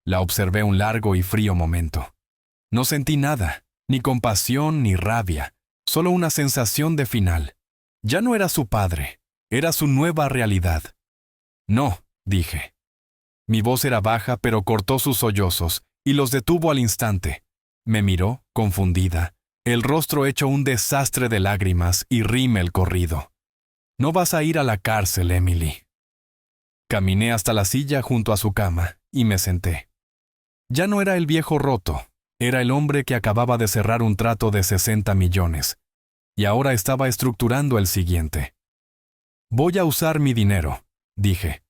[SPEAKER 1] La observé un largo y frío momento. No sentí nada, ni compasión ni rabia, solo una sensación de final. Ya no era su padre, era su nueva realidad. «No», dije. Mi voz era baja, pero cortó sus sollozos y los detuvo al instante. Me miró, confundida, el rostro hecho un desastre de lágrimas y rímel corrido. «No vas a ir a la cárcel, Emily». Caminé hasta la silla junto a su cama y me senté. Ya no era el viejo roto, era el hombre que acababa de cerrar un trato de 60 millones, y ahora estaba estructurando el siguiente. «Voy a usar mi dinero», dije.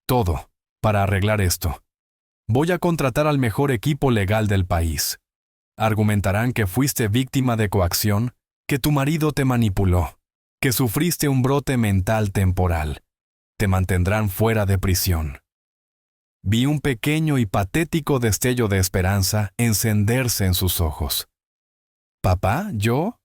[SPEAKER 1] «Todo, para arreglar esto. Voy a contratar al mejor equipo legal del país. Argumentarán que fuiste víctima de coacción, que tu marido te manipuló, que sufriste un brote mental temporal. Te mantendrán fuera de prisión». Vi un pequeño y patético destello de esperanza encenderse en sus ojos. «¿Papá? ¿Yo?»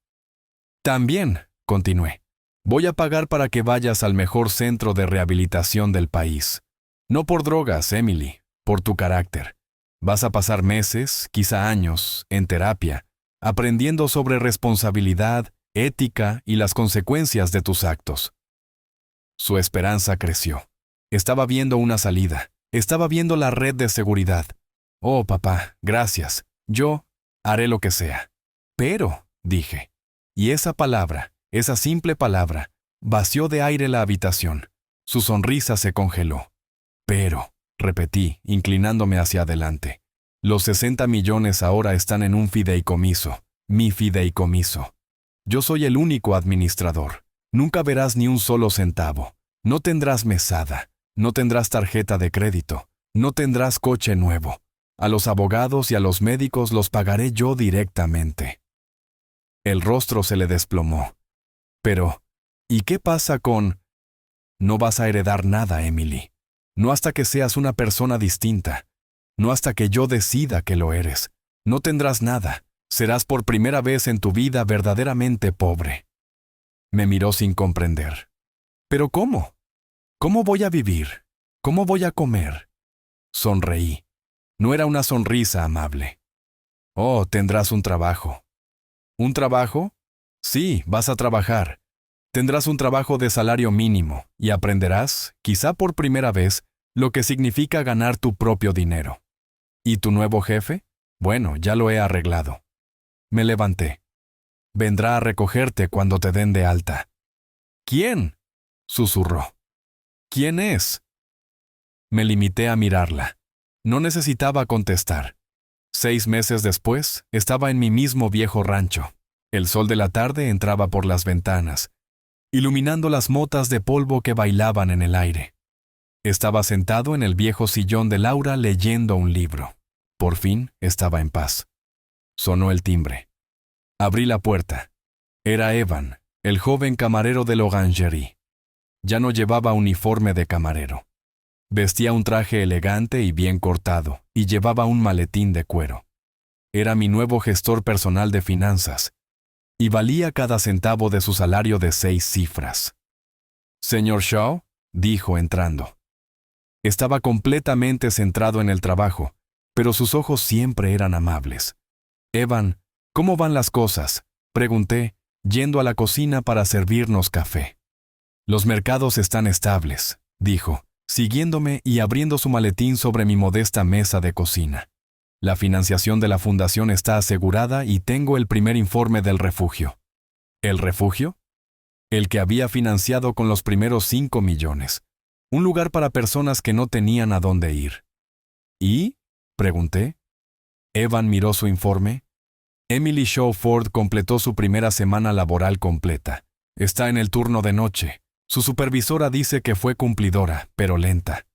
[SPEAKER 1] «También», continué. «Voy a pagar para que vayas al mejor centro de rehabilitación del país. No por drogas, Emily, por tu carácter. Vas a pasar meses, quizá años, en terapia, aprendiendo sobre responsabilidad, ética y las consecuencias de tus actos». Su esperanza creció. Estaba viendo una salida. Estaba viendo la red de seguridad. «Oh, papá, gracias. Yo haré lo que sea». «Pero», dije. Y esa palabra, esa simple palabra, vació de aire la habitación. Su sonrisa se congeló. «Pero», repetí, inclinándome hacia adelante. «Los 60 millones ahora están en un fideicomiso, mi fideicomiso. Yo soy el único administrador. Nunca verás ni un solo centavo. No tendrás mesada. No tendrás tarjeta de crédito. No tendrás coche nuevo. A los abogados y a los médicos los pagaré yo directamente». El rostro se le desplomó. «Pero, ¿y qué pasa con...?» «No vas a heredar nada, Emily. No hasta que seas una persona distinta. No hasta que yo decida que lo eres. No tendrás nada. Serás por primera vez en tu vida verdaderamente pobre». Me miró sin comprender. «¿Pero cómo? ¿Cómo voy a vivir? ¿Cómo voy a comer?» Sonreí. No era una sonrisa amable. «Oh, tendrás un trabajo». «¿Un trabajo?» «Sí, vas a trabajar. Tendrás un trabajo de salario mínimo y aprenderás, quizá por primera vez, lo que significa ganar tu propio dinero». «¿Y tu nuevo jefe?» «Bueno, ya lo he arreglado». Me levanté. «Vendrá a recogerte cuando te den de alta». «¿Quién?», susurró. «¿Quién es?». Me limité a mirarla. No necesitaba contestar. 6 meses después, estaba en mi mismo viejo rancho. El sol de la tarde entraba por las ventanas, iluminando las motas de polvo que bailaban en el aire. Estaba sentado en el viejo sillón de Laura leyendo un libro. Por fin estaba en paz. Sonó el timbre. Abrí la puerta. Era Evan, el joven camarero de l'Orangerie. Ya no llevaba uniforme de camarero. Vestía un traje elegante y bien cortado, y llevaba un maletín de cuero. Era mi nuevo gestor personal de finanzas, y valía cada centavo de su salario de 6 cifras. «Señor Shaw», dijo entrando. Estaba completamente centrado en el trabajo, pero sus ojos siempre eran amables. «Evan, ¿cómo van las cosas?», pregunté, yendo a la cocina para servirnos café. «Los mercados están estables», dijo, siguiéndome y abriendo su maletín sobre mi modesta mesa de cocina. «La financiación de la fundación está asegurada y tengo el primer informe del refugio». ¿El refugio? El que había financiado con los primeros 5 millones. Un lugar para personas que no tenían a dónde ir. ¿Y?, pregunté. Evan miró su informe. Emily Shaw Ford completó su primera semana laboral completa. Está en el turno de noche. Su supervisora dice que fue cumplidora, pero lenta.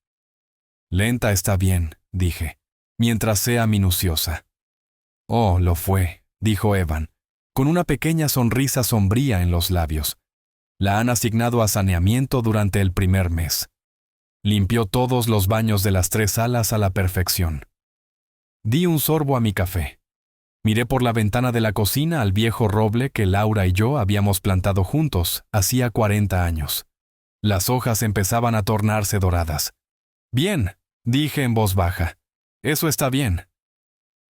[SPEAKER 1] «Lenta está bien», dije. mientras sea minuciosa. Oh, lo fue, dijo Evan, con una pequeña sonrisa sombría en los labios. La han asignado a saneamiento durante el primer mes. Limpió todos los baños de las 3 salas a la perfección. Di un sorbo a mi café. Miré por la ventana de la cocina al viejo roble que Laura y yo habíamos plantado juntos hacía 40 años. Las hojas empezaban a tornarse doradas. Bien, dije en voz baja. Eso está bien.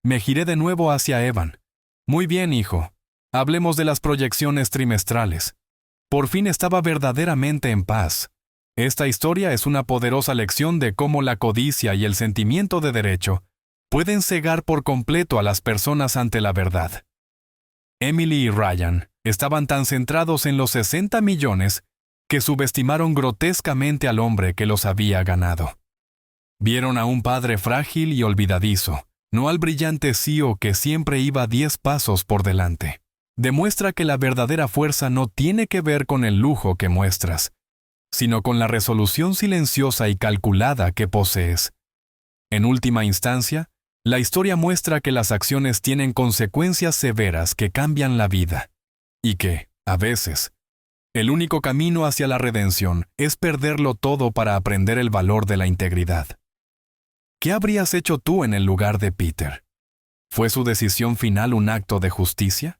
[SPEAKER 1] Me giré de nuevo hacia Evan. Muy bien, hijo. Hablemos de las proyecciones trimestrales. Por fin estaba verdaderamente en paz. Esta historia es una poderosa lección de cómo la codicia y el sentimiento de derecho pueden cegar por completo a las personas ante la verdad. Emily y Ryan estaban tan centrados en los 60 millones que subestimaron grotescamente al hombre que los había ganado. Vieron a un padre frágil y olvidadizo, no al brillante CEO que siempre iba 10 pasos por delante. Demuestra que la verdadera fuerza no tiene que ver con el lujo que muestras, sino con la resolución silenciosa y calculada que posees. En última instancia, la historia muestra que las acciones tienen consecuencias severas que cambian la vida, y que, a veces, el único camino hacia la redención es perderlo todo para aprender el valor de la integridad. ¿Qué habrías hecho tú en el lugar de Peter? ¿Fue su decisión final un acto de justicia?